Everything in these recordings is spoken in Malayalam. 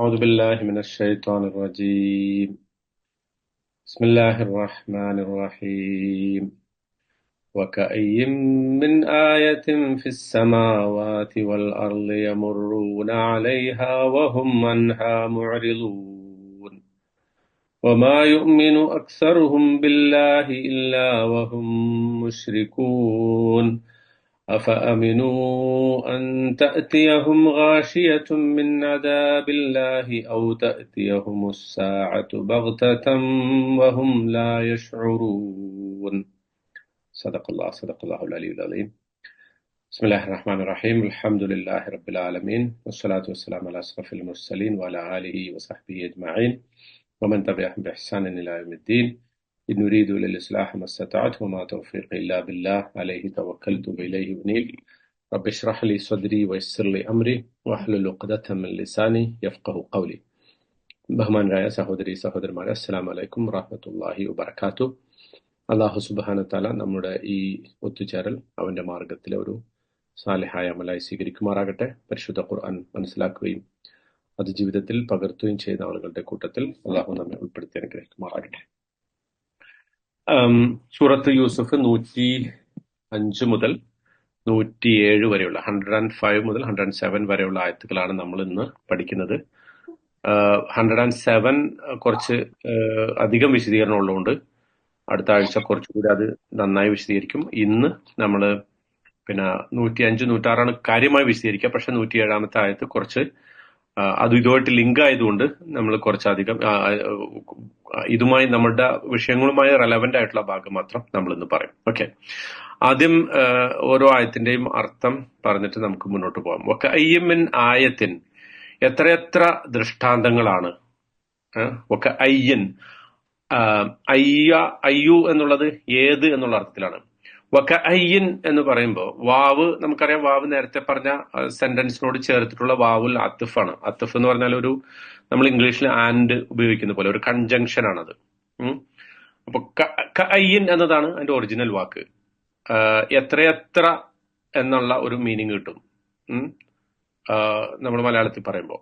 أعوذ بالله من الشيطان الرجيم. بسم الله الرحمن الرحيم. وكأي من آية في السماوات والأرض يمرون عليها وهم عنها معرضون وما يؤمن أكثرهم بالله إلا وهم مشركون أفأمنوا أن تأتيهم غاشية من عذاب الله أو تأتيهم الساعة بغتة وهم لا يشعرون. صدق الله العلي العظيم. بسم الله الرحمن الرحيم. الحمد لله رب العالمين والصلاة والسلام على أشرف المرسلين وعلى آله وصحبه أجمعين ومن تبعهم بإحسان إلى يوم الدين. إن نريد إلا الإصلاح ما استطعت وما توفيقي إلا بالله عليه توكلت وإليه أنيب. رب اشرح لي صدري ويسر لي أمري واحلل عقدة من لساني يفقه قولي. ബഹുമാനരായ സഹോദരന്മാരെ, അസ്സലാമു അലൈക്കും വറഹ്മത്തുള്ളാഹി വബറകാതുഹു. അല്ലാഹു സുബ്ഹാനഹു വതആല നമ്മുടെ ഈ ഒത്തുചേരൽ അവന്റെ മാർഗത്തിലെ ഒരു സാലിഹായ അമലായി സ്വീകരിക്കുമാറാകട്ടെ. പരിശുദ്ധ ഖുർആൻ മനസ്സിലാക്കുകയും അത് ജീവിതത്തിൽ പകർത്തുകയും ചെയ്ത ആളുകളുടെ കൂട്ടത്തിൽ അല്ലാഹു നമ്മെ ഉൾപ്പെടുത്തി അനുഗ്രഹിക്കുമാറാകട്ടെ. സൂറത്ത് യൂസുഫ് 105 മുതൽ 107 വരെയുള്ള 105 മുതൽ 107 വരെയുള്ള ആയത്തുകളാണ് നമ്മൾ ഇന്ന് പഠിക്കുന്നത്. 107 കുറച്ച് അധികം വിശദീകരണം ഉള്ളതുകൊണ്ട് അടുത്ത ആഴ്ച കുറച്ചുകൂടി അത് നന്നായി വിശദീകരിക്കും. ഇന്ന് നമ്മൾ 105, 106 കാര്യമായി വിശദീകരിക്കുക. പക്ഷെ 107 ആയത്ത് കുറച്ച് അത് ഇതുമായിട്ട് ലിങ്ക് ആയതുകൊണ്ട് നമ്മൾ കുറച്ചധികം ഇതുമായി നമ്മുടെ വിഷയങ്ങളുമായി റെലവന്റ് ആയിട്ടുള്ള ഭാഗം മാത്രം നമ്മൾ ഇന്ന് പറയും. ഓക്കെ, ആദ്യം ഓരോ ആയത്തിന്റെയും അർത്ഥം പറഞ്ഞിട്ട് നമുക്ക് മുന്നോട്ട് പോകാം. ഒക്കെ അയ്യമിൻ ആയത്തിൻ, എത്രയെത്ര ദൃഷ്ടാന്തങ്ങളാണ്. ഒക്കെ അയ്യൻ, അയ്യു എന്നുള്ളത് ഏത് എന്നുള്ള അർത്ഥത്തിലാണ്. വക അയ്യൻ എന്ന് പറയുമ്പോൾ വാവ്, നമുക്കറിയാം വാവ് നേരത്തെ പറഞ്ഞ സെന്റൻസിനോട് ചേർത്തിട്ടുള്ള വാവുൽ അത്ഫാണ്. അത്ഫ് എന്ന് പറഞ്ഞാൽ ഒരു നമ്മൾ ഇംഗ്ലീഷിൽ ആൻഡ് ഉപയോഗിക്കുന്ന പോലെ ഒരു കൺജങ്ഷൻ ആണത്. അപ്പൊ അയ്യൻ എന്നതാണ് അതിന്റെ ഒറിജിനൽ വാക്ക്. എത്രയെത്ര എന്നുള്ള ഒരു മീനിങ് കിട്ടും നമ്മൾ മലയാളത്തിൽ പറയുമ്പോൾ.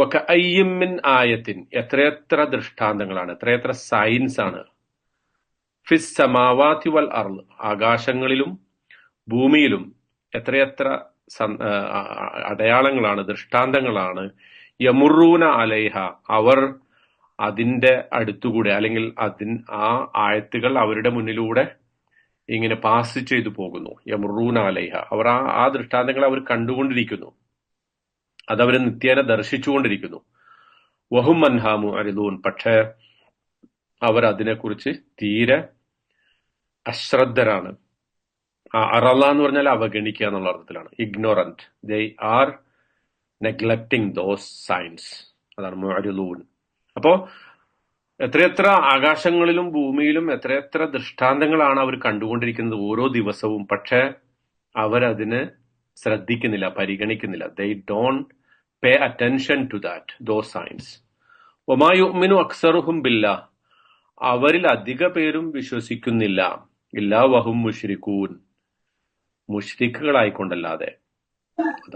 വക അയ്യിൻ മിൻ ആയത്തിൻ, എത്രയെത്ര ദൃഷ്ടാന്തങ്ങളാണ്, എത്രയെത്ര സൈൻസ് ആണ്. ഫിസ് സമാവാതി വൽ അർള്, ആകാശങ്ങളിലും ഭൂമിയിലും എത്രയെത്ര അടയാളങ്ങളാണ്, ദൃഷ്ടാന്തങ്ങളാണ്. യമുറൂന അലൈഹ, അവർ അതിന്റെ അടുത്തുകൂടെ അല്ലെങ്കിൽ ആ ആയത്തുകൾ അവരുടെ മുന്നിലൂടെ ഇങ്ങനെ പാസ് ചെയ്തു പോകുന്നു. യമുറൂന അലൈഹ, അവർ ആ ദൃഷ്ടാന്തങ്ങൾ അവർ കണ്ടുകൊണ്ടിരിക്കുന്നു, അതവർ നിത്യേന ദർശിച്ചുകൊണ്ടിരിക്കുന്നു. വഹും അൻഹാ മുഅരിദൂൻ, പക്ഷേ അവർ അതിനെക്കുറിച്ച് തീരെ അശ്രദ്ധരാണ്. അറള എന്ന് പറഞ്ഞാൽ അവഗണിക്കുക എന്നുള്ള അർത്ഥത്തിലാണ്. Ignorant, they are neglecting those signs, അതാണ് മുഅരിദൂൻ. അപ്പോ എത്രയെത്ര ആകാശങ്ങളിലും ഭൂമിയിലും എത്രയെത്ര ദൃഷ്ടാന്തങ്ങളാണ് അവർ കണ്ടുകൊണ്ടിരിക്കുന്നത് ഓരോ ദിവസവും. പക്ഷെ അവരതിന് ശ്രദ്ധിക്കുന്നില്ല, പരിഗണിക്കുന്നില്ല. They don't pay attention to those signs. വമാ യുഅ്മിനു അക്സറുഹും ബില്ലാഹ്, അവരിൽ അധിക പേരും വിശ്വസിക്കുന്നില്ല. ഇല്ലാ വഹും മുശ്രിക്കൂൻ, മുശ്രിക്കുകളായിക്കൊണ്ടല്ലാതെ.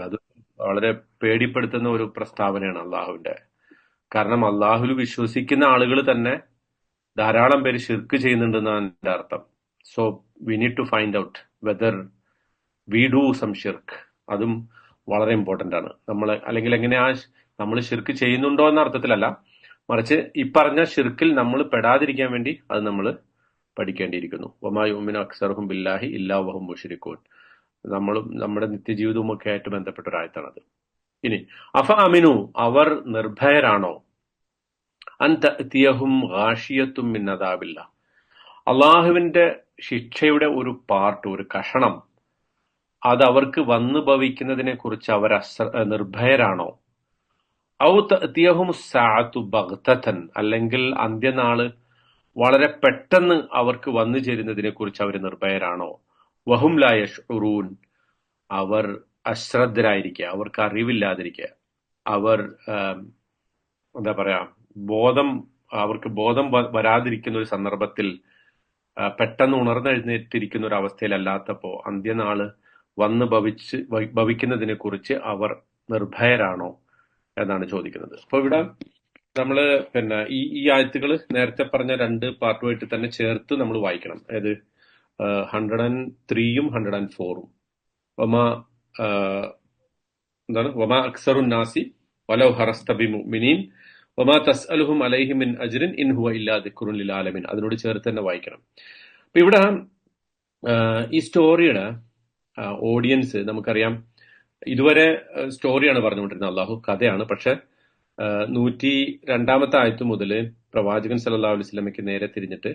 അത് വളരെ പേടിപ്പെടുത്തുന്ന ഒരു പ്രസ്താവനയാണ് അള്ളാഹുവിന്റെ. കാരണം അള്ളാഹുൽ വിശ്വസിക്കുന്ന ആളുകൾ തന്നെ ധാരാളം പേര് ഷിർക്ക് ചെയ്യുന്നുണ്ടെന്നാണ് എന്റെ അർത്ഥം. So we need to find out whether we do some ഷിർക്ക്. അതും വളരെ ഇമ്പോർട്ടന്റ് ആണ്. അല്ലെങ്കിൽ എങ്ങനെയാ നമ്മൾ ഷിർക്ക് ചെയ്യുന്നുണ്ടോ എന്ന അർത്ഥത്തിലല്ല, മറിച്ച് ഈ പറഞ്ഞ ഷിർക്കിൽ നമ്മൾ പെടാതിരിക്കാൻ വേണ്ടി അത് നമ്മൾ പഠിക്കേണ്ടിയിരിക്കുന്നു. വമാ യുഅ്മിനു അക്സറുഹും ബില്ലാഹി ഇല്ലാ വഹും മുശ്രിക്കൂൻ. നമ്മളും നമ്മുടെ നിത്യജീവിതവും ഒക്കെ ആയിട്ട് ബന്ധപ്പെട്ട ഒരു ആയത്താണത്. ഇനി അഫ അമിനു, അവർ നിർഭയരാണോ. അൻ തഅതിയഹും ഗാഷിയത്തും മിൻ അദാബില്ലാഹ്, അള്ളാഹുവിന്റെ ശിക്ഷയുടെ ഒരു പാർട്ട്, ഒരു കഷണം അത് അവർക്ക് വന്നു ഭവിക്കുന്നതിനെ കുറിച്ച് അവർ നിർഭയരാണോ. ഔ തഅതിയഹും സഅതു ബഗ്തതൻ, അല്ലെങ്കിൽ അന്ത്യനാള് വളരെ പെട്ടെന്ന് അവർക്ക് വന്നു ചേരുന്നതിനെ കുറിച്ച് അവർ നിർഭയരാണോ. വഹും ലാ യശ്ഉറൂൻ, അവർ അശ്രദ്ധരായിരിക്കുക, അവർക്ക് അറിവില്ലാതിരിക്കുക, അവർ എന്താ പറയാ അവർക്ക് ബോധം വരാതിരിക്കുന്ന ഒരു സന്ദർഭത്തിൽ പെട്ടെന്ന് ഉണർന്നെഴുന്നേറ്റിരിക്കുന്ന ഒരു അവസ്ഥയിലല്ലാത്തപ്പോ അന്ത്യനാള് വന്ന് ഭവിക്കുന്നതിനെ കുറിച്ച് അവർ നിർഭയരാണോ. എന്നാണ് ചോദിക്കുന്നത്. അപ്പൊ ഇവിടെ നമ്മള് ഈ ആയത്തുകൾ നേരത്തെ പറഞ്ഞ 2 പാർട്ടുമായിട്ട് തന്നെ ചേർത്ത് നമ്മൾ വായിക്കണം. അതായത് 103-യും 104-ഉം. വമാ വമാ അക്സറുൻ നാസി വലൗ ഹറസ്ത ബിമുഅ്മിനീൻ വമാ തസ്അലുഹും അലൈഹി മിൻ അജ്റിൻ ഇൻ ഹുവ ഇല്ലാ ദിക്റുൻ ലിൽ ആലമീൻ. അതിനോട് ചേർത്ത് തന്നെ വായിക്കണം. അപ്പൊ ഇവിടെ ഈ സ്റ്റോറിയുടെ ഓഡിയൻസ് നമുക്കറിയാം. ഇതുവരെ സ്റ്റോറിയാണ് പറഞ്ഞുകൊണ്ടിരുന്നത്, അള്ളാഹു കഥയാണ്. പക്ഷെ 102-ാമത്തെ ആയത്ത് മുതൽ പ്രവാചകൻ സല്ലല്ലാഹു അലൈഹി വസല്ലമയ്ക്ക് നേരെ തിരിഞ്ഞിട്ട്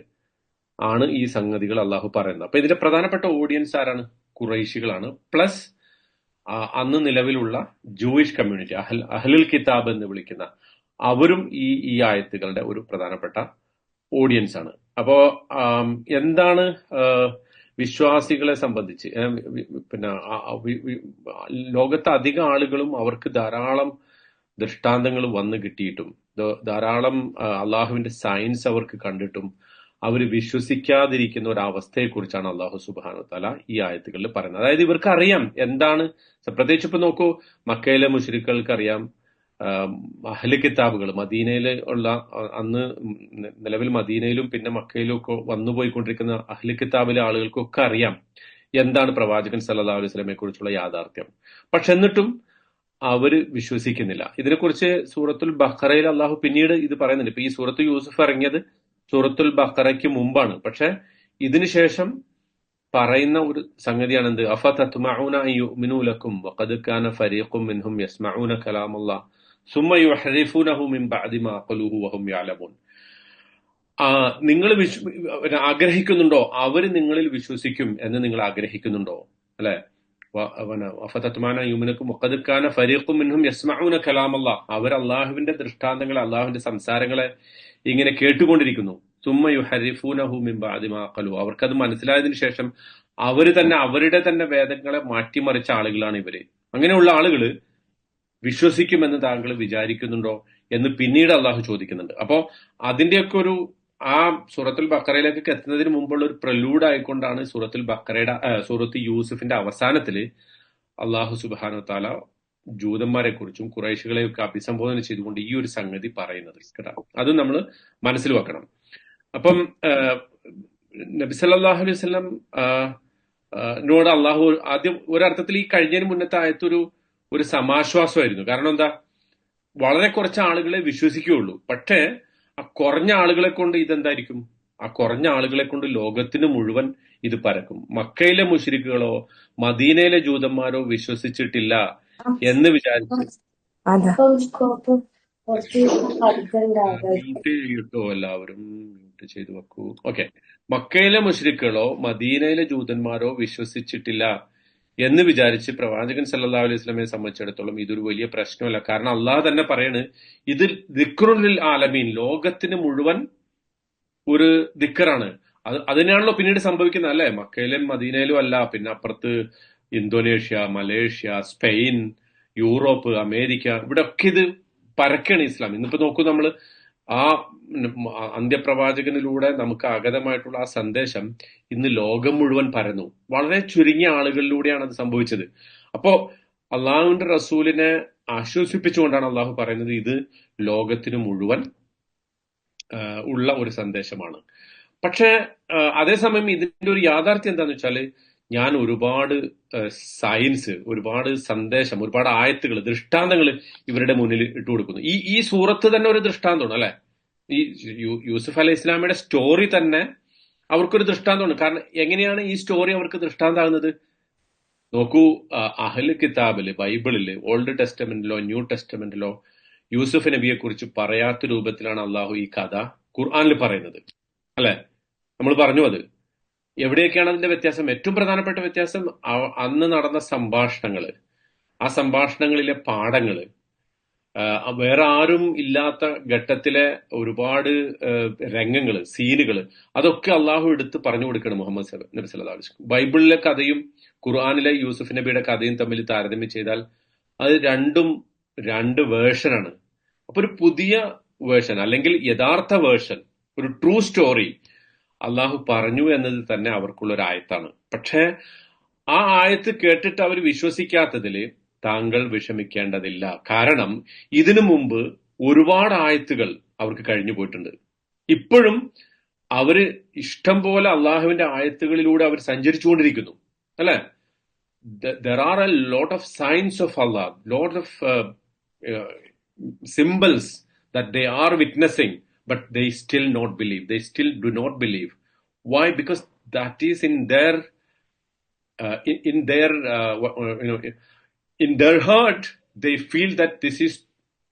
ആണ് ഈ സംഗതികൾ അള്ളാഹു പറയുന്നത്. അപ്പൊ ഇതിന്റെ പ്രധാനപ്പെട്ട ഓഡിയൻസ് ആരാണ്? ഖുറൈശികളാണ്. പ്ലസ് അന്ന് നിലവിലുള്ള ജൂയിഷ് കമ്മ്യൂണിറ്റി, അഹ്ലുൽ കിതാബ് എന്ന് വിളിക്കുന്ന അവരും ഈ ആയത്തുകളുടെ ഒരു പ്രധാനപ്പെട്ട ഓഡിയൻസ് ആണ്. അപ്പോ എന്താണ് വിശ്വാസികളെ സംബന്ധിച്ച് ലോകത്തെ അധികം ആളുകളും അവർക്ക് ധാരാളം ദൃഷ്ടാന്തങ്ങൾ വന്നു കിട്ടിയിട്ടും ധാരാളം അള്ളാഹുവിന്റെ സയൻസ് അവർക്ക് കണ്ടിട്ടും അവർ വിശ്വസിക്കാതിരിക്കുന്ന ഒരു അവസ്ഥയെക്കുറിച്ചാണ് അള്ളാഹു സുബ്ഹാനഹു വ തആല ഈ ആയത്തുകളിൽ പറയുന്നത്. അതായത് ഇവർക്ക് അറിയാം എന്താണ്, പ്രത്യേകിച്ച് ഇപ്പൊ നോക്കൂ, മക്കയിലെ മുശ്രിക്കുകൾക്ക് അറിയാം, അഹ്ലു കിതാബുകൾ മദീനയിൽ ഉള്ള അന്ന് നിലവിൽ മദീനയിലും പിന്നെ മക്കയിലും ഒക്കെ വന്നുപോയിക്കൊണ്ടിരിക്കുന്ന അഹ്ലു കിതാബിലെ ആളുകൾക്കൊക്കെ അറിയാം എന്താണ് പ്രവാചകൻ സല്ലല്ലാഹു അലൈഹി വസല്ലമയെ കുറിച്ചുള്ള യാഥാർത്ഥ്യം. പക്ഷെ എന്നിട്ടും അവര് വിശ്വസിക്കുന്നില്ല. ഇതിനെക്കുറിച്ച് സൂറത്തുൽ ബഖറയിൽ അള്ളാഹു പിന്നീട് ഇത് പറയുന്നുണ്ട്. ഇപ്പൊ ഈ സൂറത്ത് യൂസുഫ് ഇറങ്ങിയത് സൂറത്തുൽ ബഖറയ്ക്ക് മുമ്പാണ്. പക്ഷെ ഇതിനുശേഷം പറയുന്ന ഒരു സംഗതിയാണ് എന്ത്? അഫതത്മഊന അൻ യുഅ്മിനൂ ലക്കും വഖദ് കാന ഫരീഖും മിൻഹും യസ്മഊന കലാമല്ലാഹ് സുമ്മ യുഹരിഫൂനഹു മിൻ ബഅദി മാ ഖലൂഹു വഹും യഅലമൂൻ. നിങ്ങൾ ആഗ്രഹിക്കുന്നുണ്ടോ അവര് നിങ്ങളിൽ വിശ്വസിക്കും എന്ന് നിങ്ങൾ ആഗ്രഹിക്കുന്നുണ്ടോ? അല്ലെ? അഫതത്മഊന യുഅ്മിനുക്കും വഖദ് കാന ഫരീഖും മിൻഹും യസ്മഊന കലാമല്ലാഹ്. അവർ അള്ളാഹുവിന്റെ ദൃഷ്ടാന്തങ്ങളെ, അള്ളാഹുവിന്റെ സംസാരങ്ങളെ ഇങ്ങനെ കേട്ടുകൊണ്ടിരിക്കുന്നു. സുമ്മ യുഹരിഫൂനഹു മിൻ ബഅദി മാ ഖലൂ. അവർക്കത് മനസ്സിലായതിനു ശേഷം അവര് തന്നെ അവരുടെ തന്നെ വേദങ്ങളെ മാറ്റിമറിച്ച ആളുകളാണ് ഇവര്. അങ്ങനെയുള്ള ആളുകള് വിശ്വസിക്കുമെന്ന് താങ്കൾ വിചാരിക്കുന്നുണ്ടോ എന്ന് പിന്നീട് അള്ളാഹു ചോദിക്കുന്നുണ്ട്. അപ്പോ അതിന്റെയൊക്കെ ഒരു ആ സൂറത്തുൽ ബഖറയിലേക്ക് എത്തുന്നതിന് മുമ്പുള്ള ഒരു പ്രലൂഡ് ആയിക്കൊണ്ടാണ് സൂറത്ത് യൂസുഫിന്റെ അവസാനത്തില് അള്ളാഹു സുബ്ഹാനഹു വ തആല ജൂതന്മാരെ കുറിച്ചും ഖുറൈശികളെയൊക്കെ അഭിസംബോധന ചെയ്തുകൊണ്ട് ഈ ഒരു സംഗതി പറയുന്നത് കേട്ടോ. അത് നമ്മൾ മനസ്സിൽ വെക്കണം. അപ്പം നബി സല്ലല്ലാഹു അലൈഹി വസല്ലം നോട് അള്ളാഹു ആദ്യം ഒരർത്ഥത്തിൽ ഈ കഴിഞ്ഞതിന് മുന്നത്തെ ആയത്തൊരു സമാശ്വാസമായിരുന്നു. കാരണം എന്താ, വളരെ കുറച്ച് ആളുകളെ വിശ്വസിക്കുകയുള്ളൂ. പക്ഷേ ആ കുറഞ്ഞ ആളുകളെ കൊണ്ട് ഇതെന്തായിരിക്കും? ആ കുറഞ്ഞ ആളുകളെ കൊണ്ട് ലോകത്തിന് മുഴുവൻ ഇത് പരക്കും. മക്കയിലെ മുശ്രിക്കുകളോ മദീനയിലെ ജൂതന്മാരോ വിശ്വസിച്ചിട്ടില്ല എന്ന് വിചാരിച്ച് മ്യൂട്ട് എല്ലാവരും മ്യൂട്ട് ചെയ്തു വെക്കൂ. ഓക്കെ. മക്കയിലെ മുശ്രിക്കുകളോ മദീനയിലെ ജൂതന്മാരോ വിശ്വസിച്ചിട്ടില്ല എന്ന് വിചാരിച്ച് പ്രവാചകൻ സല്ലല്ലാഹു അലൈഹി വസല്ലമയെ സംബന്ധിച്ചിടത്തോളം ഇതൊരു വലിയ പ്രശ്നമല്ല. കാരണം അള്ളാഹ് തന്നെ പറയാണ്, ഇത് ദിക്റുൻ ലിൽ ആലമീൻ, ലോകത്തിന് മുഴുവൻ ഒരു ദിക്റാണ്. അതിനാണല്ലോ പിന്നീട് സംഭവിക്കുന്നത്, അല്ലെ? മക്കയിലും മദീനയിലും അല്ല, പിന്നെ അപ്പുറത്ത് Indonesia, Malaysia, Spain, Europe, America, ഇവിടെ ഒക്കെ ഇത് പരക്കാണ് ഇസ്ലാം. ഇന്നിപ്പോ നോക്കൂ, നമ്മൾ ആ അന്ത്യപ്രവാചകനിലൂടെ നമുക്ക് ആഗതമായിട്ടുള്ള ആ സന്ദേശം ഇന്ന് ലോകം മുഴുവൻ പരന്നു. വളരെ ചുരുങ്ങിയ ആളുകളിലൂടെയാണ് അത് സംഭവിച്ചത്. അപ്പോ അള്ളാഹുവിന്റെ റസൂലിനെ ആശ്വസിപ്പിച്ചുകൊണ്ടാണ് അള്ളാഹു പറയുന്നത് ഇത് ലോകത്തിന് മുഴുവൻ ഉള്ള ഒരു സന്ദേശമാണ്. പക്ഷെ അതേസമയം ഇതിന്റെ ഒരു യാഥാർത്ഥ്യം എന്താന്ന് വെച്ചാല്, ഞാൻ ഒരുപാട് സയൻസ്, ഒരുപാട് സന്ദേശം, ഒരുപാട് ആയത്തുകൾ, ദൃഷ്ടാന്തങ്ങൾ ഇവരുടെ മുന്നിൽ ഇട്ടു കൊടുക്കുന്നു. ഈ സൂറത്ത് തന്നെ ഒരു ദൃഷ്ടാന്തമാണ്, അല്ലെ? ഈ യൂസുഫ് അലൈഹി ഇസ്ലാമിയുടെ സ്റ്റോറി തന്നെ അവർക്കൊരു ദൃഷ്ടാന്തമാണ്. കാരണം എങ്ങനെയാണ് ഈ സ്റ്റോറി അവർക്ക് ദൃഷ്ടാന്താകുന്നത്? നോക്കൂ, അഹ്ലു കിതാബില്, ബൈബിളില്, ഓൾഡ് ടെസ്റ്റമെന്റിലോ ന്യൂ ടെസ്റ്റമെന്റിലോ യൂസുഫ് നബിയെ കുറിച്ച് പറയാത്ത രൂപത്തിലാണ് അള്ളാഹു ഈ കഥ ഖുർആനിൽ പറയുന്നത്, അല്ലെ? നമ്മൾ പറഞ്ഞു അത്. എവിടെയൊക്കെയാണ് അതിന്റെ വ്യത്യാസം? ഏറ്റവും പ്രധാനപ്പെട്ട വ്യത്യാസം അന്ന് നടന്ന സംഭാഷണങ്ങള്, ആ സംഭാഷണങ്ങളിലെ പാഠങ്ങള്, വേറെ ആരും ഇല്ലാത്ത ഘട്ടത്തിലെ ഒരുപാട് രംഗങ്ങള്, സീനുകള്, അതൊക്കെ അള്ളാഹു എടുത്ത് പറഞ്ഞു കൊടുക്കണം മുഹമ്മദ് നബി സല്ലല്ലാഹു അലൈഹി വസല്ലം. ബൈബിളിലെ കഥയും ഖുർആനിലെ യൂസുഫ് നബിയുടെ കഥയും തമ്മിൽ താരതമ്യം ചെയ്താൽ അത് രണ്ടും രണ്ട് വേർഷനാണ്. അപ്പൊ ഒരു പുതിയ വേർഷൻ, അല്ലെങ്കിൽ യഥാർത്ഥ വേർഷൻ, ഒരു ട്രൂ സ്റ്റോറി അള്ളാഹു പറഞ്ഞു എന്നത് തന്നെ അവർക്കുള്ള ഒരു ആയത്താണ്. പക്ഷേ ആ ആയത്ത് കേട്ടിട്ട് അവർ വിശ്വസിക്കാത്തതില് താങ്കൾ വിഷമിക്കേണ്ടതില്ല. കാരണം ഇതിനു മുമ്പ് ഒരുപാട് ആയത്തുകൾ അവർക്ക് കഴിഞ്ഞു പോയിട്ടുണ്ട്. ഇപ്പോഴും അവര് ഇഷ്ടം പോലെ അള്ളാഹുവിന്റെ ആയത്തുകളിലൂടെ അവർ സഞ്ചരിച്ചുകൊണ്ടിരിക്കുന്നു, അല്ലെ? There are a lot of signs of Allah, lot of uh, symbols that they are witnessing, but they still not believe. They still do not believe. Why? Because that is in their in their in their heart. They feel that this is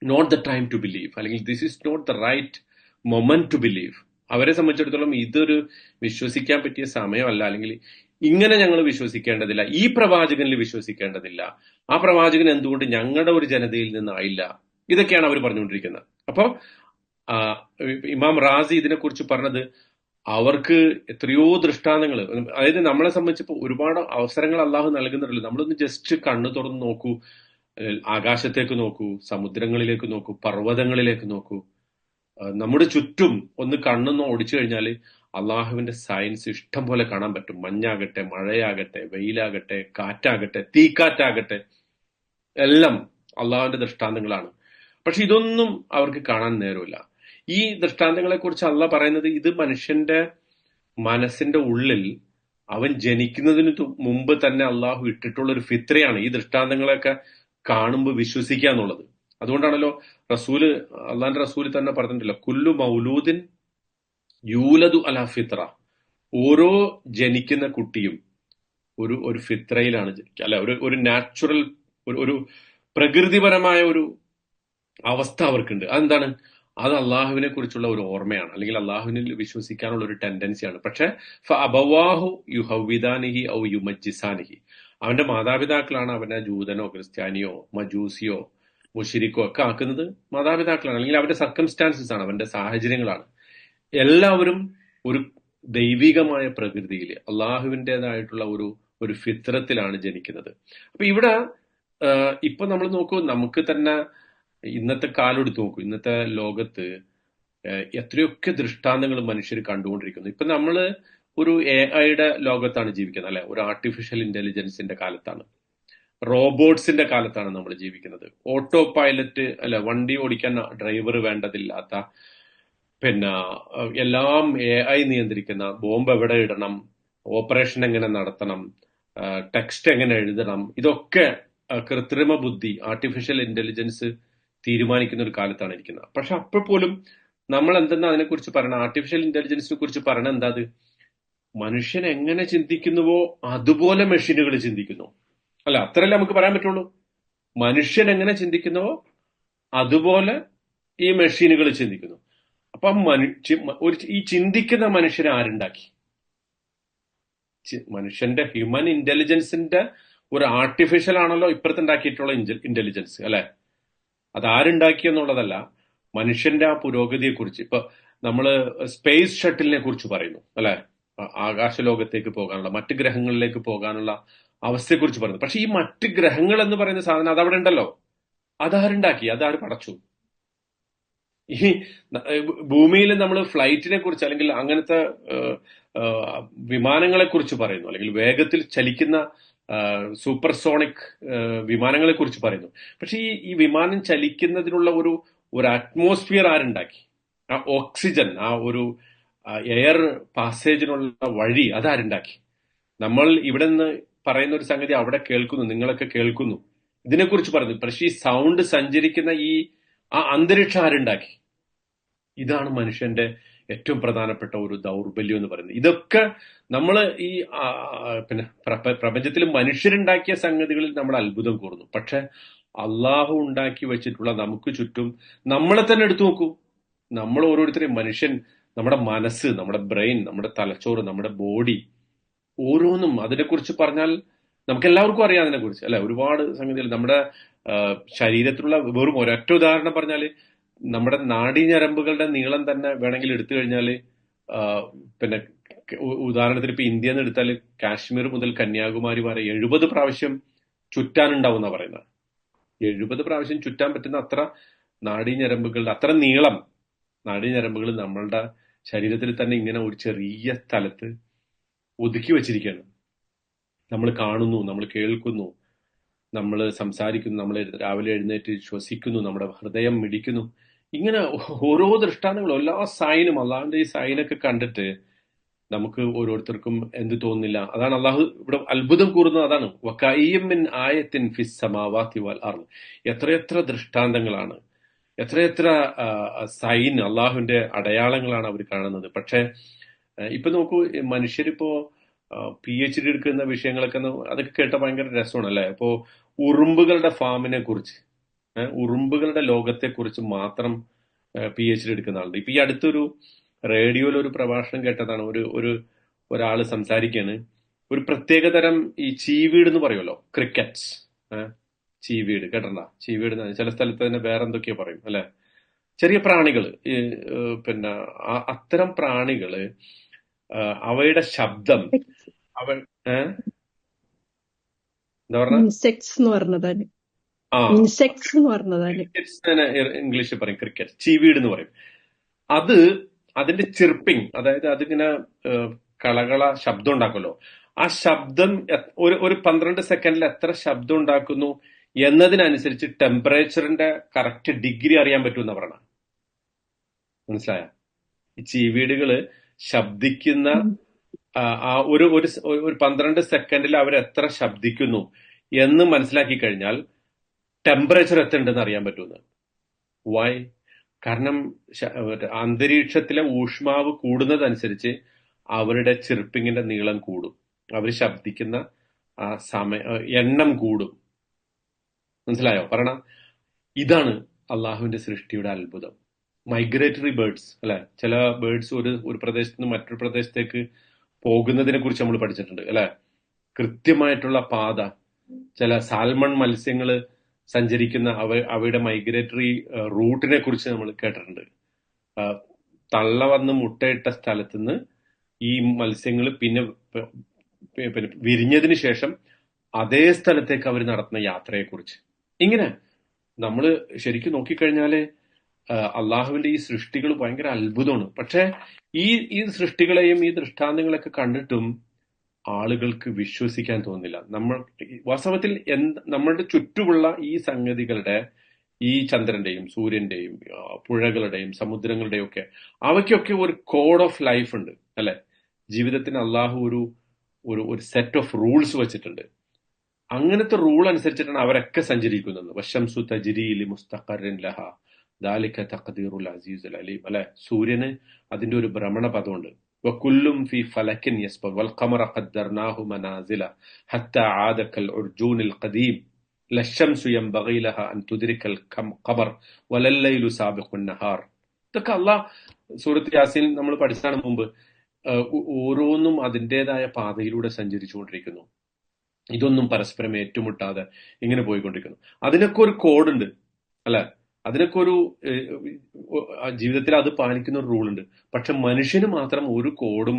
not the time to believe. അല്ലെങ്കിൽ this is not the right moment to believe. അവരെ സംബന്ധിച്ചിടത്തോളം ഇതൊരു വിശ്വസിക്കാൻ പറ്റിയ സമയമല്ല, അല്ലെങ്കിൽ ഇങ്ങനെ ഞങ്ങൾ വിശ്വസിക്കേണ്ടതില്ല, ഈ പ്രവാചകനിൽ വിശ്വസിക്കേണ്ടതില്ല, ആ പ്രവാചകൻ എന്തുകൊണ്ട് ഞങ്ങളുടെ ഒരു ജനതയിൽ നിന്നായില്ല, ഇതൊക്കെയാണ് അവർ പറഞ്ഞുകൊണ്ടിരിക്കുന്നത്. അപ്പോ ഇമാം റാസി ഇതിനെക്കുറിച്ച് പറഞ്ഞത്, അവർക്ക് എത്രയോ ദൃഷ്ടാന്തങ്ങൾ, അതായത് നമ്മളെ സംബന്ധിച്ചപ്പോൾ ഒരുപാട് അവസരങ്ങൾ അള്ളാഹു നൽകുന്നുണ്ടല്ലോ. നമ്മളൊന്ന് ജസ്റ്റ് കണ്ണു തുറന്ന് നോക്കൂ, ആകാശത്തേക്ക് നോക്കൂ, സമുദ്രങ്ങളിലേക്ക് നോക്കൂ, പർവ്വതങ്ങളിലേക്ക് നോക്കൂ. നമ്മുടെ ചുറ്റും ഒന്ന് കണ്ണൊന്ന് ഓടിച്ചു കഴിഞ്ഞാൽ അള്ളാഹുവിന്റെ സയൻസ് ഇഷ്ടം പോലെ കാണാൻ പറ്റും. മഞ്ഞാകട്ടെ, മഴയാകട്ടെ, വെയിലാകട്ടെ, കാറ്റാകട്ടെ, തീക്കാറ്റാകട്ടെ, എല്ലാം അള്ളാഹുവിന്റെ ദൃഷ്ടാന്തങ്ങളാണ്. പക്ഷെ ഇതൊന്നും അവർക്ക് കാണാൻ നേരമില്ല. ഈ ദൃഷ്ടാന്തങ്ങളെ കുറിച്ച് അള്ളാഹ് പറയുന്നത്, ഇത് മനുഷ്യന്റെ മനസ്സിന്റെ ഉള്ളിൽ അവൻ ജനിക്കുന്നതിന് മുമ്പ് തന്നെ അള്ളാഹു ഇട്ടിട്ടുള്ള ഒരു ഫിത്രയാണ് ഈ ദൃഷ്ടാന്തങ്ങളൊക്കെ കാണുമ്പോൾ വിശ്വസിക്കുക എന്നുള്ളത്. അതുകൊണ്ടാണല്ലോ റസൂല്, അള്ളാന്റെ റസൂല് തന്നെ പറഞ്ഞിട്ടില്ല, കുല്ലു മൗലൂദിൻ യൂലദു അലാ ഫിത്ര. ഓരോ ജനിക്കുന്ന കുട്ടിയും ഒരു ഫിത്രയിലാണ് ജനിക്കുക, അല്ലെ? ഒരു നാച്ചുറൽ, ഒരു പ്രകൃതിപരമായ ഒരു അവസ്ഥ അവർക്കുണ്ട്. അതെന്താണ്? അത് അള്ളാഹുവിനെ കുറിച്ചുള്ള ഒരു ഓർമ്മയാണ്, അല്ലെങ്കിൽ അള്ളാഹുവിനിൽ വിശ്വസിക്കാനുള്ള ഒരു ടെൻഡൻസിയാണ്. പക്ഷെ ഫഅബവാഹു യുഹവ്വിദാനിഹി ഔ യുമജ്ജിസാനിഹി, അവന്റെ മാതാപിതാക്കളാണ് അവനെ ജൂതനോ ക്രിസ്ത്യാനിയോ മജൂസിയോ മുഷിരിക്കോ ഒക്കെ ആക്കുന്നത് മാതാപിതാക്കളാണ്, അല്ലെങ്കിൽ അവന്റെ സർക്കംസ്റ്റാൻസസ് ആണ്, അവന്റെ സാഹചര്യങ്ങളാണ്. എല്ലാവരും ഒരു ദൈവികമായ പ്രകൃതിയിൽ അള്ളാഹുവിൻ്റെതായിട്ടുള്ള ഒരു ഫിത്രത്തിലാണ് ജനിക്കുന്നത്. അപ്പൊ ഇവിടെ ഇപ്പൊ നമ്മൾ നോക്കൂ, നമുക്ക് തന്നെ ഇന്നത്തെ കാലം എടുത്ത് നോക്കൂ, ഇന്നത്തെ ലോകത്ത് എത്രയൊക്കെ ദൃഷ്ടാന്തങ്ങൾ മനുഷ്യർ കണ്ടുകൊണ്ടിരിക്കുന്നു. ഇപ്പൊ നമ്മള് ഒരു AI ലോകത്താണ് ജീവിക്കുന്നത്, അല്ലെ? ഒരു ആർട്ടിഫിഷ്യൽ ഇന്റലിജൻസിന്റെ കാലത്താണ്, റോബോട്ട്സിന്റെ കാലത്താണ് നമ്മൾ ജീവിക്കുന്നത്. ഓട്ടോ പൈലറ്റ്, അല്ലെ? വണ്ടി ഓടിക്കാൻ ഡ്രൈവർ വേണ്ടതില്ലാത്ത, പിന്നെ എല്ലാം AI നിയന്ത്രിക്കുന്ന, ബോംബ് എവിടെ ഇടണം, ഓപ്പറേഷൻ എങ്ങനെ നടത്തണം, ടെക്സ്റ്റ് എങ്ങനെ എഴുതണം, ഇതൊക്കെ കൃത്രിമ ബുദ്ധി, ആർട്ടിഫിഷ്യൽ ഇന്റലിജൻസ് തീരുമാനിക്കുന്ന ഒരു കാലത്താണ് ഇരിക്കുന്നത്. പക്ഷെ അപ്പോൾ പോലും നമ്മൾ എന്തെന്നാ അതിനെക്കുറിച്ച് പറയണം, ആർട്ടിഫിഷ്യൽ ഇന്റലിജൻസിനെ കുറിച്ച് പറയണ എന്താ? അത് മനുഷ്യൻ എങ്ങനെ ചിന്തിക്കുന്നുവോ അതുപോലെ മെഷീനുകൾ ചിന്തിക്കുന്നു, അല്ല? അത്രയല്ലേ നമുക്ക് പറയാൻ പറ്റുള്ളൂ. മനുഷ്യൻ എങ്ങനെ ചിന്തിക്കുന്നുവോ അതുപോലെ ഈ മെഷീനുകൾ ചിന്തിക്കുന്നു. അപ്പൊ ഈ ചിന്തിക്കുന്ന മനുഷ്യനെ ആരുണ്ടാക്കി? മനുഷ്യന്റെ ഹ്യൂമൻ ഇന്റലിജൻസിന്റെ ഒരു ആർട്ടിഫിഷ്യൽ ആണല്ലോ ഇപ്പുറത്തുണ്ടാക്കിയിട്ടുള്ള ഇന്റലിജൻസ്, അല്ലെ? അത് ആരുണ്ടാക്കി എന്നുള്ളതല്ല, മനുഷ്യന്റെ ആ പുരോഗതിയെക്കുറിച്ച്. ഇപ്പൊ നമ്മള് സ്പേസ് ഷട്ടിലിനെ കുറിച്ച് പറയുന്നു, അല്ലെ? ആകാശലോകത്തേക്ക് പോകാനുള്ള, മറ്റ് ഗ്രഹങ്ങളിലേക്ക് പോകാനുള്ള അവസ്ഥയെക്കുറിച്ച് പറയുന്നു. പക്ഷെ ഈ മറ്റ് ഗ്രഹങ്ങൾ എന്ന് പറയുന്ന സാധനം അതവിടെ ഉണ്ടല്ലോ. അതാരുണ്ടാക്കി? അതാര് പടച്ചു? ഈ ഭൂമിയിൽ നമ്മൾ ഫ്ലൈറ്റിനെ കുറിച്ച്, അല്ലെങ്കിൽ അങ്ങനത്തെ വിമാനങ്ങളെ കുറിച്ച് പറയുന്നു, അല്ലെങ്കിൽ വേഗത്തിൽ ചലിക്കുന്ന സൂപ്പർസോണിക് വിമാനങ്ങളെ കുറിച്ച് പറയുന്നു. പക്ഷെ ഈ വിമാനം ചലിക്കുന്നതിനുള്ള ഒരു അറ്റ്മോസ്ഫിയർ ആരുണ്ടാക്കി? ആ ഓക്സിജൻ, ആ ഒരു എയർ പാസേജിനുള്ള വഴി, അതാരുണ്ടാക്കി? നമ്മൾ ഇവിടെ നിന്ന് പറയുന്ന ഒരു സംഗതി അവിടെ കേൾക്കുന്നു, നിങ്ങളൊക്കെ കേൾക്കുന്നു, ഇതിനെക്കുറിച്ച് പറയുന്നു. പക്ഷെ ഈ സൗണ്ട് സഞ്ചരിക്കുന്ന ആ അന്തരീക്ഷം ആരുണ്ടാക്കി? ഇതാണ് മനുഷ്യന്റെ ഏറ്റവും പ്രധാനപ്പെട്ട ഒരു ദൗർബല്യം എന്ന് പറയുന്നത്. ഇതൊക്കെ നമ്മൾ ഈ പിന്നെ പ്രപഞ്ചത്തിൽ മനുഷ്യരുണ്ടാക്കിയ സംഗതികളിൽ നമ്മൾ അത്ഭുതം കൂറുന്നു. പക്ഷെ അള്ളാഹു ഉണ്ടാക്കി വെച്ചിട്ടുള്ള നമുക്ക് ചുറ്റും നമ്മളെ തന്നെ എടുത്തു നോക്കൂ. നമ്മൾ ഓരോരുത്തരെയും, മനുഷ്യൻ, നമ്മുടെ മനസ്സ്, നമ്മുടെ ബ്രെയിൻ, നമ്മുടെ തലച്ചോറ്, നമ്മുടെ ബോഡി, ഓരോന്നും അതിനെക്കുറിച്ച് പറഞ്ഞാൽ നമുക്ക് എല്ലാവർക്കും അറിയാം അതിനെക്കുറിച്ച്, അല്ലെ? ഒരുപാട് സംഗതികൾ നമ്മുടെ ശരീരത്തിലുള്ള, വെറും ഒരൊറ്റ ഉദാഹരണം പറഞ്ഞാല്, നമ്മുടെ നാഡീഞരമ്പുകളുടെ നീളം തന്നെ വേണമെങ്കിൽ എടുത്തു കഴിഞ്ഞാല്, പിന്നെ ഉദാഹരണത്തിന് ഇപ്പൊ ഇന്ത്യ എന്ന് എടുത്താൽ കാശ്മീർ മുതൽ കന്യാകുമാരി വരെ 70 പ്രാവശ്യം ചുറ്റാനുണ്ടാവും എന്നാ പറയുന്നത്. 70 പ്രാവശ്യം ചുറ്റാൻ പറ്റുന്ന അത്ര നാഡീഞരമ്പുകളുടെ അത്ര നീളം നാഡീഞരമ്പുകൾ നമ്മളുടെ ശരീരത്തിൽ തന്നെ ഇങ്ങനെ ഒരു ചെറിയ സ്ഥലത്ത് ഒതുക്കി വെച്ചിരിക്കുകയാണ്. നമ്മൾ കാണുന്നു, നമ്മൾ കേൾക്കുന്നു, നമ്മൾ സംസാരിക്കുന്നു, നമ്മൾ രാവിലെ എഴുന്നേറ്റ് ശ്വസിക്കുന്നു, നമ്മുടെ ഹൃദയം മിടിക്കുന്നു. ഇങ്ങനെ ഓരോ ദൃഷ്ടാന്തങ്ങളും, എല്ലാ സൈനും, അള്ളാഹുവിന്റെ ഈ സൈനൊക്കെ കണ്ടിട്ട് നമുക്ക് ഓരോരുത്തർക്കും എന്ത് തോന്നുന്നില്ല? അതാണ് അള്ളാഹു ഇവിടെ അത്ഭുതം കൂറുന്നത്. അതാണ് വകഅയ്യിൻ മിൻ ആയത്തിൻ ഫിസ് സമാവാതി വൽ അർള്. എത്രയെത്ര ദൃഷ്ടാന്തങ്ങളാണ്, എത്രയെത്ര സൈൻ, അള്ളാഹുവിന്റെ അടയാളങ്ങളാണ് അവർ കാണുന്നത്. പക്ഷെ ഇപ്പൊ നോക്കൂ, മനുഷ്യരിപ്പോ PhD എടുക്കുന്ന വിഷയങ്ങളൊക്കെ അതൊക്കെ കേട്ട ഭയങ്കര രസമാണ് അല്ലെ? ഇപ്പോ ഉറുമ്പുകളുടെ ഫാമിനെ കുറിച്ച്, ഉറുമ്പുകളുടെ ലോകത്തെ കുറിച്ച് മാത്രം PhD എടുക്കുന്ന ആളുണ്ട്. ഇപ്പൊ ഈ അടുത്തൊരു റേഡിയോയിൽ ഒരു പ്രഭാഷണം കേട്ടതാണ്. ഒരാള് സംസാരിക്കാണ്. ഒരു പ്രത്യേകതരം ഈ ചീവീട് എന്ന് പറയുമല്ലോ, ക്രിക്കറ്റ്സ്, ചീവീട് കേട്ടണ്ട? ചീവീട് ചില സ്ഥലത്ത് തന്നെ വേറെ എന്തൊക്കെയോ പറയും അല്ലെ? ചെറിയ പ്രാണികള്, പിന്നെ അത്തരം പ്രാണികള്, അവയുടെ ശബ്ദം, അവ എന്താ പറഞ്ഞ ഇൻസെക്ട്സ് എന്ന് പറഞ്ഞതാണ്. ആ ഇൻസെക്ട്സ് എന്ന് പറഞ്ഞതാണ്. ഇംഗ്ലീഷിൽ പറയും ക്രിക്കറ്റ്, ചീവീട് എന്ന് പറയും. അതിന്റെ ചിർപ്പിംഗ്, അതായത് അതിങ്ങനെ കളകള ശബ്ദം ഉണ്ടാക്കുമല്ലോ. ആ ശബ്ദം ഒരു 12 സെക്കൻഡിൽ എത്ര ശബ്ദം ഉണ്ടാക്കുന്നു എന്നതിനനുസരിച്ച് ടെമ്പറേച്ചറിന്റെ കറക്റ്റ് ഡിഗ്രി അറിയാൻ പറ്റുമെന്ന് പറയണം. മനസ്സിലായ? ഈ ചീവീടുകള് ശബ്ദിക്കുന്ന ഒരു 12 സെക്കൻഡിൽ അവർ എത്ര ശബ്ദിക്കുന്നു എന്ന് മനസ്സിലാക്കി കഴിഞ്ഞാൽ ടെമ്പറേച്ചർ എത്ര ഉണ്ടെന്ന് അറിയാൻ പറ്റുമെന്ന്. വൈ? കാരണം അന്തരീക്ഷത്തിലെ ഊഷ്മാവ് കൂടുന്നതനുസരിച്ച് അവരുടെ ചിർപ്പിങ്ങിന്റെ നീളം കൂടും, അവർ ശബ്ദിക്കുന്ന എണ്ണം കൂടും. മനസ്സിലായോ? പറയണ ഇതാണ് അള്ളാഹുവിന്റെ സൃഷ്ടിയുടെ അത്ഭുതം. മൈഗ്രേറ്ററി ബേർഡ്സ് അല്ലെ? ചില ബേർഡ്സ് ഒരു പ്രദേശത്ത് നിന്ന് മറ്റൊരു പ്രദേശത്തേക്ക് പോകുന്നതിനെ കുറിച്ച് നമ്മൾ പഠിച്ചിട്ടുണ്ട് അല്ലെ? കൃത്യമായിട്ടുള്ള പാത. ചില സാൽമൺ മത്സ്യങ്ങള് സഞ്ചരിക്കുന്ന അവയുടെ മൈഗ്രേറ്ററി റൂട്ടിനെ കുറിച്ച് നമ്മൾ കേട്ടിട്ടുണ്ട്. തള്ള വന്ന് മുട്ടയിട്ട സ്ഥലത്ത് നിന്ന് ഈ മത്സ്യങ്ങൾ പിന്നെ വിരിഞ്ഞതിന് ശേഷം അതേ സ്ഥലത്തേക്ക് അവർ നടത്തുന്ന യാത്രയെക്കുറിച്ച്. ഇങ്ങനെ നമ്മൾ ശരിക്കും നോക്കിക്കഴിഞ്ഞാല് അള്ളാഹുവിന്റെ ഈ സൃഷ്ടികൾ ഭയങ്കര അത്ഭുതമാണ്. പക്ഷെ ഈ സൃഷ്ടികളെയും ഈ ദൃഷ്ടാന്തങ്ങളൊക്കെ കണ്ടിട്ടും ആളുകൾക്ക് വിശ്വസിക്കാൻ തോന്നുന്നില്ല. വാസ്തവത്തിൽ നമ്മളുടെ ചുറ്റുമുള്ള ഈ സംഗതികളുടെ, ഈ ചന്ദ്രന്റെയും സൂര്യന്റെയും പുഴകളുടെയും സമുദ്രങ്ങളുടെയും ഒക്കെ, അവയ്ക്കൊക്കെ ഒരു കോഡ് ഓഫ് ലൈഫ് ഉണ്ട് അല്ലെ? ജീവിതത്തിന് അള്ളാഹു ഒരു സെറ്റ് ഓഫ് റൂൾസ് വെച്ചിട്ടുണ്ട്. അങ്ങനത്തെ റൂൾ അനുസരിച്ചിട്ടാണ് അവരൊക്കെ സഞ്ചരിക്കുന്നത്. വശംസു തജ്രി ലിമുസ്തഖറിൻ ലഹ ദാലിക തഖ്ദീറുൽ അസീസുൽ അലീം അല്ലെ? സൂര്യന് അതിന്റെ ഒരു ഭ്രമണപഥമുണ്ട്. വകുല്ലും ഫി ഫലകിൻ യസ്ബഹ് വൽ ഖമറ ഖദ്ദർനാഹു മനാസില ഹത്താ ആദ കൽ ഉർജൂനിൽ ഖദീം ലശംസു യൻബഗി ലഹ അൻ തുദ്രികൽ ഖമർ വലൽ ലൈലു സാബിഖുൻ നഹാർ. ഇതൊക്കെ അല്ലാഹ് സൂറത്ത് യാസീൻ നമ്മൾ പഠിച്ചതാണ് മുമ്പ്. ഓരോന്നും അതിൻ്റെതായ പാതയിലൂടെ സഞ്ചരിച്ചുകൊണ്ടിരിക്കുന്നു. ഇതൊന്നും പരസ്പരം ഏറ്റുമുട്ടാതെ ഇങ്ങനെ പോയിക്കൊണ്ടിരിക്കുന്നു. അതിനൊക്കെ ഒരു കോഡുണ്ട് അല്ലെ? അതിനൊക്കെ ഒരു ജീവിതത്തിൽ അത് പാലിക്കുന്ന ഒരു റൂളുണ്ട്. പക്ഷെ മനുഷ്യന് മാത്രം ഒരു കോഡും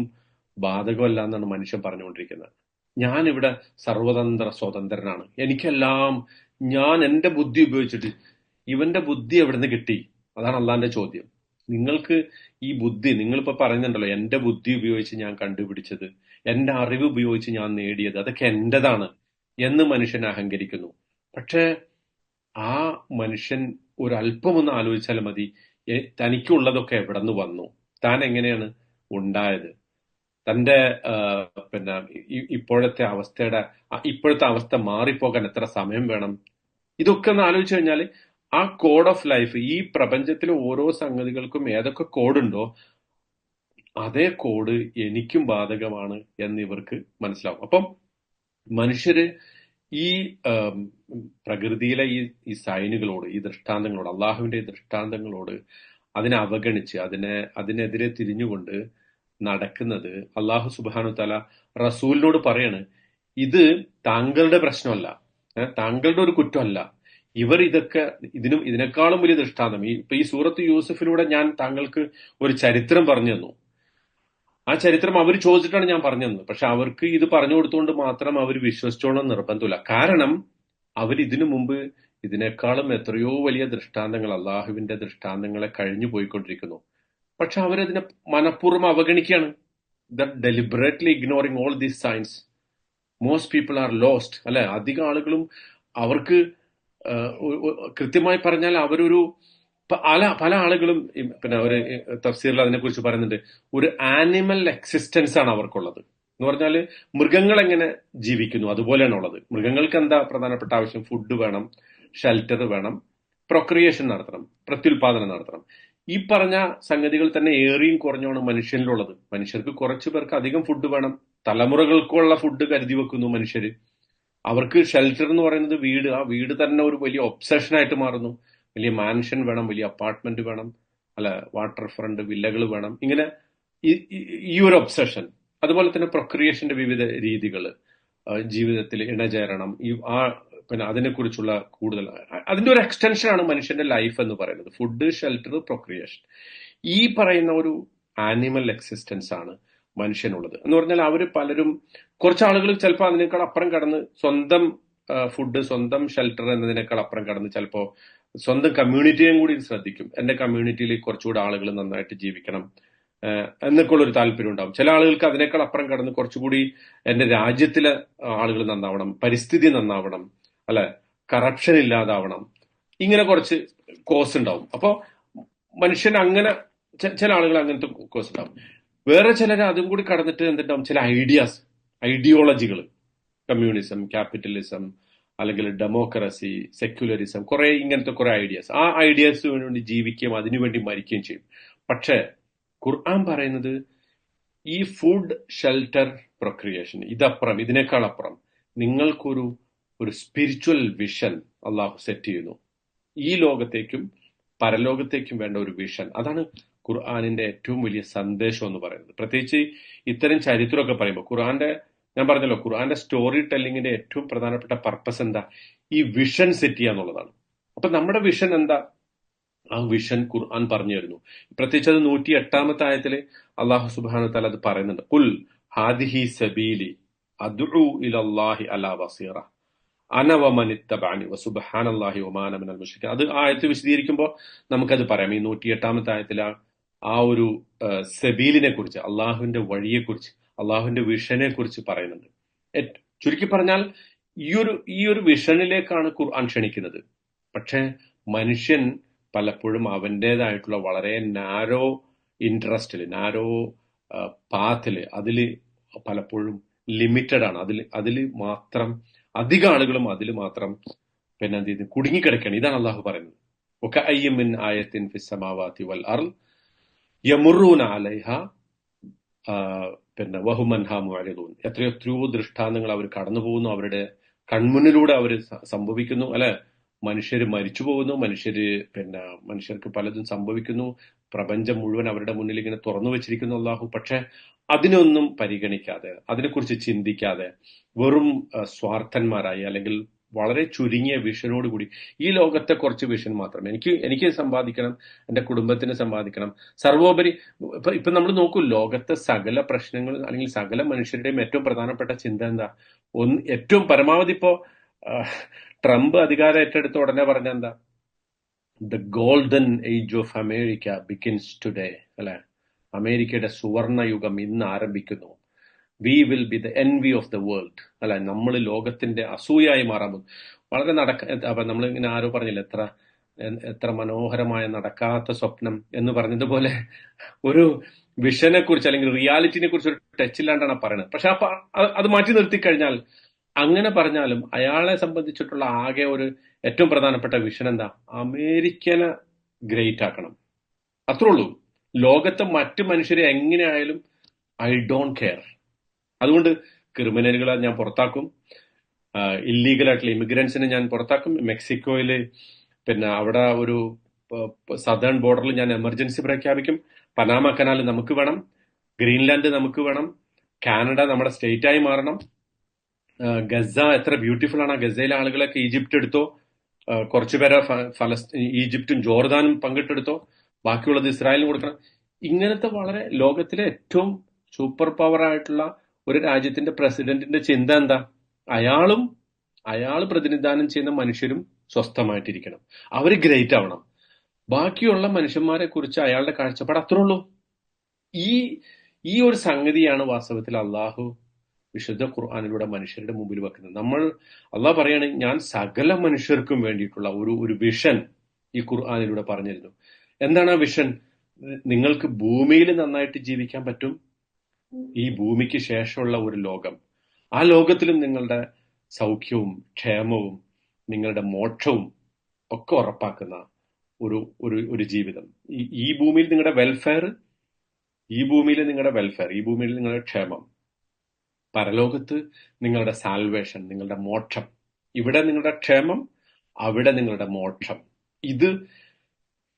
ബാധകമല്ല എന്നാണ് മനുഷ്യൻ പറഞ്ഞുകൊണ്ടിരിക്കുന്നത്. ഞാനിവിടെ സർവതന്ത്ര സ്വതന്ത്രനാണ്, എനിക്കെല്ലാം ഞാൻ എന്റെ ബുദ്ധി ഉപയോഗിച്ചിട്ട്. ഇവന്റെ ബുദ്ധി എവിടെ നിന്ന് കിട്ടി? അതാണ് അള്ളാന്റെ ചോദ്യം. നിങ്ങൾക്ക് ഈ ബുദ്ധി, നിങ്ങളിപ്പോ പറയുന്നുണ്ടല്ലോ, എന്റെ ബുദ്ധി ഉപയോഗിച്ച് ഞാൻ കണ്ടുപിടിച്ചത്, എന്റെ അറിവ് ഉപയോഗിച്ച് ഞാൻ നേടിയത്, അതൊക്കെ എന്റേതാണ് എന്ന് മനുഷ്യൻ അഹങ്കരിക്കുന്നു. പക്ഷെ ആ മനുഷ്യൻ ഒരല്പമൊന്ന് ആലോചിച്ചാൽ മതി, തനിക്കുള്ളതൊക്കെ എവിടെ നിന്ന് വന്നു, താൻ എങ്ങനെയാണ് ഉണ്ടായത്, തന്റെ ഇപ്പോഴത്തെ അവസ്ഥ മാറിപ്പോകാൻ എത്ര സമയം വേണം, ഇതൊക്കെ ഒന്ന് ആലോചിച്ചു കഴിഞ്ഞാൽ ആ കോഡ് ഓഫ് ലൈഫ്, ഈ പ്രപഞ്ചത്തിലെ ഓരോ സംഗതികൾക്കും ഏതൊക്കെ കോഡുണ്ടോ അതേ കോഡ് എനിക്കും ബാധകമാണ് എന്ന് ഇവർക്ക് മനസ്സിലാവും. അപ്പം മനുഷ്യര് ഈ പ്രകൃതിയിലെ ഈ സൈനുകളോട്, ഈ ദൃഷ്ടാന്തങ്ങളോട്, അള്ളാഹുവിന്റെ ദൃഷ്ടാന്തങ്ങളോട് അതിനെ അവഗണിച്ച് അതിനെതിരെ തിരിഞ്ഞുകൊണ്ട് നടക്കുന്നത്, അള്ളാഹു സുബ്ഹാനഹു തആല റസൂലിനോട് പറയാണ്, ഇത് താങ്കളുടെ പ്രശ്നമല്ല, താങ്കളുടെ ഒരു കുറ്റമല്ല. ഇവർ ഇതിനേക്കാളും വലിയ ദൃഷ്ടാന്തം, ഈ സൂറത്ത് യൂസുഫിലൂടെ ഞാൻ താങ്കൾക്ക് ഒരു ചരിത്രം പറഞ്ഞു തന്നു. ആ ചരിത്രം അവർ ചോദിച്ചിട്ടാണ് ഞാൻ പറഞ്ഞു തന്നത്. പക്ഷെ അവർക്ക് ഇത് പറഞ്ഞു കൊടുത്തുകൊണ്ട് മാത്രം അവർ വിശ്വസിച്ചോളം നിർബന്ധമില്ല. കാരണം അവർ ഇതിനു മുമ്പ് ഇതിനേക്കാളും എത്രയോ വലിയ ദൃഷ്ടാന്തങ്ങൾ, അള്ളാഹുവിന്റെ ദൃഷ്ടാന്തങ്ങളെ കഴിഞ്ഞു പോയിക്കൊണ്ടിരിക്കുന്നു. പക്ഷെ അവരതിനെ മനഃപൂർവ്വം അവഗണിക്കുകയാണ്. Deliberately ignoring all these signs. Most people are lost അല്ലെ? അധികം ആളുകളും അവർക്ക് കൃത്യമായി പറഞ്ഞാൽ അവരൊരു പല ആളുകളും പിന്നെ ഒരു തഫ്സീറിൽ അതിനെക്കുറിച്ച് പറയുന്നുണ്ട്, ഒരു ആനിമൽ എക്സിസ്റ്റൻസ് ആണ് അവർക്കുള്ളത് എന്ന് പറഞ്ഞാൽ മൃഗങ്ങൾ എങ്ങനെ ജീവിക്കുന്നു അതുപോലെയാണ് ഉള്ളത്. മൃഗങ്ങൾക്ക് എന്താ പ്രധാനപ്പെട്ട ആവശ്യം? ഫുഡ് വേണം, ഷെൽട്ടർ വേണം, പ്രൊക്രിയേഷൻ നടത്തണം, പ്രത്യുൽപാദനം നടത്തണം. ഈ പറഞ്ഞ സംഗതികൾ തന്നെ ഏറിയും കുറഞ്ഞാണ് മനുഷ്യനിലുള്ളത്. മനുഷ്യർക്ക് കുറച്ചു പേർക്ക് അധികം ഫുഡ് വേണം, തലമുറകൾക്കുള്ള ഫുഡ് കരുതി വെക്കുന്നു മനുഷ്യര്. അവർക്ക് ഷെൽട്ടർ എന്ന് പറയുന്നത് വീട്, ആ വീട് തന്നെ ഒരു വലിയ ഒബ്സഷനായിട്ട് മാറുന്നു. വലിയ മാൻഷൻ വേണം, വലിയ അപ്പാർട്ട്മെന്റ് വേണം, അല്ല വാട്ടർ ഫ്രണ്ട് വില്ലകൾ വേണം, ഇങ്ങനെ ഈ ഒരു ഒബ്സഷൻ. അതുപോലെ തന്നെ പ്രൊക്രിയേഷന്റെ വിവിധ രീതികൾ, ജീവിതത്തിൽ ഇണചേരണം, പിന്നെ അതിനെക്കുറിച്ചുള്ള കൂടുതൽ അതിന്റെ ഒരു എക്സ്റ്റൻഷനാണ് മനുഷ്യന്റെ ലൈഫ് എന്ന് പറയുന്നത്. ഫുഡ്, ഷെൽട്ടർ, പ്രൊക്രിയേഷൻ, ഈ പറയുന്ന ഒരു ആനിമൽ എക്സിസ്റ്റൻസ് ആണ് മനുഷ്യനുള്ളത് എന്ന് പറഞ്ഞാൽ അവര് പലരും, കുറച്ച് ആളുകൾ ചിലപ്പോൾ അതിനേക്കാൾ അപ്പുറം കടന്ന് സ്വന്തം ഫുഡ്, സ്വന്തം ഷെൽട്ടർ എന്നതിനേക്കാൾ അപ്പുറം കടന്ന് ചിലപ്പോൾ സ്വന്തം കമ്മ്യൂണിറ്റിയെയും കൂടി ശ്രദ്ധിക്കും. എന്റെ കമ്മ്യൂണിറ്റിയിൽ കുറച്ചുകൂടി ആളുകൾ നന്നായിട്ട് ജീവിക്കണം എന്നൊക്കെ ഉള്ളൊരു താല്പര്യം ഉണ്ടാവും. ചില ആളുകൾക്ക് അതിനേക്കാൾ അപ്പുറം കടന്ന് കുറച്ചുകൂടി എന്റെ രാജ്യത്തിലെ ആളുകൾ നന്നാവണം, പരിസ്ഥിതി നന്നാവണം, അല്ലെ, കറപ്ഷൻ ഇല്ലാതാവണം, ഇങ്ങനെ കുറച്ച് കോസ് ഉണ്ടാവും. അപ്പോ മനുഷ്യൻ അങ്ങനെ ചില ആളുകൾ അങ്ങനത്തെ കോസ് ഉണ്ടാവും. വേറെ ചിലർ അതും കൂടി കടന്നിട്ട് എന്തുണ്ടാവും, ചില ഐഡിയോളജികൾ, കമ്മ്യൂണിസം, ക്യാപിറ്റലിസം, അല്ലെങ്കിൽ ഡെമോക്രസി, സെക്യുലറിസം, കുറെ ഇങ്ങനത്തെ കുറെ ഐഡിയാസ്, ആ ഐഡിയാസിന് വേണ്ടി ജീവിക്കുകയും അതിനുവേണ്ടി മരിക്കുകയും ചെയ്യും. പക്ഷേ ഖുർആൻ പറയുന്നത് ഈ ഫുഡ്, ഷെൽട്ടർ, പ്രൊക്രിയേഷൻ, ഇതപ്പുറം, ഇതിനേക്കാൾ അപ്പുറം നിങ്ങൾക്കൊരു സ്പിരിച്വൽ വിഷൻ അള്ളാഹു സെറ്റ് ചെയ്യുന്നു. ഈ ലോകത്തേക്കും പരലോകത്തേക്കും വേണ്ട ഒരു വിഷൻ. അതാണ് ഖുർആനിന്റെ ഏറ്റവും വലിയ സന്ദേശം എന്ന് പറയുന്നത്. പ്രത്യേകിച്ച് ഇത്തരം ചരിത്രമൊക്കെ പറയുമ്പോൾ ഖുർആന്റെ, ഞാൻ പറഞ്ഞല്ലോ, ഖുർആന്റെ സ്റ്റോറി ടെല്ലിങ്ങിന്റെ ഏറ്റവും പ്രധാനപ്പെട്ട പർപ്പസ് എന്താ? ഈ വിഷൻ സെറ്റ് ചെയ്യുക എന്നുള്ളതാണ്. അപ്പൊ നമ്മുടെ വിഷൻ എന്താ? ആ വിഷൻ ഖുർആൻ പറഞ്ഞു തരുന്നു. പ്രത്യേകിച്ച് അത് 108-ാമത്തെ ആയത്തില് അള്ളാഹു സുബ്ഹാനഹു വതആല അത് പറയുന്നുണ്ട്. ഖുൽ ഹാദിഹി സബീലി അദ്ഉ ഇലല്ലാഹി അലാ ബസീറ അന വമൻ ഇത്തബഅനി വസുബ്ഹാനല്ലാഹി വമാ അന മിനൽ മുശ്രിക്കീൻ. അത് ആയത്ത് വിശദീകരിക്കുമ്പോൾ നമുക്കത് പറയാം. ഈ 108-ാമത്തെ ആയത്തിൽ ആ ഒരു സബീലിനെ കുറിച്ച്, അള്ളാഹുവിന്റെ വഴിയെക്കുറിച്ച്, അള്ളാഹുവിന്റെ വിഷനെ കുറിച്ച് പറയുന്നുണ്ട്. ചുരുക്കി പറഞ്ഞാൽ ഈ ഒരു വിഷനിലേക്കാണ് ഖുർആൻ ക്ഷണിക്കുന്നത്. പക്ഷെ മനുഷ്യൻ പലപ്പോഴും അവൻ്റെതായിട്ടുള്ള വളരെ നാരോ ഇൻട്രസ്റ്റിൽ, നാരോ പാത്തില്, അതിൽ പലപ്പോഴും ലിമിറ്റഡ് ആണ്. അതിൽ മാത്രം അധിക ആളുകളും അതിൽ മാത്രം പിന്നെ എന്ത് ചെയ്ത് കുടുങ്ങിക്കിടക്കുകയാണ്. ഇതാണ് അള്ളാഹു പറയുന്നത്. വകഅയ്യിൻ മിൻ ആയത്തിൻ ഫിസ് സമാവാതി വൽ അർള് യമുറൂന അലൈഹ പിന്നെ വഹും അൻഹാ മുഅ്രിദൂൻ. എത്രയോ ദൃഷ്ടാന്തങ്ങൾ അവർ കടന്നു പോകുന്നു, അവരുടെ കൺമുന്നിലൂടെ അവർ സംഭവിക്കുന്നു, അല്ലെ. മനുഷ്യര് മരിച്ചു പോകുന്നു, മനുഷ്യർക്ക് പലതും സംഭവിക്കുന്നു, പ്രപഞ്ചം മുഴുവൻ അവരുടെ മുന്നിൽ ഇങ്ങനെ തുറന്നു വെച്ചിരിക്കുന്നു അള്ളാഹു. പക്ഷെ അതിനൊന്നും പരിഗണിക്കാതെ, അതിനെക്കുറിച്ച് ചിന്തിക്കാതെ, വെറും സ്വാർത്ഥന്മാരായി, അല്ലെങ്കിൽ വളരെ ചുരുങ്ങിയ വിഷനോടുകൂടി ഈ ലോകത്തെ കുറച്ച് വിഷൻ മാത്രം, എനിക്ക് സമ്പാദിക്കണം, എന്റെ കുടുംബത്തിന് സമ്പാദിക്കണം, സർവോപരി ഇപ്പൊ നമ്മൾ നോക്കൂ, ലോകത്തെ സകല പ്രശ്നങ്ങൾ അല്ലെങ്കിൽ സകല മനുഷ്യരുടെയും ഏറ്റവും പ്രധാനപ്പെട്ട ചിന്ത എന്താ? ഏറ്റവും പരമാവധി ഇപ്പോ ട്രംപ് അധികാരം ഏറ്റെടുത്ത ഉടനെ പറഞ്ഞ എന്താ? The golden age of America begins today, അല്ലെ. അമേരിക്കയുടെ സുവർണ യുഗം ഇന്ന് ആരംഭിക്കുന്നു. We will be the envy of the world, അല്ലെ. നമ്മൾ ലോകത്തിന്റെ അസൂയായി മാറാൻ പോകും. വളരെ അപ്പൊ നമ്മളിങ്ങനെ ആരോ പറഞ്ഞില്ല, എത്ര മനോഹരമായ നടക്കാത്ത സ്വപ്നം എന്ന് പറഞ്ഞതുപോലെ ഒരു വിഷനെ കുറിച്ച് അല്ലെങ്കിൽ റിയാലിറ്റിനെ കുറിച്ച് ഒരു ടച്ച് ഇല്ലാണ്ടാണ് പറയുന്നത്. പക്ഷെ അപ്പൊ അത് മാറ്റി നിർത്തിക്കഴിഞ്ഞാൽ, അങ്ങനെ പറഞ്ഞാലും അയാളെ സംബന്ധിച്ചിട്ടുള്ള ആകെ ഒരു ഏറ്റവും പ്രധാനപ്പെട്ട വിഷൻ എന്താ? അമേരിക്കനെ ഗ്രേറ്റ് ആക്കണം, അത്രേ ഉള്ളൂ. ലോകത്തെ മറ്റു മനുഷ്യരെ എങ്ങനെയായാലും ഐ ഡോണ്ട് കെയർ. അതുകൊണ്ട് ക്രിമിനലുകളെ ഞാൻ പുറത്താക്കും, ഇല്ലീഗലായിട്ടുള്ള ഇമിഗ്രൻസിനെ ഞാൻ പുറത്താക്കും. മെക്സിക്കോയില് അവിടെ ഒരു സദേൺ ബോർഡറിൽ ഞാൻ എമർജൻസി പ്രഖ്യാപിക്കും. പനാമ കനാൽ നമുക്ക് വേണം, ഗ്രീൻലാൻഡ് നമുക്ക് വേണം, കാനഡ നമ്മുടെ സ്റ്റേറ്റായി മാറണം. ഗസ എത്ര ബ്യൂട്ടിഫുൾ ആണ്. ഗസയിലെ ആളുകളൊക്കെ ഈജിപ്റ്റ് എടുത്തോ, കുറച്ചുപേരെ ഈജിപ്തും ജോർദാനും പങ്കിട്ടെടുത്തോ, ബാക്കിയുള്ളത് ഇസ്രായേലിന് കൊടുക്കണം. ഇങ്ങനത്തെ വളരെ ലോകത്തിലെ ഏറ്റവും സൂപ്പർ പവർ ആയിട്ടുള്ള ഒരു രാജ്യത്തിന്റെ പ്രസിഡന്റിന്റെ ചിന്ത എന്താ? അയാൾ പ്രതിനിധാനം ചെയ്യുന്ന മനുഷ്യരും സ്വസ്ഥമായിട്ടിരിക്കണം, അവര് ഗ്രേറ്റ് ആവണം. ബാക്കിയുള്ള മനുഷ്യന്മാരെ കുറിച്ച് അയാളുടെ കാഴ്ചപ്പാട് അത്രേ ഉള്ളൂ. ഈ ഒരു സംഗതിയാണ് വാസ്തവത്തിൽ അള്ളാഹു വിശുദ്ധ ഖുർആനിലൂടെ മനുഷ്യരുടെ മുമ്പിൽ വെക്കുന്നത്. അള്ളാഹ് പറയാണ്, ഞാൻ സകല മനുഷ്യർക്കും വേണ്ടിയിട്ടുള്ള ഒരു വിഷൻ ഈ ഖുർആനിലൂടെ പറഞ്ഞിരുന്നു. എന്താണ് ആ വിഷൻ? നിങ്ങൾക്ക് ഭൂമിയിൽ നന്നായിട്ട് ജീവിക്കാൻ പറ്റും, ഈ ഭൂമിക്ക് ശേഷമുള്ള ഒരു ലോകം, ആ ലോകത്തിലും നിങ്ങളുടെ സൗഖ്യവും ക്ഷേമവും നിങ്ങളുടെ മോക്ഷവും ഒക്കെ ഉറപ്പാക്കുന്ന ഒരു ഒരു ഒരു ജീവിതം. ഈ ഭൂമിയിൽ നിങ്ങളുടെ വെൽഫെയർ, ഈ ഭൂമിയിൽ നിങ്ങളുടെ ക്ഷേമം, പരലോകത്ത് നിങ്ങളുടെ സാൽവേഷൻ, നിങ്ങളുടെ മോക്ഷം. ഇവിടെ നിങ്ങളുടെ ക്ഷേമം, അവിടെ നിങ്ങളുടെ മോക്ഷം.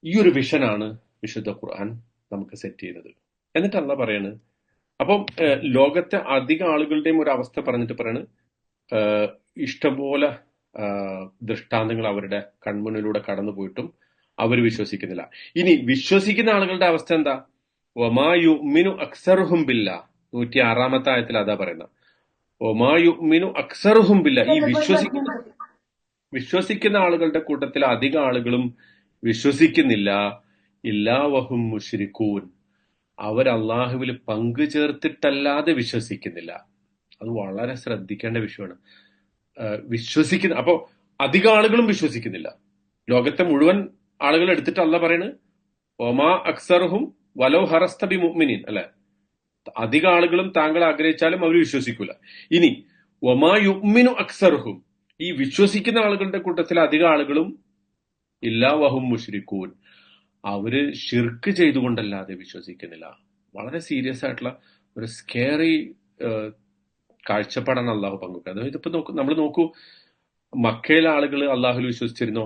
ഈ ഒരു വിഷനാണ് വിശുദ്ധ ഖുർആൻ നമുക്ക് സെറ്റ് ചെയ്യുന്നത്. എന്നിട്ട് അള്ളാഹ് പറയാണ്, അപ്പം ലോകത്തെ അധിക ആളുകളുടെയും ഒരു അവസ്ഥ പറഞ്ഞിട്ട് പറയാണ്, ഇഷ്ടംപോലെ ദൃഷ്ടാന്തങ്ങൾ അവരുടെ കൺമുന്നിലൂടെ കടന്നു പോയിട്ടും അവർ വിശ്വസിക്കുന്നില്ല. ഇനി വിശ്വസിക്കുന്ന ആളുകളുടെ അവസ്ഥ എന്താ? വമാ യുഅ്മിനു അക്സറുഹും ബില്ലാഹ്, 106-ാമത്തെ ആയത്തിൽ അതാ പറയുന്നത്. വമാ യുഅ്മിനു അക്സറുഹും ബില്ലാഹ്, ഈ വിശ്വസിക്കുന്ന ആളുകളുടെ കൂട്ടത്തിൽ അധിക ആളുകളും വിശ്വസിക്കുന്നില്ല. ഇല്ലാ വഹും മുശ്രിക്കൂൻ, അവർ അള്ളാഹുവിൽ പങ്കു ചേർത്തിട്ടല്ലാതെ വിശ്വസിക്കുന്നില്ല. അത് വളരെ ശ്രദ്ധിക്കേണ്ട വിഷയമാണ്. അപ്പോ അധിക ആളുകളും വിശ്വസിക്കുന്നില്ല. ലോകത്തെ മുഴുവൻ ആളുകൾ എടുത്തിട്ട് അള്ളാഹ് പറയണ്, ഒമാ അക്സറുഹും വലോ ഹറസ്ത ബി മുഅ്മിനീൻ, അല്ലെ? അധിക ആളുകളും താങ്കൾ ആഗ്രഹിച്ചാലും അവർ വിശ്വസിക്കൂല. ഇനി ഒമാ യുഅ്മിനു അക്സറുഹും, ഈ വിശ്വസിക്കുന്ന ആളുകളുടെ കൂട്ടത്തിൽ അധിക ആളുകളും ഇല്ലാ വഹും മുശ്രിക്കൂൻ, അവര് ഷിർക്ക് ചെയ്തുകൊണ്ടല്ലാതെ വിശ്വസിക്കുന്നില്ല. വളരെ സീരിയസ് ആയിട്ടുള്ള ഒരു സ്കേറി കാഴ്ചപ്പാടാണ് അള്ളാഹു പങ്കുവെക്കുന്നത്. അതായത് ഇപ്പൊ നമ്മൾ നോക്കൂ, മക്കയിലെ ആളുകൾ അള്ളാഹുൽ വിശ്വസിച്ചിരുന്നോ?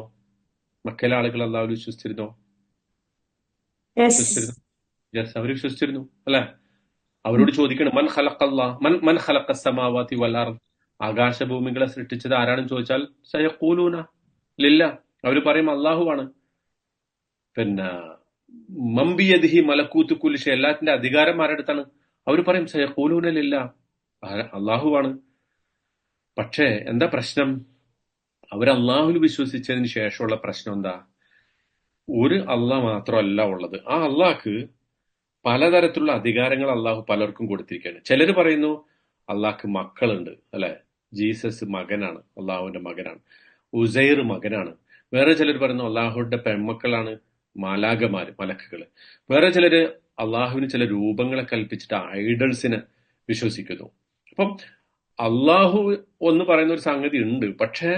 യെസ്, അവർ വിശ്വസിച്ചിരുന്നു, അല്ലെ? അവരോട് ചോദിക്കണം, മൻ ഖലഖസ് സമാവാതി വൽ അർദ്, ആകാശഭൂമികളെ സൃഷ്ടിച്ചത് ആരാണെന്ന് ചോദിച്ചാൽ സയഖൂലൂന ലില്ലാഹ്, അവര് പറയും അള്ളാഹുവാണ്. പിന്നെ മംബിയദിഹി മലക്കൂത്ത് കുല്ലി ഷൈ, എല്ലാത്തിന്റെ അധികാരം ആരുടെ അടുത്താണ്? അവർ പറയും സയഖൂലൂന ലില്ലാഹ്, അള്ളാഹുവാണ്. പക്ഷേ എന്താ പ്രശ്നം? അവർ അള്ളാഹുൽ വിശ്വസിച്ചതിന് ശേഷമുള്ള പ്രശ്നം എന്താ? ഒരു അള്ളാഹ് മാത്രമല്ല ഉള്ളത്. ആ അള്ളാഹ്ക്ക് പലതരത്തിലുള്ള അധികാരങ്ങൾ അള്ളാഹു പലർക്കും കൊടുത്തിരിക്കുകയാണ്. ചിലര് പറയുന്നു അള്ളാഹ്ക്ക് മക്കളുണ്ട്, അല്ലെ? ജീസസ് മകനാണ്, അള്ളാഹുവിന്റെ മകനാണ്. ഉസൈർ മകനാണ്. വേറെ ചിലർ പറയുന്നു അള്ളാഹുവിന്റെ പെൺമക്കളാണ് മാലാകമാര്, മലക്കുകള്. വേറെ ചിലര് അള്ളാഹുവിന് ചില രൂപങ്ങളെ കൽപ്പിച്ചിട്ട് ഐഡൽസിനെ വിശ്വസിക്കുന്നു. അപ്പം അള്ളാഹു എന്ന് പറയുന്ന ഒരു സംഗതി ഉണ്ട്, പക്ഷേ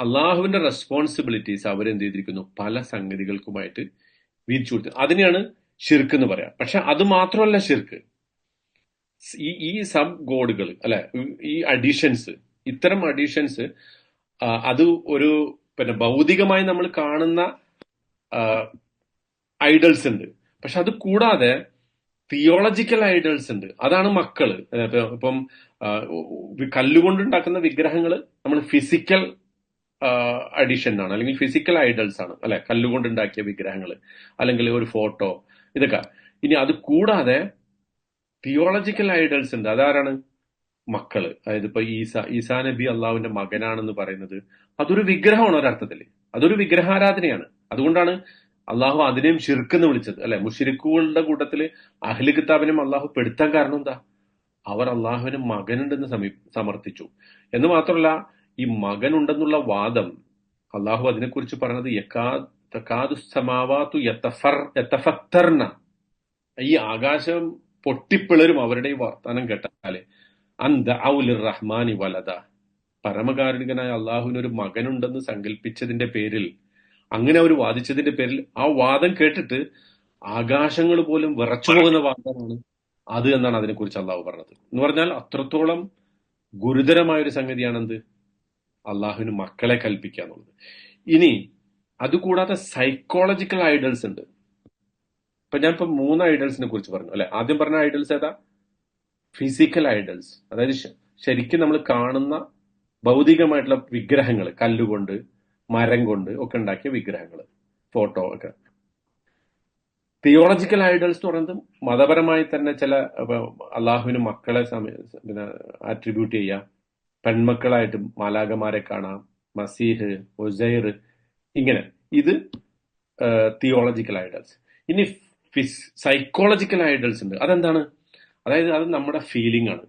അള്ളാഹുവിന്റെ റെസ്പോൺസിബിലിറ്റീസ് അവരെന്ത് ചെയ്തിരിക്കുന്നു? പല സംഗതികൾക്കുമായിട്ട് വീതിച്ചു കൊടുത്തു. അതിനെയാണ് ഷിർക്ക് എന്ന് പറയാം. പക്ഷെ അത് മാത്രമല്ല ഷിർക്ക്, ഈ സബ് ഗോഡുകൾ, അല്ലെ, ഈ അഡീഷൻസ്, ഇത്തരം അഡീഷൻസ്, അത് ഒരു ഭൗതികമായി നമ്മൾ കാണുന്ന ഐഡൽസ് ഉണ്ട്. പക്ഷെ അത് കൂടാതെ തിയോളജിക്കൽ ഐഡൽസ് ഉണ്ട്. അതാണ് മക്കള്. ഇപ്പം കല്ലുകൊണ്ടുണ്ടാക്കുന്ന വിഗ്രഹങ്ങൾ നമ്മൾ ഫിസിക്കൽ അഡിഷൻ ആണ്, അല്ലെങ്കിൽ ഫിസിക്കൽ ഐഡൽസ് ആണ്, അല്ലെ? കല്ലുകൊണ്ടുണ്ടാക്കിയ വിഗ്രഹങ്ങൾ, അല്ലെങ്കിൽ ഒരു ഫോട്ടോ, ഇതൊക്കെ. ഇനി അത് കൂടാതെ തിയോളജിക്കൽ ഐഡൽസ് ഉണ്ട്. അതാരാണ്? മക്കള്. അതായത് ഇപ്പൊ ഈസാ നബി അള്ളാഹുവിന്റെ മകനാണെന്ന് പറയുന്നത് അതൊരു വിഗ്രഹമാണ്, ഒരർത്ഥത്തില് അതൊരു വിഗ്രഹാരാധനയാണ്. അതുകൊണ്ടാണ് അള്ളാഹു അതിനെയും ഷിർക്ക് എന്ന് വിളിച്ചത്, അല്ലെ? മുശ്രിക്കുകളുടെ കൂട്ടത്തില് അഹ്ലു കിതാബിനെയും അള്ളാഹു പെടുത്താൻ കാരണം എന്താ? അവർ അള്ളാഹുവിന് മകനുണ്ടെന്ന് സമർത്ഥിച്ചു. എന്ന് മാത്രമല്ല, ഈ മകനുണ്ടെന്നുള്ള വാദം അള്ളാഹു അതിനെക്കുറിച്ച് പറഞ്ഞത് യതഫത്തർന, ഈ ആകാശം പൊട്ടിപ്പിളരും അവരുടെ ഈ വർത്തമാനം കേട്ടാല്. റഹ്മാനി വലദ, പരമകാരുണികനായ അള്ളാഹുവിന് ഒരു മകനുണ്ടെന്ന് സങ്കല്പിച്ചതിന്റെ പേരിൽ, അങ്ങനെ അവർ വാദിച്ചതിന്റെ പേരിൽ, ആ വാദം കേട്ടിട്ട് ആകാശങ്ങൾ പോലും വിറച്ചു പോകുന്ന വാദമാണ് അത് എന്നാണ് അതിനെക്കുറിച്ച് അള്ളാഹു പറഞ്ഞത്. എന്ന് പറഞ്ഞാൽ അത്രത്തോളം ഗുരുതരമായൊരു സംഗതിയാണെന്ത്? അള്ളാഹുവിന് മക്കളെ കൽപ്പിക്കുക എന്നുള്ളത്. ഇനി അതുകൂടാതെ സൈക്കോളജിക്കൽ ഐഡൽസ് ഉണ്ട്. ഇപ്പൊ ഞാനിപ്പോ 3 ഐഡൽസിനെ കുറിച്ച് പറഞ്ഞു, അല്ലെ? ആദ്യം പറഞ്ഞ ഐഡൽസ് ഏതാ? ഫിസിക്കൽ ഐഡൽസ്, അതായത് ശരിക്കും നമ്മൾ കാണുന്ന ഭൗതികമായിട്ടുള്ള വിഗ്രഹങ്ങൾ, കല്ലുകൊണ്ട്, മരം കൊണ്ട് ഒക്കെ ഉണ്ടാക്കിയ വിഗ്രഹങ്ങൾ, ഫോട്ടോ ഒക്കെ. തിയോളജിക്കൽ ഐഡൽസ് എന്ന് പറയുന്നത് മതപരമായി തന്നെ ചില അള്ളാഹുവിന് മക്കളെ ആട്രിബ്യൂട്ട് ചെയ്യാം. പെൺമക്കളായിട്ട് മാലാകമാരെ കാണാം, മസീഹ്, ഉസൈർ, ഇങ്ങനെ. ഇത് തിയോളജിക്കൽ ഐഡൽസ്. ഇനി സൈക്കോളജിക്കൽ ഐഡൽസ് ഉണ്ട്. അതെന്താണ്? അതായത് അത് നമ്മുടെ ഫീലിംഗ് ആണ്.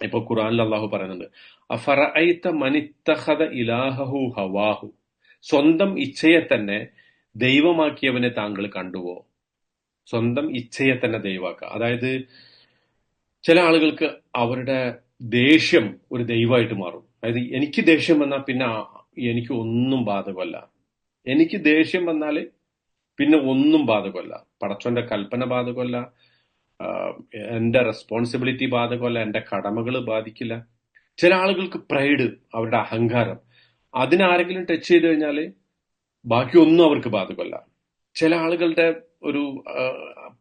ഇപ്പൊ ഖുർആനിൽ അള്ളാഹു പറയുന്നുണ്ട്, അഫറഅയ്ത മനിത്തഖദ ഇലാഹഹു ഹവാഹു, സ്വന്തം ഇച്ഛയെ തന്നെ ദൈവമാക്കിയവനെ താങ്കൾ കണ്ടുവോ? സ്വന്തം ഇച്ഛയെ തന്നെ ദൈവമാക്കുക. അതായത് ചില ആളുകൾക്ക് അവരുടെ ദേഷ്യം ഒരു ദൈവമായിട്ട് മാറും. അതായത് എനിക്ക് ദേഷ്യം വന്നാൽ പിന്നെ എനിക്ക് ഒന്നും ബാധകമല്ല. എനിക്ക് ദേഷ്യം വന്നാൽ പിന്നെ ഒന്നും ബാധകമല്ല. പടച്ചോന്റെ കൽപ്പന ബാധകമല്ല, എന്റെ റെസ്പോൺസിബിലിറ്റി ബാധകമല്ല, എന്റെ കടമകൾ ബാധിക്കില്ല. ചില ആളുകൾക്ക് പ്രൈഡ്, അവരുടെ അഹങ്കാരം, അതിനാരെങ്കിലും ടച്ച് ചെയ്ത് കഴിഞ്ഞാൽ ബാക്കിയൊന്നും അവർക്ക് ബാധകമല്ല. ചില ആളുകളുടെ ഒരു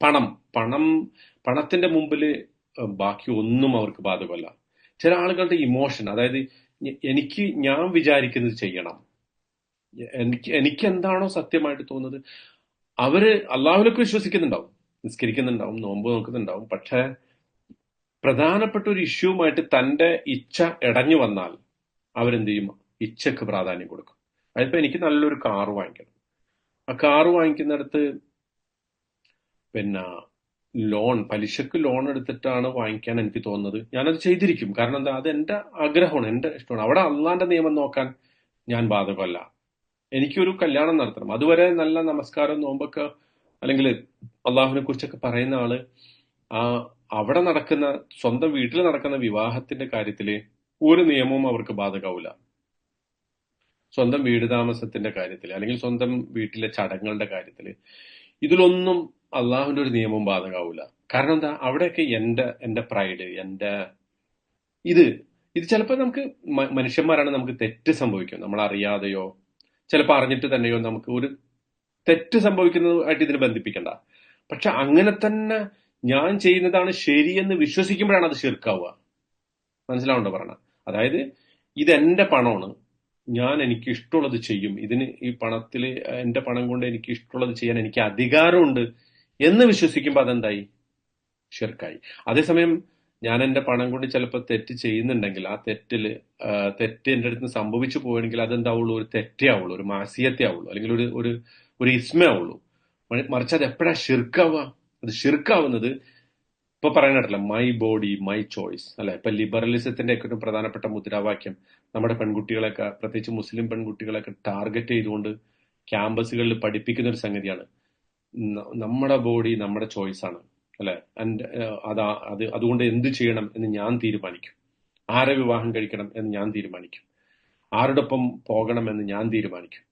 പണം പണം പണത്തിന്റെ മുമ്പിൽ ബാക്കി ഒന്നും അവർക്ക് ബാധകമല്ല. ചില ആളുകളുടെ ഇമോഷൻ, അതായത് ഞാൻ വിചാരിക്കുന്നത് ചെയ്യണം, എനിക്ക് എന്താണോ സത്യമായിട്ട് തോന്നുന്നത്. അവര് അള്ളാഹുവിലൊക്കെ വിശ്വസിക്കുന്നുണ്ടാവും, നിസ്കരിക്കുന്നുണ്ടാവും, നോമ്പ് നോക്കുന്നുണ്ടാവും. പക്ഷെ പ്രധാനപ്പെട്ട ഒരു ഇഷ്യൂമായിട്ട് തന്റെ ഇച്ഛ ഇടഞ്ഞു വന്നാൽ അവരെന്ത് ചെയ്യും? ഇച്ഛക്ക് പ്രാധാന്യം കൊടുക്കും. അതിപ്പോ എനിക്ക് നല്ലൊരു കാറ് വാങ്ങിക്കണം. ആ കാറ് വാങ്ങിക്കുന്നിടത്ത് പിന്നെ പലിശക്ക് ലോൺ എടുത്തിട്ടാണ് വാങ്ങിക്കാൻ എനിക്ക് തോന്നുന്നത്, ഞാനത് ചെയ്തിരിക്കും. കാരണം എന്താ? അത് എന്റെ ആഗ്രഹമാണ്, എന്റെ ഇഷ്ടമാണ്. അവിടെ അള്ളാന്റെ നിയമം നോക്കാൻ ഞാൻ ബാധകമല്ല. എനിക്കൊരു കല്യാണം നടത്തണം, അതുവരെ നല്ല നമസ്കാരം, നോമ്പൊക്കെ, അല്ലെങ്കിൽ അള്ളാഹുവിനെ കുറിച്ചൊക്കെ പറയുന്ന ആള് അവിടെ നടക്കുന്ന, സ്വന്തം വീട്ടിൽ നടക്കുന്ന വിവാഹത്തിന്റെ കാര്യത്തില് ഒരു നിയമവും അവർക്ക് ബാധകമാവില്ല. സ്വന്തം വീട് താമസത്തിന്റെ കാര്യത്തില്, അല്ലെങ്കിൽ സ്വന്തം വീട്ടിലെ ചടങ്ങുകളുടെ കാര്യത്തില്, ഇതിലൊന്നും അള്ളാഹുവിന്റെ ഒരു നിയമവും ബാധകമാവില്ല. കാരണം എന്താ? അവിടെയൊക്കെ എന്റെ പ്രൈഡ്, ഇത് ചിലപ്പോൾ നമുക്ക് മനുഷ്യന്മാരാണ്, നമുക്ക് തെറ്റ് സംഭവിക്കും, നമ്മൾ അറിയാതെയോ ചിലപ്പോൾ അറിഞ്ഞിട്ട് തന്നെയോ നമുക്ക് ഒരു തെറ്റ് സംഭവിക്കുന്നതായിട്ട് ഇതിനെ ബന്ധിപ്പിക്കണ്ട. പക്ഷെ അങ്ങനെ തന്നെ ഞാൻ ചെയ്യുന്നതാണ് ശരിയെന്ന് വിശ്വസിക്കുമ്പോഴാണ് അത് ശിർക്കാവുക. മനസ്സിലാവുണ്ടോ പറഞ്ഞ? അതായത് ഇതെന്റെ പണമാണ്, ഞാൻ എനിക്ക് ഇഷ്ടമുള്ളത് ചെയ്യും, ഈ പണത്തിൽ എന്റെ പണം കൊണ്ട് എനിക്ക് ഇഷ്ടമുള്ളത് ചെയ്യാൻ എനിക്ക് അധികാരമുണ്ട് എന്ന് വിശ്വസിക്കുമ്പോൾ അതെന്തായി? ഷിർക്കായി. അതേസമയം ഞാൻ എന്റെ പണം കൊണ്ട് ചിലപ്പോൾ തെറ്റ് ചെയ്യുന്നുണ്ടെങ്കിൽ ആ തെറ്റ് എന്റെ അടുത്ത് സംഭവിച്ചു പോവുകയാണെങ്കിൽ അതെന്താവുള്ളൂ? ഒരു തെറ്റേ ആവുള്ളൂ, ഒരു മാസിയത്തെ ആവുള്ളൂ, അല്ലെങ്കിൽ ഒരു ഇസ്മേ ആവുള്ളൂ. മറിച്ച് അത് എപ്പോഴാ ഷിർക്കാവുക? അത് ഷിർക്കാവുന്നത് ഇപ്പൊ പറയാനായിട്ടില്ല, മൈ ബോഡി മൈ ചോയ്സ് അല്ലെ. ഇപ്പൊ ലിബറലിസത്തിന്റെ ഒക്കെ ഒരു പ്രധാനപ്പെട്ട മുദ്രാവാക്യം നമ്മുടെ പെൺകുട്ടികളെയൊക്കെ, പ്രത്യേകിച്ച് മുസ്ലിം പെൺകുട്ടികളെയൊക്കെ ടാർഗറ്റ് ചെയ്തുകൊണ്ട് ക്യാമ്പസുകളിൽ പഠിപ്പിക്കുന്ന ഒരു സംഗതിയാണ്, നമ്മുടെ ബോഡി നമ്മുടെ ചോയ്സ് ആണ് അല്ലെ. അതുകൊണ്ട് എന്ത് ചെയ്യണം എന്ന് ഞാൻ തീരുമാനിക്കും, ആരെ വിവാഹം കഴിക്കണം എന്ന് ഞാൻ തീരുമാനിക്കും, ആരോടൊപ്പം പോകണം എന്ന് ഞാൻ തീരുമാനിക്കും,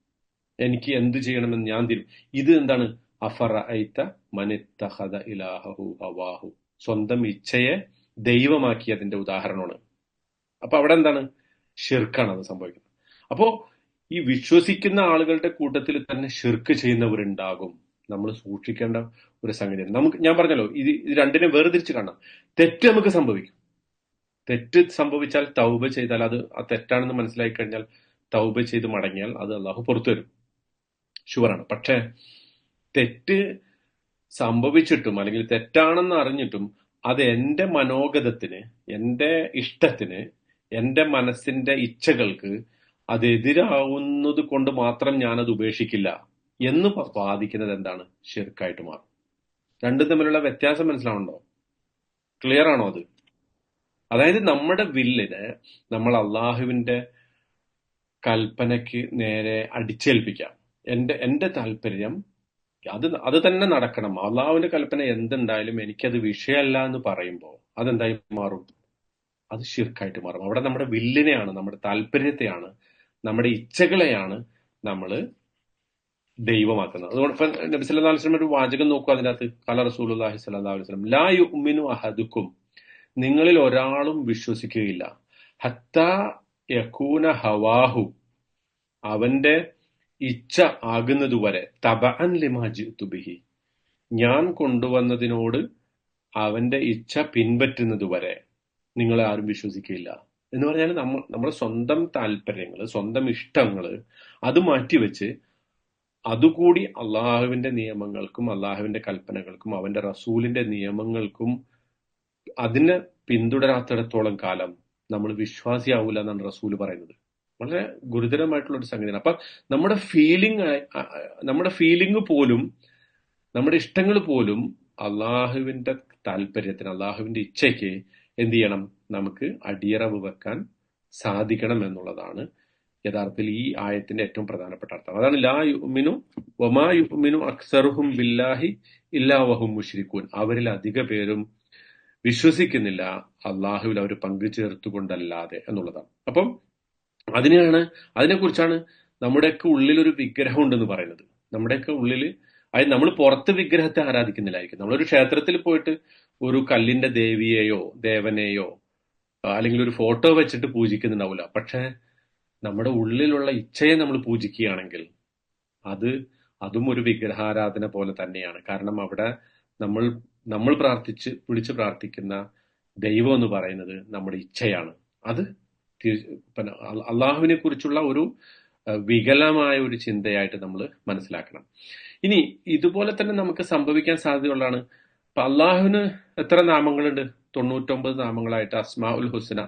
എനിക്ക് എന്ത് ചെയ്യണമെന്ന് ഞാൻ ഇത് എന്താണ്? അഫറഅയ്ത മനിത്തഖദ ഇലാഹഹു ഹവാഹു, സ്വന്തം ഇച്ഛയെ ദൈവമാക്കിയതിന്റെ ഉദാഹരണമാണ്. അപ്പൊ അവിടെ എന്താണ്? ഷിർക്കാണ് അത് സംഭവിക്കുന്നത്. അപ്പോ ഈ വിശ്വസിക്കുന്ന ആളുകളുടെ കൂട്ടത്തിൽ തന്നെ ഷിർക്ക് ചെയ്യുന്നവരുണ്ടാകും. നമ്മൾ സൂക്ഷിക്കേണ്ട ഒരു സംഗതിയാണ്. ഞാൻ പറഞ്ഞല്ലോ, ഇത് രണ്ടിനെ വേർതിരിച്ച് കാണാം. തെറ്റ് നമുക്ക് സംഭവിക്കും. തെറ്റ് സംഭവിച്ചാൽ തൗബ ചെയ്താൽ, അത് ആ തെറ്റാണെന്ന് മനസ്സിലാക്കി കഴിഞ്ഞാൽ തൗബ ചെയ്ത് മടങ്ങിയാൽ അത് അള്ളാഹു പുറത്തു വരും, ഷുവറാണ്. പക്ഷെ തെറ്റ് സംഭവിച്ചിട്ടും അല്ലെങ്കിൽ തെറ്റാണെന്ന് അറിഞ്ഞിട്ടും അത് എന്റെ മനോഗതത്തിന്, എന്റെ ഇഷ്ടത്തിന്, എന്റെ മനസ്സിന്റെ ഇച്ഛകൾക്ക് അതെതിരാവുന്നത് കൊണ്ട് മാത്രം ഞാനത് ഉപേക്ഷിക്കില്ല എന്ന് വാദിക്കുന്നത് എന്താണ്? ഷിർക്കായിട്ട് മാറും. രണ്ടും തമ്മിലുള്ള വ്യത്യാസം മനസ്സിലാവുന്നുണ്ടോ? ക്ലിയർ ആണോ അത്? അതായത് നമ്മുടെ വില്ലിനെ നമ്മൾ അള്ളാഹുവിന്റെ കൽപ്പനയ്ക്ക് നേരെ അടിച്ചേൽപ്പിക്കാം. എന്റെ താല്പര്യം അത് തന്നെ നടക്കണം, അള്ളാഹുവിന്റെ കൽപ്പന എന്തുണ്ടായാലും എനിക്കത് വിഷയമല്ല എന്ന് പറയുമ്പോൾ അതെന്തായി മാറും? അത് ഷിർക്കായിട്ട് മാറും. അവിടെ നമ്മുടെ വില്ലിനെയാണ്, നമ്മുടെ താല്പര്യത്തെയാണ്, നമ്മുടെ ഇച്ഛകളെയാണ് നമ്മൾ ദൈവമാക്കുന്നത്. അതുകൊണ്ട് ഇപ്പൊ നബി സല്ലല്ലാഹു അലൈഹി വസല്ലം ഒരു വാചകം നോക്കുക, അതിന്റെ അകത്ത് ഖാല റസൂലുള്ളാഹി സ്വല്ലല്ലാഹു അലൈഹി വസല്ലം, ലാ യുഅ്മിനു അഹദുക്കും, നിങ്ങളിൽ ഒരാളും വിശ്വസിക്കുകയില്ല, ഹത്താ യകൂന ഹവാഹു, അവന്റെ ഇച്ഛ ആകുന്നതുവരെ, തബഅൻ ലിമാ ജിഅ്തു ബിഹി, ഞാൻ കൊണ്ടുവന്നതിനോട് അവന്റെ ഇച്ഛ പിൻപറ്റുന്നതുവരെ നിങ്ങളെ ആരും വിശ്വസിക്കുകയില്ല എന്ന് പറഞ്ഞാൽ നമ്മുടെ സ്വന്തം താല്പര്യങ്ങൾ, സ്വന്തം ഇഷ്ടങ്ങൾ അത് മാറ്റിവെച്ച് അതുകൂടി അള്ളാഹുവിന്റെ നിയമങ്ങൾക്കും അള്ളാഹുവിന്റെ കൽപ്പനകൾക്കും അവന്റെ റസൂലിന്റെ നിയമങ്ങൾക്കും അതിനെ പിന്തുടരാത്തിടത്തോളം കാലം നമ്മൾ വിശ്വാസിയാവൂല എന്നാണ് റസൂല് പറയുന്നത്. വളരെ ഗുരുതരമായിട്ടുള്ള ഒരു സംഗതിയാണ്. അപ്പൊ നമ്മുടെ ഫീലിംഗ് പോലും, നമ്മുടെ ഇഷ്ടങ്ങൾ പോലും അള്ളാഹുവിന്റെ താല്പര്യത്തിന്, അള്ളാഹുവിന്റെ ഇച്ഛയ്ക്ക് എന്ത് ചെയ്യണം? നമുക്ക് അടിയറവ് വെക്കാൻ സാധിക്കണം എന്നുള്ളതാണ് യഥാർത്ഥത്തിൽ ഈ ആയത്തിന്റെ ഏറ്റവും പ്രധാനപ്പെട്ട അർത്ഥം. അതാണ് ലാ യുഅ്മിനു വമാ യുഅ്മിനു അക്സറുഹും ബില്ലാഹി ഇല്ലാ വഹും മുശ്രിക്കൂൻ. അവരിൽ അധിക പേരും വിശ്വസിക്കുന്നില്ല അള്ളാഹുവിൽ അവർ പങ്കു ചേർത്തുകൊണ്ടല്ലാതെ എന്നുള്ളതാണ്. അപ്പം അതിനെക്കുറിച്ചാണ് നമ്മുടെയൊക്കെ ഉള്ളിൽ ഒരു വിഗ്രഹം ഉണ്ടെന്ന് പറയുന്നത്. നമ്മുടെയൊക്കെ ഉള്ളിൽ, അതായത് നമ്മൾ പുറത്ത് വിഗ്രഹത്തെ ആരാധിക്കുന്നില്ലായിരിക്കും. നമ്മളൊരു ക്ഷേത്രത്തിൽ പോയിട്ട് ഒരു കല്ലിന്റെ ദേവിയെയോ ദേവനെയോ അല്ലെങ്കിൽ ഒരു ഫോട്ടോ വെച്ചിട്ട് പൂജിക്കുന്നുണ്ടാവില്ല. പക്ഷെ നമ്മുടെ ഉള്ളിലുള്ള ഇച്ഛയെ നമ്മൾ പൂജിക്കുകയാണെങ്കിൽ അതും ഒരു വിഗ്രഹാരാധന പോലെ തന്നെയാണ്. കാരണം അവിടെ നമ്മൾ നമ്മൾ വിളിച്ച് പ്രാർത്ഥിക്കുന്ന ദൈവം എന്ന് പറയുന്നത് നമ്മുടെ ഇച്ഛയാണ്. അത് പിന്നെ അള്ളാഹുവിനെ കുറിച്ചുള്ള ഒരു വികലമായ ഒരു ചിന്തയായിട്ട് നമ്മൾ മനസ്സിലാക്കണം. ഇനി ഇതുപോലെ തന്നെ നമുക്ക് സംഭവിക്കാൻ സാധ്യതയുള്ളതാണ്. ഇപ്പൊ അള്ളാഹുവിന് എത്ര നാമങ്ങളുണ്ട്? 99 നാമങ്ങളായിട്ട് അസ്മാ ഉൽ ഹുസ്ന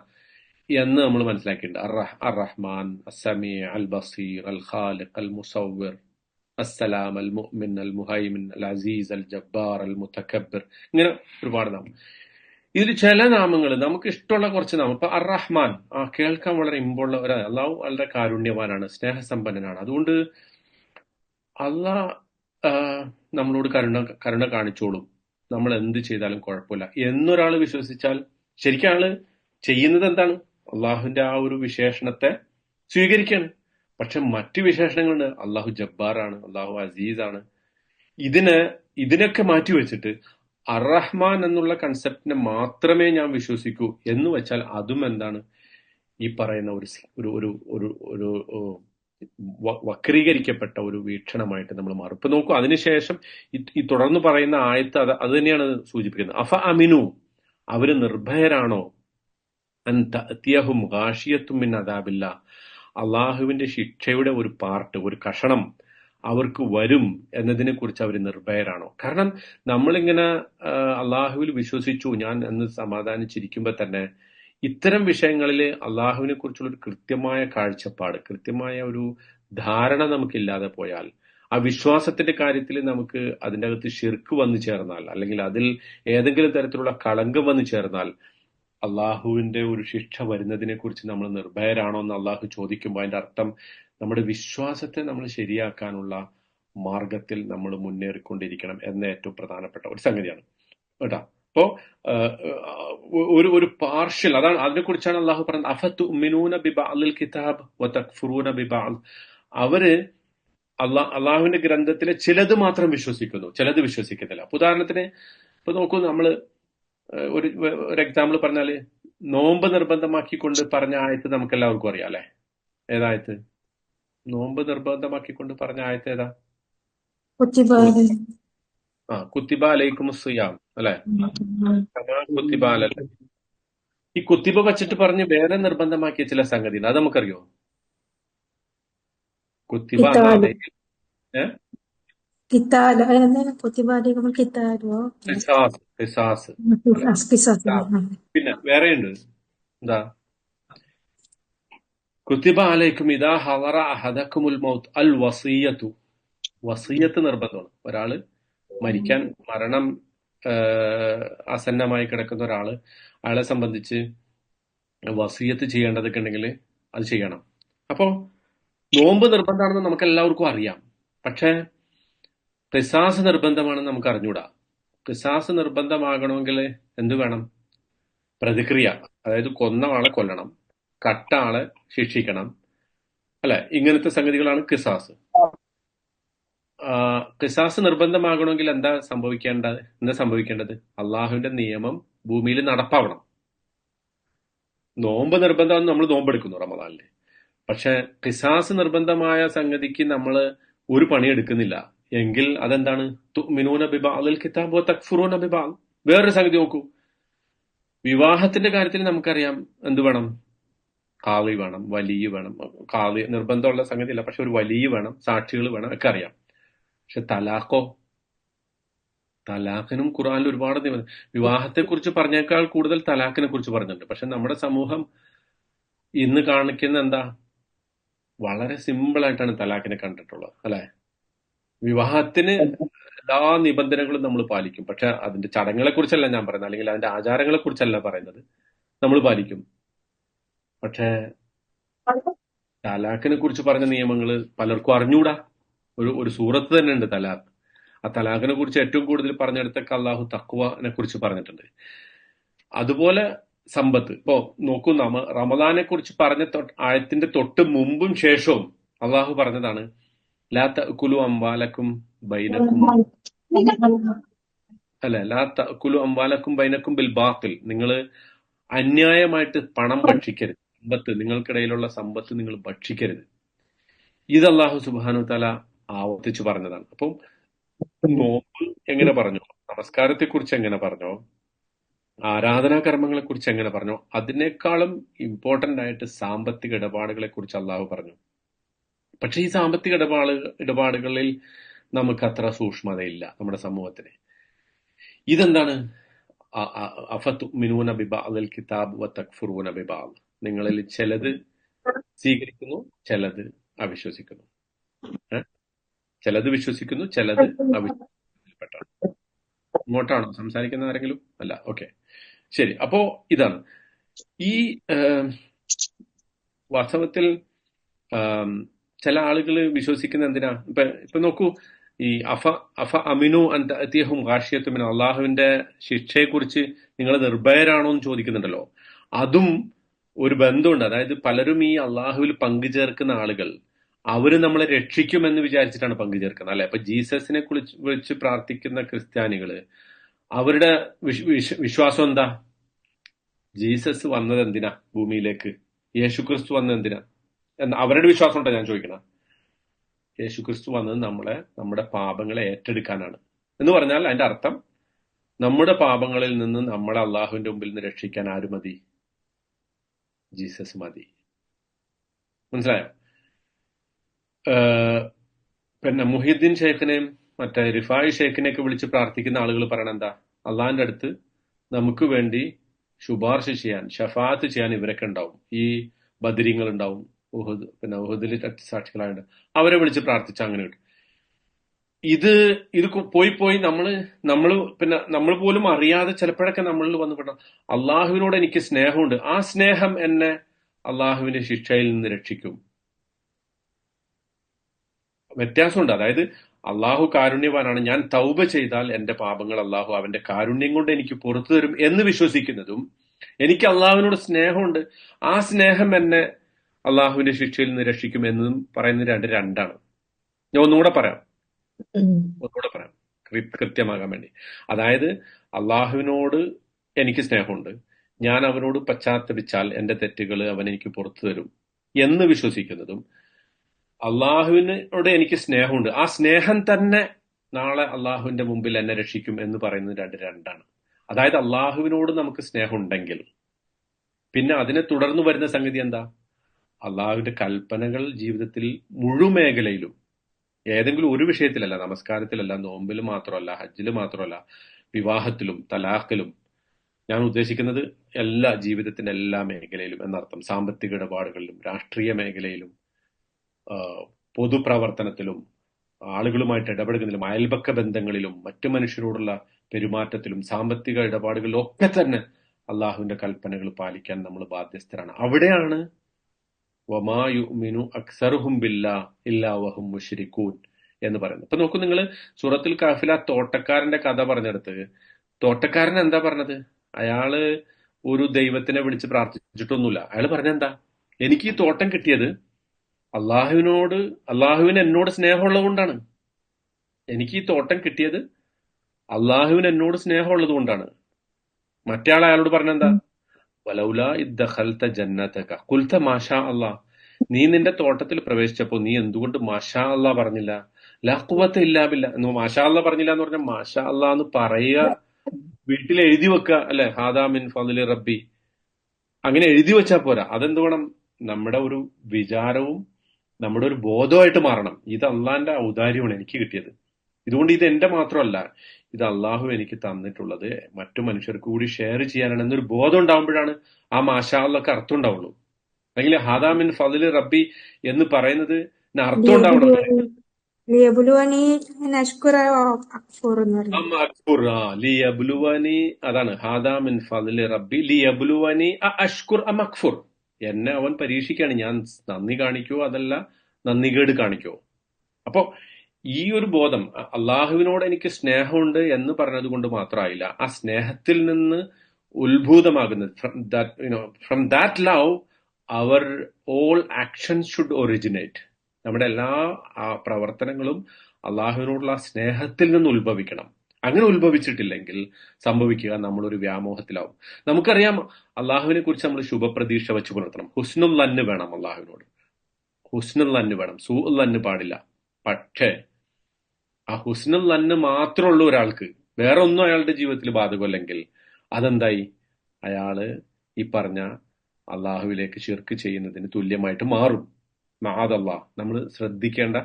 എന്ന് നമ്മൾ മനസ്സിലാക്കിയിട്ടുണ്ട്. അർ റഹ്മാൻ, അസ്സമീ, അൽ ബസീർ, അൽ ഖാലിഖ്, അൽ മുസവ്വിർ, അസ്സലാം, അൽ മുഅ്മിൻ, അൽ മുഹൈമിൻ, അൽ അസീസ്, അൽ ജബ്ബാർ, അൽ മുതകബ്ബിർ, ഇങ്ങനെ ഒരുപാട് നാമം. ഇതിൽ ചില നാമങ്ങൾ നമുക്ക് ഇഷ്ടമുള്ള കുറച്ച് നാമം. ഇപ്പൊ അർ റഹ്മാൻ കേൾക്കാൻ വളരെ ഇമ്പുള്ള ഒരു അള്ളാഹു വളരെ കാരുണ്യവാനാണ്, സ്നേഹസമ്പന്നനാണ്. അതുകൊണ്ട് അള്ളാഹ് നമ്മളോട് കരുണ കാണിച്ചോളും, നമ്മൾ എന്ത് ചെയ്താലും കുഴപ്പമില്ല എന്നൊരാൾ വിശ്വസിച്ചാൽ ശരിക്കും ആള് ചെയ്യുന്നത് എന്താണ്? അള്ളാഹുവിന്റെ ആ ഒരു വിശേഷണത്തെ സ്വീകരിക്കുകയാണ്. പക്ഷെ മറ്റു വിശേഷണങ്ങളുണ്ട്. അള്ളാഹു ജബ്ബാറാണ്, അള്ളാഹു അസീസാണ്. ഇതിനൊക്കെ മാറ്റിവെച്ചിട്ട് അർ-റഹ്മാൻ എന്നുള്ള കൺസെപ്റ്റിനെ മാത്രമേ ഞാൻ വിശ്വസിക്കൂ എന്ന് വെച്ചാൽ അതും എന്താണ്? ഈ പറയുന്ന ഒരു വക്രീകരിക്കപ്പെട്ട ഒരു വീക്ഷണമായിട്ട് നമ്മൾ മാറും. ഇപ്പൊ നോക്കൂ, അതിനുശേഷം ഈ തുടർന്ന് പറയുന്ന ആയത്ത് അത് തന്നെയാണ് സൂചിപ്പിക്കുന്നത്. അഫ അമിനു, അവര് നിർഭയരാണോ? അൻ തഅതിയഹും ഗാഷിയത്തും മിൻ അദാബില്ലാ, അള്ളാഹുവിന്റെ ശിക്ഷയുടെ ഒരു പാർട്ട്, ഒരു കഷണം അവർക്ക് വരും എന്നതിനെ കുറിച്ച് അവർ നിർഭയരാണോ? കാരണം നമ്മളിങ്ങനെ അള്ളാഹുവിൽ വിശ്വസിച്ചു ഞാൻ എന്ന് സമാധാനിച്ചിരിക്കുമ്പോ തന്നെ ഇത്തരം വിഷയങ്ങളിൽ അള്ളാഹുവിനെ കുറിച്ചുള്ള ഒരു കൃത്യമായ കാഴ്ചപ്പാട്, കൃത്യമായ ഒരു ധാരണ നമുക്കില്ലാതെ പോയാൽ, ആ വിശ്വാസത്തിന്റെ കാര്യത്തിൽ നമുക്ക് അതിൻ്റെ അകത്ത് ശിർക്ക് വന്നു ചേർന്നാൽ, അല്ലെങ്കിൽ അതിൽ ഏതെങ്കിലും തരത്തിലുള്ള കളങ്കം വന്നു ചേർന്നാൽ, അള്ളാഹുവിന്റെ ഒരു ശിക്ഷ വരുന്നതിനെ കുറിച്ച് നമ്മൾ നിർഭയരാണോ എന്ന് അള്ളാഹു ചോദിക്കുമ്പോൾ അതിന്റെ അർത്ഥം നമ്മുടെ വിശ്വാസത്തെ നമ്മൾ ശരിയാക്കാനുള്ള മാർഗത്തിൽ നമ്മൾ മുന്നേറിക്കൊണ്ടിരിക്കണം എന്ന ഏറ്റവും പ്രധാനപ്പെട്ട ഒരു സംഗതിയാണ് കേട്ടോ. അപ്പോ ഒരു പാർഷ്യൽ, അതാണ് അതിനെക്കുറിച്ചാണ് അള്ളാഹു പറയുന്നത്. അഫതുഅ്മിനൂന ബിബഅദിൽ കിതാബ് വതക്ഫുറൂന ബിബഅദ്. അവര് അള്ളാഹുവിന്റെ ഗ്രന്ഥത്തിലെ ചിലത് മാത്രം വിശ്വസിക്കുന്നു, ചിലത് വിശ്വസിക്കുന്നില്ല. ഉദാഹരണത്തിന് ഇപ്പൊ നോക്കൂ, നമ്മള് ഒരു എക്സാമ്പിൾ പറഞ്ഞാല് നോമ്പ് നിർബന്ധമാക്കിക്കൊണ്ട് പറഞ്ഞ ആയത്ത് നമുക്ക് എല്ലാവർക്കും അറിയാം അല്ലെ? ഏതായത്ത്? നോമ്പ് നിർബന്ധമാക്കിക്കൊണ്ട് പറഞ്ഞ ആയത്ത് ഏതാ? കുത്തിബ അലൈക്കും സിയാം അല്ലെ? കുത്തിബ അലൈക്കും. ഈ കുത്തിബ വെച്ചിട്ട് പറഞ്ഞ് വേറെ നിർബന്ധമാക്കിയ ചില സംഗതി അത് നമുക്കറിയോ? കുത്തിബ പിന്നെ വേറെയുണ്ട്. എന്താ? കുത്തിബ അലൈക്കും ഇദാ ഹദറ അഹദകുമുൽ മൗത്ത് അൽ വസിയ്യത്തു. വസിയ്യത്ത് നിർബന്ധമാണ്. ഒരാള് മരണം ആസന്നമായി കിടക്കുന്ന അയാളെ സംബന്ധിച്ച് വസിയ്യത്ത് ചെയ്യേണ്ടതൊക്കെ ഉണ്ടെങ്കിൽ അത് ചെയ്യണം. അപ്പോ നോമ്പ് നിർബന്ധമാണെന്ന് നമുക്ക് എല്ലാവർക്കും അറിയാം. പക്ഷെ ഖിസാസ് നിർബന്ധമാണെന്ന് നമുക്ക് അറിഞ്ഞൂടാ. ഖിസാസ് നിർബന്ധമാകണമെങ്കിൽ എന്ത് വേണം? പ്രതിക്രിയ. അതായത് കൊന്ന ആളെ കൊല്ലണം, കട്ട ആളെ ശിക്ഷിക്കണം അല്ലെ? ഇങ്ങനത്തെ സംഗതികളാണ് ഖിസാസ്. ഖിസാസ് നിർബന്ധമാകണമെങ്കിൽ എന്താ സംഭവിക്കേണ്ടത്? അള്ളാഹുവിന്റെ നിയമം ഭൂമിയിൽ നടപ്പാവണം. നോമ്പ് നിർബന്ധമാണ്, നമ്മൾ നോമ്പെടുക്കുന്നു റമദാനില്. പക്ഷെ ഖിസാസ് നിർബന്ധമായ സംഗതിക്ക് നമ്മൾ ഒരു പണിയെടുക്കുന്നില്ല എങ്കിൽ അതെന്താണ്? തുഅ്മിനൂന ബിബഅദിൽ കിതാബ് വതക്ഫുറൂന ബിബഅദ്. വേറൊരു സംഗതി നോക്കൂ, വിവാഹത്തിന്റെ കാര്യത്തിൽ നമുക്കറിയാം എന്ത് വേണം? ഖാളി വേണം, വലിയ വേണം. ഖാളി നിർബന്ധമുള്ള സംഗതിയല്ല, പക്ഷെ ഒരു വലിയ വേണം, സാക്ഷികൾ വേണം, ഒക്കെ അറിയാം. പക്ഷെ തലാഖിനും ഖുർആനിൽ ഒരുപാട് വിവാഹത്തെ കുറിച്ച് പറഞ്ഞേക്കാൾ കൂടുതൽ തലാഖിനെ കുറിച്ച് പറഞ്ഞിട്ടുണ്ട്. പക്ഷെ നമ്മുടെ സമൂഹം ഇന്ന് കാണിക്കുന്ന എന്താ? വളരെ സിമ്പിൾ ആയിട്ടാണ് തലാഖിനെ കണ്ടിട്ടുള്ളത് അല്ലെ? വിവാഹത്തിന് എല്ലാ നിബന്ധനകളും നമ്മൾ പാലിക്കും. പക്ഷെ അതിന്റെ ചടങ്ങുകളെ കുറിച്ചല്ല ഞാൻ പറയുന്നത്, അല്ലെങ്കിൽ അതിന്റെ ആചാരങ്ങളെ കുറിച്ചല്ല പറയുന്നത്. നമ്മൾ പാലിക്കും. പക്ഷെ തലാഖിനെ കുറിച്ച് പറഞ്ഞ നിയമങ്ങൾ പലർക്കും അറിഞ്ഞൂടാ. ഒരു സൂറത്ത് തന്നെ ഉണ്ട് തലാഖ്. ആ തലാഖിനെ കുറിച്ച് ഏറ്റവും കൂടുതൽ പറഞ്ഞെടുത്തൊക്കെ അള്ളാഹു തഖ്വനെ കുറിച്ച് പറഞ്ഞിട്ടുണ്ട്. അതുപോലെ സമ്പത്ത്. ഇപ്പോ നോക്കൂ, റമദാനെ കുറിച്ച് പറഞ്ഞ ആയത്തിന്റെ തൊട്ട് മുമ്പും ശേഷവും അള്ളാഹു പറഞ്ഞതാണ് ലാ തഅ്കുലു അംവാലക്കും ബൈനക്കും ലാ തഅ്കുലു അംവാലക്കും ബൈനക്കും ബിൽ ബാത്തിൽ. നിങ്ങൾ അന്യായമായിട്ട് പണം ഭക്ഷിക്കരുത്. സമ്പത്ത്, നിങ്ങൾക്കിടയിലുള്ള സമ്പത്ത് നിങ്ങൾ ഭക്ഷിക്കരുത്. ഇത് അള്ളാഹു സുബ്ഹാനഹു വ തആല ആവർത്തിച്ച് പറഞ്ഞതാണ്. അപ്പം നോമ്പ് എങ്ങനെ പറഞ്ഞു, നമസ്കാരത്തെ കുറിച്ച് എങ്ങനെ പറഞ്ഞോ, ആരാധനാ കർമ്മങ്ങളെ കുറിച്ച് എങ്ങനെ പറഞ്ഞോ, അതിനേക്കാളും ഇമ്പോർട്ടന്റ് ആയിട്ട് സാമ്പത്തിക ഇടപാടുകളെ കുറിച്ച് അള്ളാഹു പറഞ്ഞു. പക്ഷെ ഈ സാമ്പത്തിക ഇടപാടുകളിൽ നമുക്ക് അത്ര സൂക്ഷ്മതയില്ല നമ്മുടെ സമൂഹത്തിന്. ഇതെന്താണ്? അഫതുമിനൂന ബിബഅദിൽ കിതാബ് വതക്ഫുറൂന ബിബഅദ്. നിങ്ങളിൽ ചിലത് സ്വീകരിക്കുന്നു, ചിലത് അവിശ്വസിക്കുന്നു. ചിലത് വിശ്വസിക്കുന്നു, ചിലത് അവിശ്വസിക്കപ്പെട്ടാണ്. ഇങ്ങോട്ടാണോ സംസാരിക്കുന്ന ആരെങ്കിലും? അല്ല, ഓക്കെ, ശരി. അപ്പോ ഇതാണ് ഈ വാസ്തവത്തിൽ ചില ആളുകൾ വിശ്വസിക്കുന്ന എന്തിനാ? ഇപ്പൊ നോക്കൂ, ഈ അഫ അമിനു അന്ത്യഹും ഹാഷിയത്തുമിനു, അള്ളാഹുവിന്റെ ശിക്ഷയെക്കുറിച്ച് നിങ്ങൾ നിർഭയരാണോ എന്ന് ചോദിക്കുന്നുണ്ടല്ലോ. അതും ഒരു ബന്ധമുണ്ട്. അതായത് പലരും ഈ അള്ളാഹുവിൽ പങ്കുചേർക്കുന്ന ആളുകൾ, അവര് നമ്മളെ രക്ഷിക്കുമെന്ന് വിചാരിച്ചിട്ടാണ് പങ്കുചേർക്കുന്നത്, അല്ലെ? അപ്പൊ ജീസസിനെ വിളിച്ച് പ്രാർത്ഥിക്കുന്ന ക്രിസ്ത്യാനികള്, അവരുടെ വിശ്വാസം എന്താ? ജീസസ് വന്നത് എന്തിനാ ഭൂമിയിലേക്ക്? യേശുക്രിസ്തു വന്നത് എന്തിനാ? അവരുടെ വിശ്വാസം ഉണ്ടോ ഞാൻ ചോദിക്കണം? യേശുക്രിസ്തു വന്നത് നമ്മുടെ പാപങ്ങളെ ഏറ്റെടുക്കാനാണ് എന്ന് പറഞ്ഞാൽ അതിന്റെ അർത്ഥം നമ്മുടെ പാപങ്ങളിൽ നിന്ന് നമ്മളെ അള്ളാഹുവിന്റെ മുമ്പിൽ നിന്ന് രക്ഷിക്കാൻ ആര് മതി? ജീസസ് മതി. മനസ്സിലായോ? പിന്നെ മുഹിദ്ദീൻ ഷേഖിനെയും മറ്റേ റിഫായി ഷേഖിനെയൊക്കെ വിളിച്ച് പ്രാർത്ഥിക്കുന്ന ആളുകൾ പറയണ എന്താ? അള്ളാഹിന്റെ അടുത്ത് നമുക്ക് വേണ്ടി ശുപാർശ ചെയ്യാൻ, ഷഫാത്ത് ചെയ്യാൻ ഇവരൊക്കെ ഉണ്ടാവും. ഈ ബദരിങ്ങൾ ഉണ്ടാവും, ഉഹദിൽ സാക്ഷികളായിട്ട് അവരെ വിളിച്ച് പ്രാർത്ഥിച്ച അങ്ങനെ കിട്ടും. ഇത് പോയി നമ്മൾ പോലും അറിയാതെ ചിലപ്പോഴൊക്കെ നമ്മളിൽ വന്നുപെട്ട അള്ളാഹുവിനോട് എനിക്ക് സ്നേഹമുണ്ട്, ആ സ്നേഹം എന്നെ അള്ളാഹുവിന്റെ ശിക്ഷയിൽ നിന്ന് രക്ഷിക്കും. വ്യത്യാസമുണ്ട്. അതായത് അള്ളാഹു കാരുണ്യവാനാണ്, ഞാൻ തൗബ ചെയ്താൽ എന്റെ പാപങ്ങൾ അള്ളാഹു അവന്റെ കാരുണ്യം കൊണ്ട് എനിക്ക് പുറത്തു തരും എന്ന് വിശ്വസിക്കുന്നതും, എനിക്ക് അള്ളാഹുവിനോട് സ്നേഹമുണ്ട്, ആ സ്നേഹം എന്നെ അള്ളാഹുവിന്റെ ശിക്ഷയിൽ നിന്ന് രക്ഷിക്കും എന്നതും പറയുന്നത് രണ്ടാണ്. ഞാൻ ഒന്നുകൂടെ പറയാം കൃത്യമാകാൻ വേണ്ടി. അതായത് അള്ളാഹുവിനോട് എനിക്ക് സ്നേഹമുണ്ട്, ഞാൻ അവനോട് പശ്ചാത്തപിച്ചാൽ എന്റെ തെറ്റുകൾ അവൻ എനിക്ക് പുറത്തു തരും എന്ന് വിശ്വസിക്കുന്നതും, അള്ളാഹുവിനോട് എനിക്ക് സ്നേഹമുണ്ട്, ആ സ്നേഹം തന്നെ നാളെ അള്ളാഹുവിന്റെ മുമ്പിൽ എന്നെ രക്ഷിക്കും എന്ന് പറയുന്നത് രണ്ടാണ്. അതായത് അള്ളാഹുവിനോട് നമുക്ക് സ്നേഹമുണ്ടെങ്കിൽ പിന്നെ അതിനെ തുടർന്ന് വരുന്ന സംഗതി എന്താ? അള്ളാഹുവിന്റെ കൽപ്പനകൾ ജീവിതത്തിൽ മുഴുമേഖലയിലും, ഏതെങ്കിലും ഒരു വിഷയത്തിലല്ല, നമസ്കാരത്തിലല്ല, നോമ്പിൽ മാത്രമല്ല, ഹജ്ജിൽ മാത്രമല്ല, വിവാഹത്തിലും തലാഖിലും, ഞാൻ ഉദ്ദേശിക്കുന്നത് ജീവിതത്തിന്റെ എല്ലാ മേഖലയിലും എന്നർത്ഥം. സാമ്പത്തിക ഇടപാടുകളിലും, രാഷ്ട്രീയ മേഖലയിലും, പൊതുപ്രവർത്തനത്തിലും, ആളുകളുമായിട്ട് ഇടപെടുന്നതിലും, അയൽപക്ക ബന്ധങ്ങളിലും, മറ്റു മനുഷ്യരോടുള്ള പെരുമാറ്റത്തിലും, സാമ്പത്തിക ഇടപാടുകളിലും ഒക്കെ തന്നെ അള്ളാഹുവിന്റെ കൽപ്പനകൾ പാലിക്കാൻ നമ്മൾ ബാധ്യസ്ഥരാണ്. അവിടെയാണ് വമാ യുഅ്മിനു അക്സറുഹും ബില്ലാഹി ഇല്ലാ വഹും മുശ്രികൂൻ എന്ന് പറയുന്നത്. ഇപ്പൊ നോക്കൂ, നിങ്ങൾ സൂറത്തുൽ കഹ്ഫിൽ ആ തോട്ടക്കാരന്റെ കഥ പറഞ്ഞെടുത്ത്, തോട്ടക്കാരൻ എന്താ പറഞ്ഞത്? അയാള് ഒരു ദൈവത്തിനെ വിളിച്ച് പ്രാർത്ഥിച്ചിട്ടൊന്നുമില്ല. അയാൾ പറഞ്ഞെന്താ? എനിക്ക് ഈ തോട്ടം കിട്ടിയത് അള്ളാഹുവിന് എന്നോട് സ്നേഹമുള്ളത് കൊണ്ടാണ്. എനിക്ക് ഈ തോട്ടം കിട്ടിയത് അള്ളാഹുവിന് എന്നോട് സ്നേഹമുള്ളത് കൊണ്ടാണ്. മറ്റേ ആൾ അയാളോട് പറഞ്ഞെന്താ? വലൗല ഇദ് ദഖൽത ജന്നതക ഖുൽത മാഷാ അല്ലാഹ്. നീ നിന്റെ തോട്ടത്തിൽ പ്രവേശിച്ചപ്പോൾ നീ എന്തുകൊണ്ട് മാഷാ അല്ലാ പറഞ്ഞില്ല? ലാ ഖുവത ഇല്ലാ ബില്ലാ. മാഷാ അല്ലാ പറഞ്ഞില്ല എന്ന് പറഞ്ഞാൽ മാഷാ അല്ലാ എന്ന് പറയുക, വീട്ടിൽ എഴുതി വെക്കുക, അല്ലെ? ഹാദാ മിൻ ഫളിൽ റബ്ബി, അങ്ങനെ എഴുതി വെച്ചാൽ പോരാ. അതെന്ത് വേണം? നമ്മുടെ ഒരു വിചാരവും നമ്മുടെ ഒരു ബോധമായിട്ട് മാറണം. ഇത് അള്ളാന്റെ ഔദാര്യമാണ് എനിക്ക് കിട്ടിയത്, ഇതുകൊണ്ട് ഇത് എന്റെ മാത്രമല്ല, ഇത് അള്ളാഹു എനിക്ക് തന്നിട്ടുള്ളത് മറ്റു മനുഷ്യർക്ക് കൂടി ഷെയർ ചെയ്യാനാണ് എന്നൊരു ബോധം ഉണ്ടാകുമ്പോഴാണ് ആ മാഷാ അല്ലാഹ്ക്ക് അർത്ഥം ഉണ്ടാവുള്ളൂ. അല്ലെങ്കിൽ ഹാദാ മിൻ ഫളിൽ റബ്ബി എന്ന് പറയുന്നത് അർത്ഥം ഉണ്ടാവണം. ലിയബുലുവനി നഷ്കുറ അക്ഫൂർ എന്ന് പറഞ്ഞു. അക്ഫുർ ലിയബ്ലുവനി, അതാണ് ഹാദാ മിൻ ഫദ്ലി റബ്ബി ലിയബ്ലുവനി അഷ്കുർ അം അക്ഫുർ. എന്നെ അവൻ പരീക്ഷിക്കാണ്, ഞാൻ നന്ദി കാണിക്കോ അതല്ല നന്ദികേട് കാണിക്കോ. അപ്പോ ഈ ഒരു ബോധം, അള്ളാഹുവിനോട് എനിക്ക് സ്നേഹമുണ്ട് എന്ന് പറഞ്ഞത് കൊണ്ട് മാത്രമായില്ല, ആ സ്നേഹത്തിൽ നിന്ന് ഉത്ഭൂതമാകുന്നത് from that love our all actions should originate. നമ്മുടെ എല്ലാ പ്രവർത്തനങ്ങളും അള്ളാഹുവിനോടുള്ള സ്നേഹത്തിൽ നിന്ന് ഉത്ഭവിക്കണം. അങ്ങനെ ഉത്ഭവിച്ചിട്ടില്ലെങ്കിൽ സംഭവിക്കുക നമ്മളൊരു വ്യാമോഹത്തിലാവും. നമുക്കറിയാം അള്ളാഹുവിനെ കുറിച്ച് നമ്മൾ ശുഭപ്രതീക്ഷ വെച്ച് പുലർത്തണം. ഹുസ്നുൽ ലന്ന് വേണം അള്ളാഹുവിനോട്, ഹുസ്നുൽ ലന്ന് വേണം, സൂഉൽ ലന്ന് പാടില്ല. പക്ഷേ ആ ഹുസ്നുൽ ലന്ന് മാത്രമുള്ള ഒരാൾക്ക് വേറെ ഒന്നും അയാളുടെ ജീവിതത്തിൽ ബാധകമല്ലെങ്കിൽ അതെന്തായി, അയാള് ഈ പറഞ്ഞ അള്ളാഹുവിലേക്ക് ശിർക്ക് ചെയ്യുന്നതിന് തുല്യമായിട്ട് മാറും. മഅദല്ലാഹ്. നമ്മൾ ശ്രദ്ധിക്കേണ്ട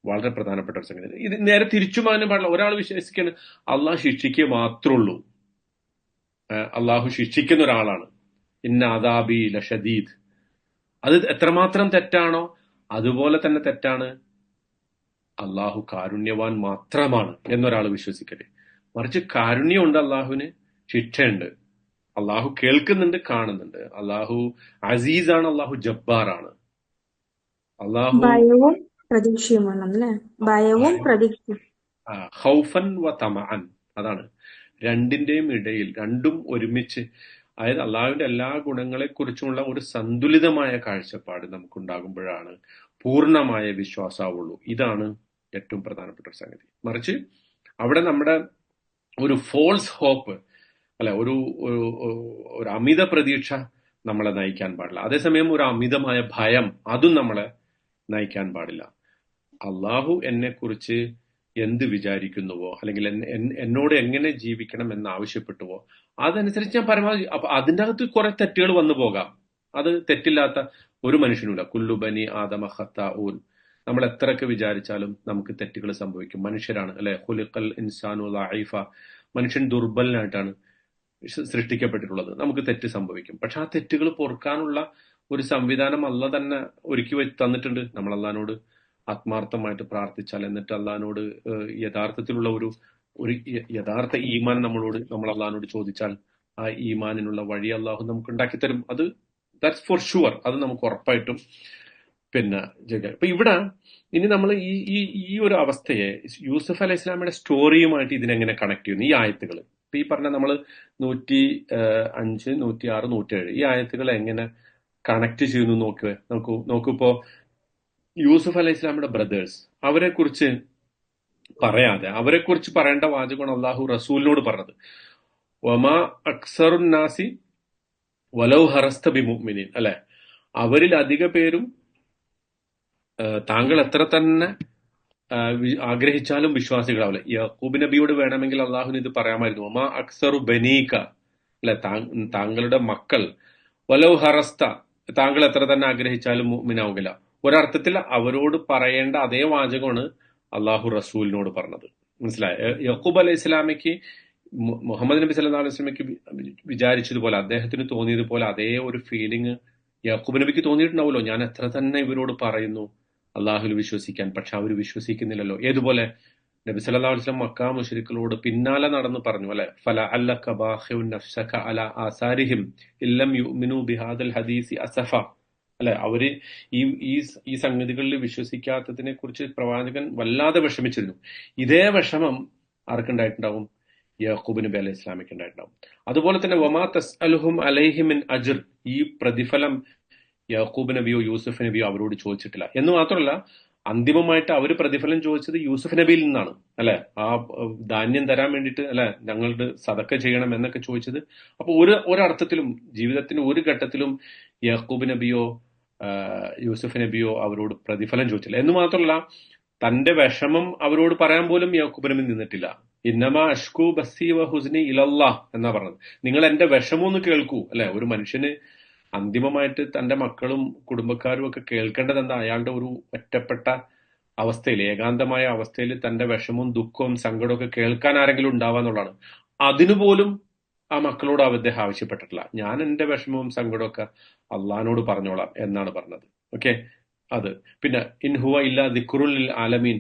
വളരെ പ്രധാനപ്പെട്ട ഒരു സംഗതി. ഇത് നേരെ തിരിച്ചുമാകാനും പാടില്ല. ഒരാൾ വിശ്വസിക്കാണ് അള്ളാഹ് ശിക്ഷിക്കുക മാത്രമേ ഉള്ളൂ, അള്ളാഹു ശിക്ഷിക്കുന്ന ഒരാളാണ്, ഇന്ന അദാബി ലഷദീദ്. അത് എത്രമാത്രം തെറ്റാണോ അതുപോലെ തന്നെ തെറ്റാണ് അള്ളാഹു കാരുണ്യവാൻ മാത്രമാണ് എന്നൊരാൾ വിശ്വസിക്കരുത്. മറിച്ച് കാരുണ്യമുണ്ട് അള്ളാഹുവിന്, ശിക്ഷയുണ്ട്. അള്ളാഹു കേൾക്കുന്നുണ്ട്, കാണുന്നുണ്ട്. അള്ളാഹു അസീസാണ്, അള്ളാഹു ജബ്ബാറാണ്. അള്ളാഹു ഭയവും പ്രതീക്ഷയും വേണം അല്ലേ? ഭയവും പ്രതീക്ഷയും. ഖൗഫൻ വ തമഅൻ, അതാണ് രണ്ടിന്റെയും ഇടയിൽ, രണ്ടും ഒരുമിച്ച്. അതായത് അള്ളാഹുവിന്റെ എല്ലാ ഗുണങ്ങളെ കുറിച്ചുമുള്ള ഒരു സന്തുലിതമായ കാഴ്ചപ്പാട് നമുക്കുണ്ടാകുമ്പോഴാണ് പൂർണ്ണമായ വിശ്വാസാവുള്ളൂ. ഇതാണ് ഏറ്റവും പ്രധാനപ്പെട്ട ഒരു സംഗതി. മറിച്ച് അവിടെ നമ്മുടെ ഒരു ഫോൾസ് ഹോപ്പ് അല്ലെ, ഒരു അമിത പ്രതീക്ഷ നമ്മളെ നയിക്കാൻ പാടില്ല. അതേസമയം ഒരു അമിതമായ ഭയം അതും നമ്മളെ നയിക്കാൻ പാടില്ല. അള്ളാഹു എന്നെ കുറിച്ച് എന്ത് വിചാരിക്കുന്നുവോ അല്ലെങ്കിൽ എന്നോട് എങ്ങനെ ജീവിക്കണം എന്ന് ആവശ്യപ്പെട്ടുവോ അതനുസരിച്ച് ഞാൻ പരമാവധി. അപ്പൊ അതിൻ്റെ അകത്ത് കുറെ തെറ്റുകൾ വന്നു പോകാം, അത് തെറ്റില്ലാത്ത ഒരു മനുഷ്യനുമില്ല. കുല്ലു ബനി ആദമ ഖത്താഊൻ. നമ്മൾ എത്രയൊക്കെ വിചാരിച്ചാലും നമുക്ക് തെറ്റുകൾ സംഭവിക്കും. മനുഷ്യരാണ് അല്ലെ, ഖുലിഖൽ ഇൻസാനു ലഈഫ. മനുഷ്യൻ ദുർബലനായിട്ടാണ് സൃഷ്ടിക്കപ്പെട്ടിട്ടുള്ളത്. നമുക്ക് തെറ്റ് സംഭവിക്കും. പക്ഷെ ആ തെറ്റുകൾ പൊറുക്കാനുള്ള ഒരു സംവിധാനം അള്ളാഹ് തന്നെ ഒരുക്കി തന്നിട്ടുണ്ട്. നമ്മൾ അള്ളാഹിനോട് ആത്മാർത്ഥമായിട്ട് പ്രാർത്ഥിച്ചാൽ, എന്നിട്ട് അള്ളാഹിനോട് യഥാർത്ഥത്തിലുള്ള ഒരു യഥാർത്ഥ ഈമാൻ നമ്മൾ അള്ളാഹിനോട് ചോദിച്ചാൽ ആ ഈമാനിനുള്ള വഴി അള്ളാഹു നമുക്ക് ഉണ്ടാക്കിത്തരും. അത് ദാറ്റ്സ് ഫോർ ഷുവർ. അത് നമുക്ക് ഉറപ്പായിട്ടും ജയിക്കാം. അപ്പൊ ഇവിടെ ഇനി നമ്മൾ ഈ ഒരു അവസ്ഥയെ യൂസുഫ് അലൈഹി സ്വലാമയുടെ സ്റ്റോറിയുമായിട്ട് ഇതിനെങ്ങനെ കണക്ട് ചെയ്യുന്നു ഈ ആയത്തുകൾ. ഇപ്പൊ ഈ പറഞ്ഞ നമ്മൾ 105, 106, 107 ഈ ആയത്തുകൾ എങ്ങനെ കണക്ട് ചെയ്യുന്നു നോക്കിപ്പോ യൂസുഫ് അലൈഹി ഇസ്ലാമിയുടെ ബ്രദേഴ്സ്, അവരെ കുറിച്ച് പറയാതെ അവരെ കുറിച്ച് പറയേണ്ട വാചകമാണ് അള്ളാഹു റസൂലിനോട് പറഞ്ഞത്. വമാ അക്സറുൻ നാസി വലൗ ഹറസ്ത ബി മുഅ്മിനീൻ, അല്ലെ, അവരിൽ അധിക പേരും താങ്കൾ എത്ര തന്നെ ആഗ്രഹിച്ചാലും വിശ്വാസികളാവില്ല. യാക്കൂബ് നബിയോട് വേണമെങ്കിൽ അള്ളാഹുവിന് ഇത് പറയാമായിരുന്നു, വമാ അക്സറു ബനീക, അല്ലെ, താങ്കളുടെ മക്കൾ, വലൗ ഹറസ്ത, താങ്കൾ എത്ര തന്നെ ആഗ്രഹിച്ചാലും മുഅ്മിനാവുകയില്ല. ഒരർത്ഥത്തിൽ അവരോട് പറയേണ്ട അതേ വാചകമാണ് അള്ളാഹു റസൂലിനോട് പറഞ്ഞത്. മനസ്സിലായോ? യാക്കൂബ് അലൈഹി സ്വലാമയ്ക്ക് മുഹമ്മദ് നബി സല്ലല്ലാഹു അലൈഹി വസല്ലമയ്ക്ക് വിചാരിച്ചതുപോലെ, അദ്ദേഹത്തിന് തോന്നിയതുപോലെ അതേ ഒരു ഫീലിംഗ് യാക്കൂബ് നബിക്ക് തോന്നിയിട്ടുണ്ടാവുമല്ലോ. ഞാൻ എത്ര തന്നെ ഇവരോട് പറയുന്നു അള്ളാഹുൽ വിശ്വസിക്കാൻ, പക്ഷെ അവർ വിശ്വസിക്കുന്നില്ലല്ലോ. ഏതുപോലെ നബി സല്ലല്ലാഹു അലൈഹി വസല്ലം മക്കാ മുശ്രിക്കുകളോട് പിന്നാലെ നടന്ന് പറഞ്ഞു, അല്ലെ, ഫലഅല്ലക ബാഖിഉൻ നഫ്സക അലാ ആസാരിഹിം ഇല്ലം യുഅ്മിനു ബിഹാദൽ ഹദീസി അസഫ. അല്ലെ, അവര് ഈ സംഗതികളിൽ വിശ്വസിക്കാത്തതിനെ കുറിച്ച് പ്രവാചകൻ വല്ലാതെ വിഷമിച്ചിരുന്നു. ഇതേ വിഷമം ആർക്കുണ്ടായിട്ടുണ്ടാവും? യാക്കൂബ് നബി അലൈഹി ഇസ്ലാമിക്ക് ഉണ്ടായിട്ടുണ്ടാവും. അതുപോലെ തന്നെ വമാ തസ്അലുഹും അലൈഹി മിൻ അജ്ർ, ഈ പ്രതിഫലം യാക്കൂബ് നബിയോ യൂസുഫ് നബിയോ അവരോട് ചോദിച്ചിട്ടില്ല. എന്ന് മാത്രമല്ല, അന്തിമമായിട്ട് അവർ പ്രതിഫലം ചോദിച്ചത് യൂസുഫ് നബിയിൽ നിന്നാണ്, അല്ലെ, ആ ധാന്യം തരാൻ വേണ്ടിയിട്ട്, അല്ലെ, ഞങ്ങളുടെ സദക്ക ചെയ്യണം എന്നൊക്കെ ചോദിച്ചത്. അപ്പൊ ഒരർത്ഥത്തിലും ജീവിതത്തിന്റെ ഒരു ഘട്ടത്തിലും യാക്കൂബ് നബിയോ യൂസുഫ് നബിയോ അവരോട് പ്രതിഫലം ചോദിച്ചില്ല. എന്ന് മാത്രമല്ല, തന്റെ വിഷമം അവരോട് പറയാൻ പോലും യാക്കൂബ് നബി നിന്നിട്ടില്ല. ഇന്നമാ അഷ്കു ബസ്സി വ ഹുസ്നി ഇലല്ലാഹ് എന്നാ പറഞ്ഞത്. നിങ്ങൾ എന്റെ വിഷമം ഒന്ന് കേൾക്കൂ. അല്ലെ, ഒരു മനുഷ്യന് അന്തിമമായിട്ട് തന്റെ മക്കളും കുടുംബക്കാരും ഒക്കെ കേൾക്കേണ്ടത് എന്താ? അയാളുടെ ഒരു ഒറ്റപ്പെട്ട അവസ്ഥയിൽ, ഏകാന്തമായ അവസ്ഥയിൽ തന്റെ വിഷമവും ദുഃഖവും സങ്കടവും ഒക്കെ കേൾക്കാൻ ആരെങ്കിലും ഉണ്ടാവാന്നുള്ളതാണ്. അതിനുപോലും ആ മക്കളോട് അദ്ദേഹം ആവശ്യപ്പെട്ടിട്ടില്ല. ഞാൻ എന്റെ വിഷമവും സങ്കടവും ഒക്കെ അള്ളഹാനോട് പറഞ്ഞോളാം എന്നാണ് പറഞ്ഞത്. ഓക്കെ, അത് പിന്നെ ഇൻ ഹുവ ഇല്ലാ ദിക്റുൽ ലിൽ ആലമീൻ,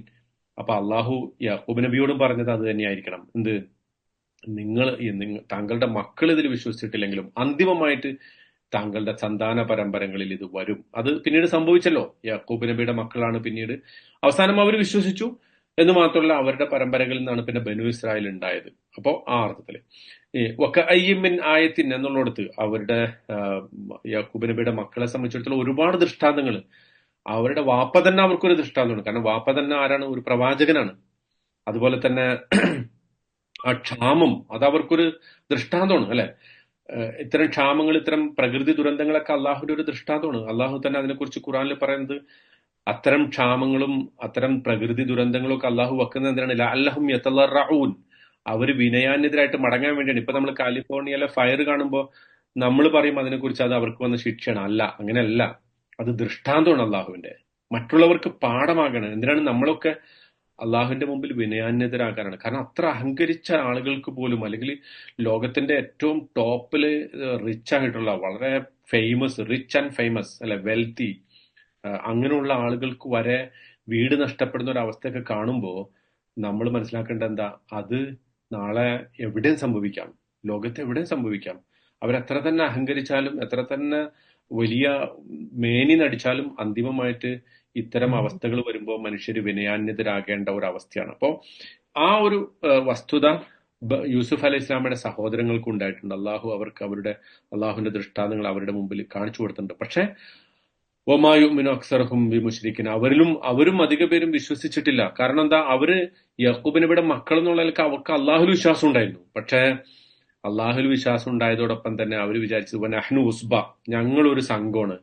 അപ്പൊ അള്ളാഹു യാക്കൂബ് നബിയോടും പറഞ്ഞത് അത് തന്നെയായിരിക്കണം. എന്ത്, താങ്കളുടെ മക്കൾ ഇതിൽ വിശ്വസിച്ചിട്ടില്ലെങ്കിലും അന്തിമമായിട്ട് താങ്കളുടെ സന്താന പരമ്പരകളിൽ ഇത് വരും. അത് പിന്നീട് സംഭവിച്ചല്ലോ. യാക്കൂബ് നബിയുടെ മക്കളാണ് പിന്നീട് അവസാനം അവർ വിശ്വസിച്ചു എന്ന് മാത്രമല്ല, അവരുടെ പരമ്പരകളിൽ നിന്നാണ് പിന്നെ ബനു ഇസ്രായേൽ ഉണ്ടായത്. അപ്പോ ആ അർത്ഥത്തില് വക്കഅയ്യിൻ ആയത്തിൻ എന്നുള്ളിടത്ത് അവരുടെ യാക്കൂബ് നബിയുടെ മക്കളെ സംബന്ധിച്ചിടത്തോളം ഒരുപാട് ദൃഷ്ടാന്തങ്ങൾ, അവരുടെ വാപ്പ തന്നെ അവർക്കൊരു ദൃഷ്ടാന്തമാണ്. കാരണം വാപ്പ തന്നെ ആരാണ്? ഒരു പ്രവാചകനാണ്. അതുപോലെ തന്നെ ആ ക്ഷാമം അത് അവർക്കൊരു ദൃഷ്ടാന്തമാണ്, അല്ലെ? ഇത്തരം ക്ഷാമങ്ങൾ, ഇത്തരം പ്രകൃതി ദുരന്തങ്ങളൊക്കെ അള്ളാഹുവിന്റെ ഒരു ദൃഷ്ടാന്തമാണ്. അള്ളാഹു തന്നെ അതിനെക്കുറിച്ച് ഖുറാനിൽ പറയുന്നത് അത്തരം ക്ഷാമങ്ങളും അത്തരം പ്രകൃതി ദുരന്തങ്ങളും ഒക്കെ അള്ളാഹു വെക്കുന്നത് എന്തിനാണ്? ലഅല്ലഹും യതളറഊൻ, അവര് വിനയാന്യതരായിട്ട് മടങ്ങാൻ വേണ്ടിയാണ്. ഇപ്പൊ നമ്മൾ കാലിഫോർണിയയിലെ ഫയർ കാണുമ്പോൾ നമ്മൾ പറയും അതിനെക്കുറിച്ച് അത് അവർക്ക് വന്ന ശിക്ഷയാണ്. അല്ല, അങ്ങനെയല്ല. അത് ദൃഷ്ടാന്തമാണ് അള്ളാഹുവിന്റെ, മറ്റുള്ളവർക്ക് പാഠമാകണം. എന്തിനാണ്? നമ്മളൊക്കെ അള്ളാഹുവിന്റെ മുമ്പിൽ വിനയാന്യതരാകാനാണ്. കാരണം അത്ര അഹങ്കരിച്ച ആളുകൾക്ക് പോലും, അല്ലെങ്കിൽ ലോകത്തിന്റെ ഏറ്റവും ടോപ്പില് റിച്ച് ആയിട്ടുള്ള, വളരെ ഫേമസ്, റിച്ച് ആൻഡ് ഫേമസ് അല്ലെ, വെൽത്തി, അങ്ങനെയുള്ള ആളുകൾക്ക് വരെ വീട് നഷ്ടപ്പെടുന്ന ഒരു അവസ്ഥയൊക്കെ കാണുമ്പോൾ നമ്മൾ മനസ്സിലാക്കേണ്ട എന്താ? അത് നാളെ എവിടെയും സംഭവിക്കാം, ലോകത്ത് എവിടെയും സംഭവിക്കാം. അവരെത്ര തന്നെ അഹങ്കരിച്ചാലും എത്ര തന്നെ വലിയ മേനി നടിച്ചാലും അന്തിമമായിട്ട് ഇത്തരം അവസ്ഥകൾ വരുമ്പോൾ മനുഷ്യർ വിനയാന്യതരാകേണ്ട ഒരു അവസ്ഥയാണ്. അപ്പോൾ ആ ഒരു വസ്തുത യൂസുഫ് അലൈഹി ഇസ്ലാമയുടെ സഹോദരങ്ങൾക്ക് ഉണ്ടായിട്ടുണ്ട്. അള്ളാഹു അവർക്ക് അള്ളാഹുവിന്റെ ദൃഷ്ടാന്തങ്ങൾ അവരുടെ മുമ്പിൽ കാണിച്ചു കൊടുത്തിട്ടുണ്ട്. പക്ഷെ ഒമായുമിനു അക്സറഹും ബിമുശ്രിക്കിൻ, അവരും അധിക പേരും വിശ്വസിച്ചിട്ടില്ല. കാരണം എന്താ? അവര് യാക്കൂബ് നബിയുടെ മക്കൾ എന്നുള്ള നിലക്ക് അവർക്ക് അള്ളാഹുൽ വിശ്വാസം ഉണ്ടായിരുന്നു. പക്ഷെ അള്ളാഹുൽ വിശ്വാസം ഉണ്ടായതോടൊപ്പം തന്നെ അവർ വിചാരിച്ചത് നഹ്നു ഉസ്ബ, ഞങ്ങളൊരു സംഘമാണ്,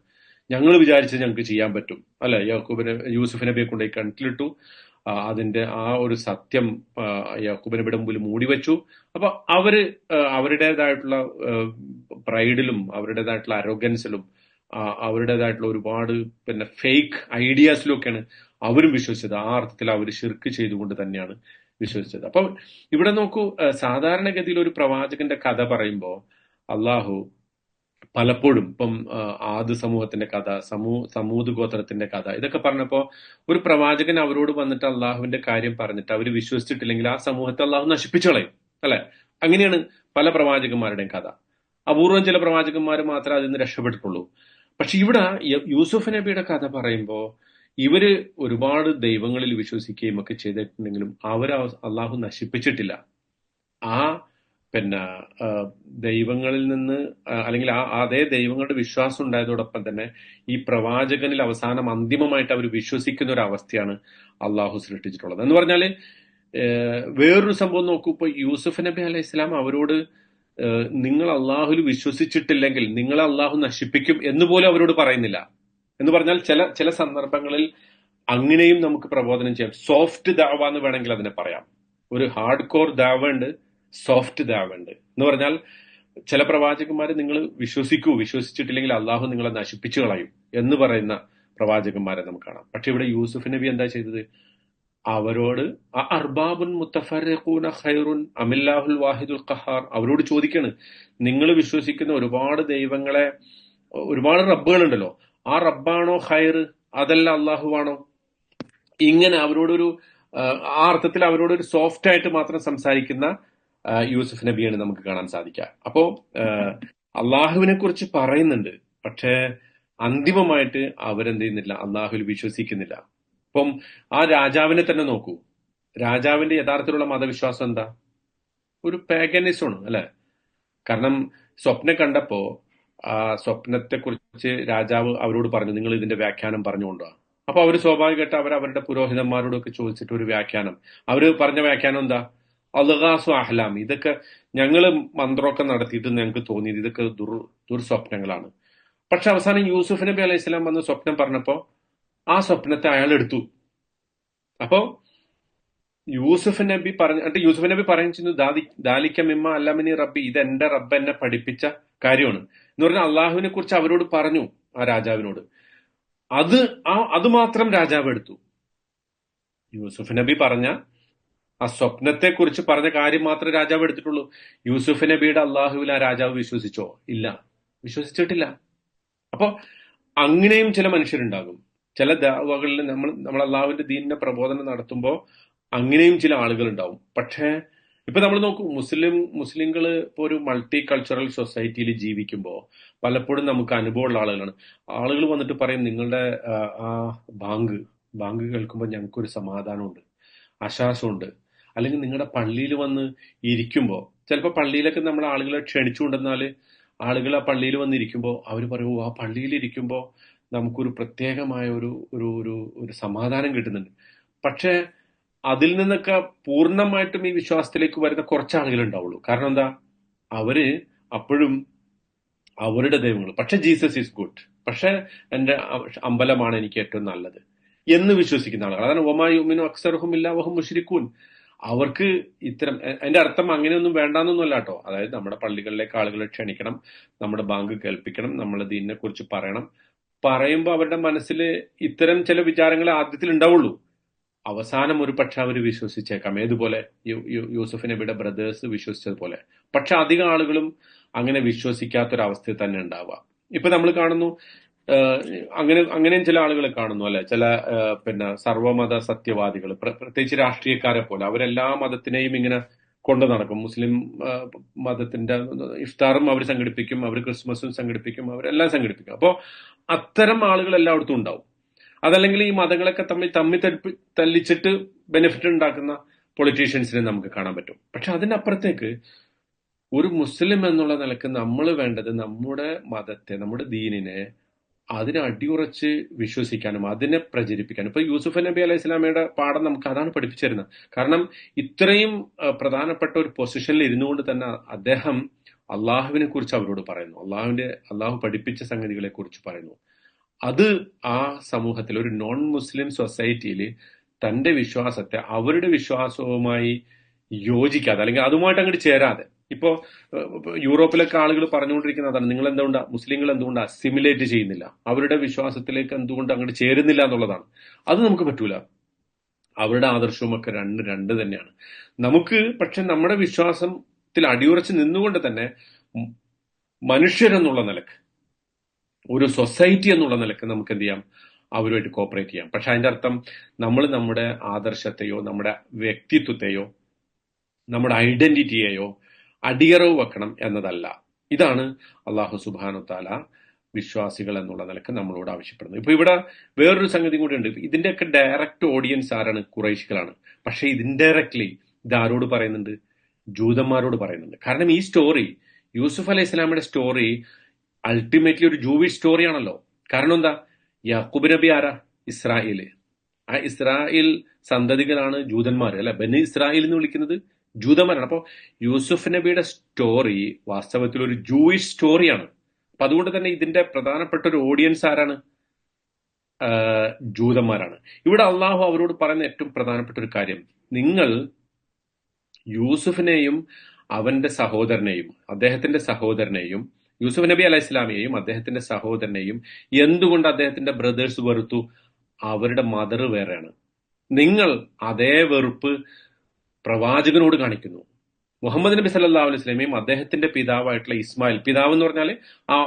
ഞങ്ങൾ വിചാരിച്ചത് ഞങ്ങൾക്ക് ചെയ്യാൻ പറ്റും, അല്ലെ? യൂസുഫ് നബിയെ കൊണ്ടുപോയി കിണറ്റിലിട്ടു. അതിന്റെ ആ ഒരു സത്യം യാക്കൂബ് നബിയുടെ മുമ്പിൽ മൂടിവെച്ചു. അപ്പൊ അവരുടേതായിട്ടുള്ള പ്രൈഡിലും അവരുടേതായിട്ടുള്ള അരോഗൻസിലും അവരുടേതായിട്ടുള്ള ഒരുപാട് പിന്നെ ഫേക്ക് ഐഡിയാസിലും ഒക്കെയാണ് അവരും വിശ്വസിച്ചത്. ആ അർത്ഥത്തിൽ അവർ ശിർക്ക് ചെയ്തുകൊണ്ട് തന്നെയാണ് വിശ്വസിച്ചത്. അപ്പൊ ഇവിടെ നോക്കൂ, സാധാരണഗതിയിൽ ഒരു പ്രവാചകന്റെ കഥ പറയുമ്പോൾ അള്ളാഹു പലപ്പോഴും ഇപ്പം ആദ് സമൂഹത്തിന്റെ കഥ, സമൂത് ഗോത്രത്തിന്റെ കഥ, ഇതൊക്കെ പറഞ്ഞപ്പോ ഒരു പ്രവാചകൻ അവരോട് വന്നിട്ട് അള്ളാഹുവിന്റെ കാര്യം പറഞ്ഞിട്ട് അവർ വിശ്വസിച്ചിട്ടില്ലെങ്കിൽ ആ സമൂഹത്തെ അള്ളാഹു നശിപ്പിച്ചു കളയും, അല്ലെ? അങ്ങനെയാണ് പല പ്രവാചകന്മാരുടെയും കഥ. അപൂർവം ചില പ്രവാചകന്മാർ മാത്രമേ അതിൽ നിന്ന് രക്ഷപ്പെട്ടിട്ടുള്ളൂ. പക്ഷെ ഇവിടെ യൂസുഫ് നബിയുടെ കഥ പറയുമ്പോൾ ഇവര് ഒരുപാട് ദൈവങ്ങളിൽ വിശ്വസിക്കുകയും ഒക്കെ ചെയ്തിട്ടുണ്ടെങ്കിലും അവരെ അള്ളാഹു നശിപ്പിച്ചിട്ടില്ല. ആ പിന്നെ ദൈവങ്ങളിൽ നിന്ന്, അല്ലെങ്കിൽ അതേ ദൈവങ്ങളുടെ വിശ്വാസം ഉണ്ടായതോടൊപ്പം തന്നെ ഈ പ്രവാചകനിൽ അവസാനം അന്തിമമായിട്ട് അവർ വിശ്വസിക്കുന്ന ഒരു അവസ്ഥയാണ് അള്ളാഹു സൃഷ്ടിച്ചിട്ടുള്ളത്. എന്ന് പറഞ്ഞാല് വേറൊരു സംഭവം നോക്കൂ. ഇപ്പൊ യൂസുഫ് നബി അലൈഹി ഇസ്ലാം അവരോട് നിങ്ങൾ അള്ളാഹുൽ വിശ്വസിച്ചിട്ടില്ലെങ്കിൽ നിങ്ങളെ അള്ളാഹു നശിപ്പിക്കും എന്നുപോലും അവരോട് പറയുന്നില്ല. എന്ന് പറഞ്ഞാൽ ചില സന്ദർഭങ്ങളിൽ അങ്ങനെയും നമുക്ക് പ്രബോധനം ചെയ്യാം. സോഫ്റ്റ് ദാവ എന്ന് വേണമെങ്കിൽ അതിനെ പറയാം. ഒരു ഹാർഡ് കോർ ദാവ ഉണ്ട്, സോഫ്റ്റ് ദാവ ഉണ്ട്. എന്ന് പറഞ്ഞാൽ ചില പ്രവാചകന്മാരെ നിങ്ങൾ വിശ്വസിച്ചിട്ടില്ലെങ്കിൽ അള്ളാഹു നിങ്ങളെ നശിപ്പിച്ചു കളയും എന്ന് പറയുന്ന പ്രവാചകന്മാരെ നമുക്ക് കാണാം. പക്ഷെ ഇവിടെ യൂസുഫ് നബി എന്താ ചെയ്തത്? അവരോട് അർബാബുൻ മുത്തഫറഖൂന ഖൈറുൻ അമില്ലാഹുൽ വാഹിദുൽ ഖഹാർ, അവരോട് ചോദിക്കാണ്, നിങ്ങൾ വിശ്വസിക്കുന്ന ഒരുപാട് ദൈവങ്ങളെ, ഒരുപാട് റബ്ബുകളുണ്ടല്ലോ, ആ റബ്ബാണോ ഖൈർ, അതല്ല അള്ളാഹുവാണോ? ഇങ്ങനെ അവരോടൊരു ആ അർത്ഥത്തിൽ അവരോടൊരു സോഫ്റ്റ് ആയിട്ട് മാത്രം സംസാരിക്കുന്ന യൂസുഫ് നബിയാണ് നമുക്ക് കാണാൻ സാധിക്കുക. അപ്പോ അള്ളാഹുവിനെ കുറിച്ച് പറയുന്നുണ്ട്, പക്ഷേ അന്തിമമായിട്ട് അവരെന്ത് ചെയ്യുന്നില്ല? അള്ളാഹുവിൽ വിശ്വസിക്കുന്നില്ല. ഇപ്പം ആ രാജാവിനെ തന്നെ നോക്കൂ. രാജാവിന്റെ യഥാർത്ഥത്തിലുള്ള മതവിശ്വാസം എന്താ? ഒരു പാഗനിസമാണ്, അല്ലെ? കാരണം സ്വപ്നം കണ്ടപ്പോ ആ സ്വപ്നത്തെ കുറിച്ച് രാജാവ് അവരോട് പറഞ്ഞു, നിങ്ങൾ ഇതിന്റെ വ്യാഖ്യാനം പറഞ്ഞുകൊണ്ടുവാ. അപ്പൊ അവര് സ്വാഭാവികമായിട്ട് അവരുടെ പുരോഹിതന്മാരോടൊക്കെ ചോദിച്ചിട്ട് ഒരു വ്യാഖ്യാനം, അവര് പറഞ്ഞ വ്യാഖ്യാനം എന്താ? അൽഗാസു അഹ്ലാം, ഇതൊക്കെ ഞങ്ങള് മന്ത്രമൊക്കെ നടത്തിയിട്ട് ഞങ്ങൾക്ക് തോന്നിയത് ഇതൊക്കെ ദുർസ്വപ്നങ്ങളാണ്. പക്ഷെ അവസാനം യൂസുഫ് നബി അലൈഹി സ്വലാം വന്ന് സ്വപ്നം പറഞ്ഞപ്പോ ആ സ്വപ്നത്തെ അയാൾ എടുത്തു. അപ്പോ യൂസുഫ് നബി പറയുന്നു ദാലിക്ക മിമ്മ അല്ലമിനി റബ്ബി, ഇത് എന്റെ റബ്ബ് എന്നെ പഠിപ്പിച്ച കാര്യമാണ് എന്ന് പറഞ്ഞാൽ അള്ളാഹുവിനെ കുറിച്ച് അവരോട് പറഞ്ഞു ആ രാജാവിനോട്. അത് മാത്രം രാജാവ് എടുത്തു. യൂസുഫ് നബി പറഞ്ഞ ആ സ്വപ്നത്തെ കുറിച്ച് പറഞ്ഞ കാര്യം മാത്രമേ രാജാവ് എടുത്തിട്ടുള്ളൂ. യൂസുഫ് നബിയുടെ അള്ളാഹുവിൽ ആ രാജാവ് വിശ്വസിച്ചോ? ഇല്ല, വിശ്വസിച്ചിട്ടില്ല. അപ്പൊ അങ്ങനെയും ചില മനുഷ്യരുണ്ടാകും. ചില ദഅവകളിൽ നമ്മൾ അള്ളാഹുവിന്റെ ദീനിന്റെ പ്രബോധനം നടത്തുമ്പോൾ അങ്ങനെയും ചില ആളുകൾ ഉണ്ടാവും. പക്ഷേ ഇപ്പൊ നമ്മൾ നോക്കൂ, മുസ്ലിങ്ങൾ ഇപ്പോൾ ഒരു മൾട്ടി കൾച്ചറൽ സൊസൈറ്റിയിൽ ജീവിക്കുമ്പോൾ പലപ്പോഴും നമുക്ക് അനുഭവമുള്ള ആളുകൾ വന്നിട്ട് പറയും, നിങ്ങളുടെ ആ ബാങ്ക് കേൾക്കുമ്പോൾ ഞങ്ങൾക്കൊരു സമാധാനമുണ്ട്, ആശ്വാസമുണ്ട്. അല്ലെങ്കിൽ നിങ്ങളുടെ പള്ളിയിൽ വന്ന് ഇരിക്കുമ്പോൾ, ചിലപ്പോൾ പള്ളിയിലൊക്കെ നമ്മൾ ആളുകളെ ക്ഷണിച്ചുകൊണ്ടെന്നാൽ ആളുകൾ ആ പള്ളിയിൽ വന്നിരിക്കുമ്പോൾ അവർ പറയൂ, ആ പള്ളിയിൽ ഇരിക്കുമ്പോൾ നമുക്കൊരു പ്രത്യേകമായ ഒരു ഒരു ഒരു ഒരു സമാധാനം കിട്ടുന്നുണ്ട്. പക്ഷേ അതിൽ നിന്നൊക്കെ പൂർണ്ണമായിട്ടും ഈ വിശ്വാസത്തിലേക്ക് വരുന്ന കുറച്ച് ആളുകൾ ഉണ്ടാവുള്ളൂ. കാരണം എന്താ, അവര് അപ്പോഴും അവരുടെ ദൈവങ്ങൾ, പക്ഷെ ജീസസ് ഈസ് ഗുഡ്, പക്ഷെ എന്റെ അമ്പലമാണ് എനിക്ക് ഏറ്റവും നല്ലത് എന്ന് വിശ്വസിക്കുന്ന ആളുകൾ. അതാണ് ഒമാ യുമിനു അക്സറുഹും ഇല്ലാ വഹും മുശ്രിക്കൂൻ. അവർക്ക് ഇത്തരം, അതിന്റെ അർത്ഥം അങ്ങനെയൊന്നും വേണ്ടാന്നൊന്നുമല്ല കേട്ടോ. അതായത് നമ്മുടെ പള്ളികളിലേക്ക് ആളുകളെ ക്ഷണിക്കണം, നമ്മുടെ ബാങ്ക് കേൾപ്പിക്കണം, നമ്മളെ ദീനിനെ കുറിച്ച് പറയുമ്പോൾ അവരുടെ മനസ്സിൽ ഇത്തരം ചില വിചാരങ്ങളെ ആദ്യത്തിൽ ഉണ്ടാവുള്ളൂ. അവസാനം ഒരു പക്ഷെ അവർ വിശ്വസിച്ചേക്കാം, ഏതുപോലെ യൂസുഫ് നബിയുടെ ബ്രദേഴ്സ് വിശ്വസിച്ചതുപോലെ. പക്ഷെ അധികം ആളുകളും അങ്ങനെ വിശ്വസിക്കാത്തൊരവസ്ഥയിൽ തന്നെ ഉണ്ടാവുക. ഇപ്പൊ നമ്മൾ കാണുന്നു, അങ്ങനെയും ചില ആളുകളെ കാണുന്നു അല്ലെ, ചില സർവമത സത്യവാദികൾ, പ്രത്യേകിച്ച് രാഷ്ട്രീയക്കാരെ പോലെ അവരെല്ലാ മതത്തിനെയും ഇങ്ങനെ കൊണ്ടു നടക്കും. മുസ്ലിം മതത്തിന്റെ ഇഫ്താറും അവർ സംഘടിപ്പിക്കും, അവർ ക്രിസ്മസും സംഘടിപ്പിക്കും, അവരെല്ലാം സംഘടിപ്പിക്കും. അപ്പോൾ അത്തരം ആളുകൾ എല്ലായിടത്തും ഉണ്ടാവും. അതല്ലെങ്കിൽ ഈ മതങ്ങളൊക്കെ തമ്മിൽ തല്ലിച്ചിട്ട് ബെനിഫിറ്റ് ഉണ്ടാക്കുന്ന പൊളിറ്റീഷ്യൻസിനെ നമുക്ക് കാണാൻ പറ്റും. പക്ഷെ അതിനപ്പുറത്തേക്ക് ഒരു മുസ്ലിം എന്നുള്ള നിലക്ക് നമ്മൾ വേണ്ടത് നമ്മുടെ മതത്തെ, നമ്മുടെ ദീനിനെ അതിനെ അടിയുറച്ച് വിശ്വസിക്കാനും അതിനെ പ്രചരിപ്പിക്കാനും. ഇപ്പൊ യൂസുഫ് നബി അലൈഹി സ്വലാമയുടെ പാഠം നമുക്ക് അതാണ് പഠിപ്പിച്ചിരുന്നത്. കാരണം ഇത്രയും പ്രധാനപ്പെട്ട ഒരു പൊസിഷനിൽ ഇരുന്നുകൊണ്ട് തന്നെ അദ്ദേഹം അള്ളാഹുവിനെ കുറിച്ച് അവരോട് പറയുന്നു, അള്ളാഹു പഠിപ്പിച്ച സംഗതികളെ കുറിച്ച് പറയുന്നു. അത് ആ സമൂഹത്തിൽ, ഒരു നോൺ മുസ്ലിം സൊസൈറ്റിയിൽ തന്റെ വിശ്വാസത്തെ അവരുടെ വിശ്വാസവുമായി യോജിക്കാതെ, അല്ലെങ്കിൽ അതുമായിട്ട് അങ്ങോട്ട് ചേരാതെ, ഇപ്പോ യൂറോപ്പിലൊക്കെ ആളുകൾ പറഞ്ഞുകൊണ്ടിരിക്കുന്ന അതാണ്, മുസ്ലിങ്ങൾ എന്തുകൊണ്ട് അസിമിലേറ്റ് ചെയ്യുന്നില്ല, അവരുടെ വിശ്വാസത്തിലേക്ക് എന്തുകൊണ്ട് അങ്ങോട്ട് ചേരുന്നില്ല എന്നുള്ളതാണ്. അത് നമുക്ക് പറ്റൂല. അവരുടെ ആദർശവും ഒക്കെ രണ്ട് തന്നെയാണ്. നമുക്ക് പക്ഷെ നമ്മുടെ വിശ്വാസത്തിൽ അടിയുറച്ച് നിന്നുകൊണ്ട് തന്നെ മനുഷ്യരെന്നുള്ള നിലക്ക്, ഒരു സൊസൈറ്റി എന്നുള്ള നിലക്ക് നമുക്ക് എന്ത് ചെയ്യാം, അവരുമായിട്ട് കോപ്പറേറ്റ് ചെയ്യാം. പക്ഷെ അതിന്റെ അർത്ഥം നമ്മൾ നമ്മുടെ ആദർശത്തെയോ നമ്മുടെ വ്യക്തിത്വത്തെയോ നമ്മുടെ ഐഡന്റിറ്റിയെയോ അടിയറവ് വെക്കണം എന്നതല്ല. ഇതാണ് അള്ളാഹു സുബ്ഹാനഹു തആല വിശ്വാസികൾ എന്നുള്ള നിലക്ക് നമ്മളോട് ആവശ്യപ്പെടുന്നത്. ഇപ്പൊ ഇവിടെ വേറൊരു സംഗതി കൂടി ഉണ്ട്. ഇതിന്റെയൊക്കെ ഡയറക്റ്റ് ഓഡിയൻസ് ആരാണ്? ഖുറൈശികളാണ്. പക്ഷെ ഇത് ഇൻഡയറക്ട്ലി ഇതാരോട് പറയുന്നുണ്ട്? ജൂതന്മാരോട് പറയുന്നുണ്ട്. കാരണം ഈ സ്റ്റോറി, യൂസുഫ് അലൈഹി സ്വലാമയുടെ സ്റ്റോറി അൾട്ടിമേറ്റ്ലി ഒരു ജൂവിഷ് സ്റ്റോറിയാണല്ലോ. കാരണം എന്താ, യാക്കൂബ് നബി ആരാ? ഇസ്രായേല്. ആ ഇസ്രായേൽ സന്തതികളാണ് ജൂതന്മാർ അല്ലെ, ബനി ഇസ്രായേൽ എന്ന് വിളിക്കുന്നത് ജൂതന്മാരാണ്. അപ്പോൾ യൂസുഫ് നബിയുടെ സ്റ്റോറി വാസ്തവത്തിൽ ഒരു ജൂയിഷ് സ്റ്റോറിയാണ്. അപ്പൊ അതുകൊണ്ട് തന്നെ ഇതിന്റെ പ്രധാനപ്പെട്ട ഒരു ഓഡിയൻസ് ആരാണ്? ജൂതന്മാരാണ്. ഇവിടെ അള്ളാഹു അവരോട് പറയുന്ന ഏറ്റവും പ്രധാനപ്പെട്ട ഒരു കാര്യം, നിങ്ങൾ യൂസുഫിനെയും അവന്റെ സഹോദരനെയും, അദ്ദേഹത്തിന്റെ സഹോദരനെയും, യൂസുഫ് നബി അലൈഹി സ്വലാമിയെയും അദ്ദേഹത്തിന്റെ സഹോദരനെയും എന്തുകൊണ്ട് അദ്ദേഹത്തിന്റെ ബ്രദേഴ്സ് വെറുത്തു? അവരുടെ മദർ വേറെയാണ്. നിങ്ങൾ അതേ വെറുപ്പ് പ്രവാചകനോട് കാണിക്കുന്നു. മുഹമ്മദ് നബി സല്ലല്ലാഹു അലൈഹി വസല്ലമയും അദ്ദേഹത്തിന്റെ പിതാവായിട്ടുള്ള ഇസ്മായിൽ, പിതാവ് എന്ന് പറഞ്ഞാൽ ആ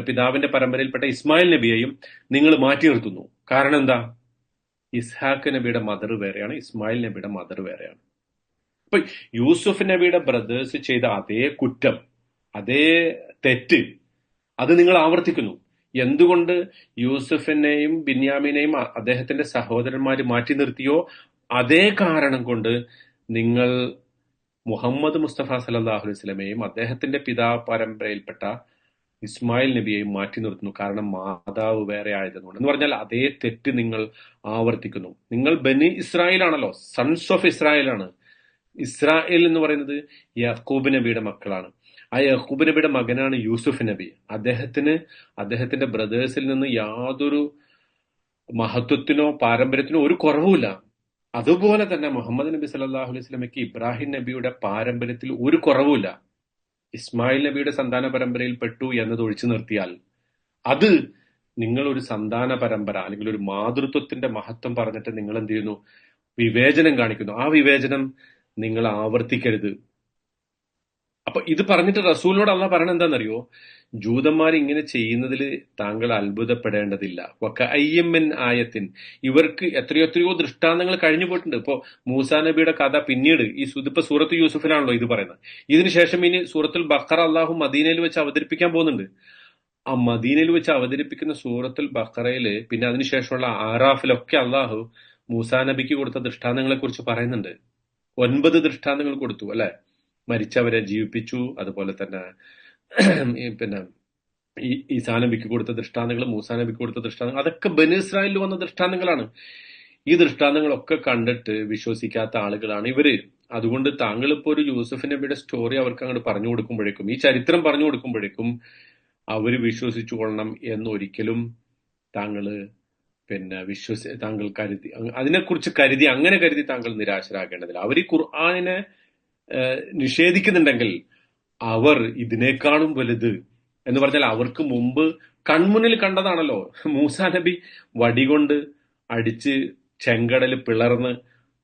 പിതാവിന്റെ പരമ്പരയിൽപ്പെട്ട ഇസ്മായിൽ നബിയെയും നിങ്ങൾ മാറ്റി നിർത്തുന്നു. കാരണം എന്താ? ഇസ്ഹാഖ് നബിയുടെ മദർ വേറെയാണ്, ഇസ്മായിൽ നബിയുടെ മദർ വേറെയാണ്. അപ്പൊ യൂസുഫ് നബിയുടെ ബ്രദേഴ്സ് ചെയ്ത അതേ കുറ്റം, അതേ തെറ്റ്, അത് നിങ്ങൾ ആവർത്തിക്കുന്നു. എന്തുകൊണ്ട് യൂസുഫിനെയും ബിന്യാമിനെയും അദ്ദേഹത്തിന്റെ സഹോദരന്മാര് മാറ്റി നിർത്തിയോ അതേ കാരണം കൊണ്ട് നിങ്ങൾ മുഹമ്മദ് മുസ്തഫ സല്ലല്ലാഹു അലൈഹി വസല്ലമയെയും അദ്ദേഹത്തിന്റെ പരമ്പരയിൽപ്പെട്ട ഇസ്മായിൽ നബിയെയും മാറ്റി നിർത്തുന്നു. കാരണം മാതാവ് വേറെ ആയതുകൊണ്ട്. എന്ന് പറഞ്ഞാൽ അതേ തെറ്റ് നിങ്ങൾ ആവർത്തിക്കുന്നു. നിങ്ങൾ ബനി ഇസ്രായേലാണല്ലോ, സൺസ് ഓഫ് ഇസ്രായേലാണ്. ഇസ്രായേൽ എന്ന് പറയുന്നത് യാക്കൂബ് നബിയുടെ മക്കളാണ്. ആ യാക്കൂബ് നബിയുടെ മകനാണ് യൂസുഫ് നബി. അദ്ദേഹത്തിന്റെ ബ്രദേഴ്സിൽ നിന്ന് യാതൊരു മഹത്വത്തിനോ പാരമ്പര്യത്തിനോ ഒരു കുറവുമില്ല. അതുപോലെ തന്നെ മുഹമ്മദ് നബി സല്ലല്ലാഹു അലൈഹി വസല്ലമയ്ക്ക് ഇബ്രാഹിം നബിയുടെ പാരമ്പര്യത്തിൽ ഒരു കുറവുമില്ല. ഇസ്മായിൽ നബിയുടെ സന്താന പരമ്പരയിൽ പെട്ടു എന്നത് ഒഴിച്ചു നിർത്തിയാൽ, അത് നിങ്ങൾ ഒരു സന്താന പരമ്പര അല്ലെങ്കിൽ ഒരു മാതൃത്വത്തിന്റെ മഹത്വം പറഞ്ഞിട്ട് നിങ്ങൾ എന്ത് ചെയ്യുന്നു? വിവേചനം കാണിക്കുന്നു. ആ വിവേചനം നിങ്ങൾ ആവർത്തിക്കരുത്. അപ്പൊ ഇത് പറഞ്ഞിട്ട് റസൂലിനോട് അള്ളാഹ് പറയണത് എന്താണെന്നറിയോ? ജൂതന്മാർ ഇങ്ങനെ ചെയ്യുന്നതിൽ താങ്കൾ അത്ഭുതപ്പെടേണ്ടതില്ല. വകഅയ്യിൻ മിൻ ആയത്തിൻ, ഇവർക്ക് എത്രയോ ദൃഷ്ടാന്തങ്ങൾ കഴിഞ്ഞു പോയിട്ടുണ്ട്. ഇപ്പോ മൂസാ നബിയുടെ കഥ പിന്നീട് ഇതിപ്പോ സൂറത്ത് യൂസുഫിലാണല്ലോ ഇത് പറയുന്നത്. ഇതിനുശേഷം ഇനി സൂറത്തുൽ ബഖറ അള്ളാഹു മദീനയിൽ വെച്ച് അവതരിപ്പിക്കാൻ പോകുന്നുണ്ട്. ആ മദീനയിൽ വെച്ച് അവതരിപ്പിക്കുന്ന സൂറത്തുൽ ബഖറയില് പിന്നെ അതിനുശേഷമുള്ള ആറാഫിലൊക്കെ അള്ളാഹു മൂസാ നബിക്ക് കൊടുത്ത ദൃഷ്ടാന്തങ്ങളെ കുറിച്ച് പറയുന്നുണ്ട്. 9 ദൃഷ്ടാന്തങ്ങൾ കൊടുത്തു അല്ലെ. മരിച്ചവരെ ജീവിപ്പിച്ചു, അതുപോലെ തന്നെ പിന്നെ ഈസാ നബിക്ക് കൊടുത്ത ദൃഷ്ടാന്തങ്ങൾ, മൂസാ നബിക്ക് കൊടുത്ത ദൃഷ്ടാന്തങ്ങൾ, അതൊക്കെ ബനി ഇസ്രായേലിൽ വന്ന ദൃഷ്ടാന്തങ്ങളാണ്. ഈ ദൃഷ്ടാന്തങ്ങളൊക്കെ കണ്ടിട്ട് വിശ്വസിക്കാത്ത ആളുകളാണ് ഇവര്. അതുകൊണ്ട് താങ്കൾ ഇപ്പോ ഒരു യൂസുഫ് നബിയുടെ സ്റ്റോറി അവർക്ക് അങ്ങോട്ട് പറഞ്ഞു കൊടുക്കുമ്പോഴേക്കും, ഈ ചരിത്രം പറഞ്ഞു കൊടുക്കുമ്പോഴേക്കും അവര് വിശ്വസിച്ചു കൊള്ളണം എന്നൊരിക്കലും താങ്കള് താങ്കൾ കരുതി അതിനെക്കുറിച്ച് അങ്ങനെ കരുതി താങ്കൾ നിരാശരാകേണ്ടതില്ല. അവർ ഈ ഖുർആനിനെ നിഷേധിക്കുന്നുണ്ടെങ്കിൽ അവർ ഇതിനേക്കാളും വലുത് എന്ന് പറഞ്ഞാൽ അവർക്ക് മുമ്പ് കൺമുന്നിൽ കണ്ടതാണല്ലോ. മൂസാ നബി വടികൊണ്ട് അടിച്ച് ചെങ്കടൽ പിളർന്ന്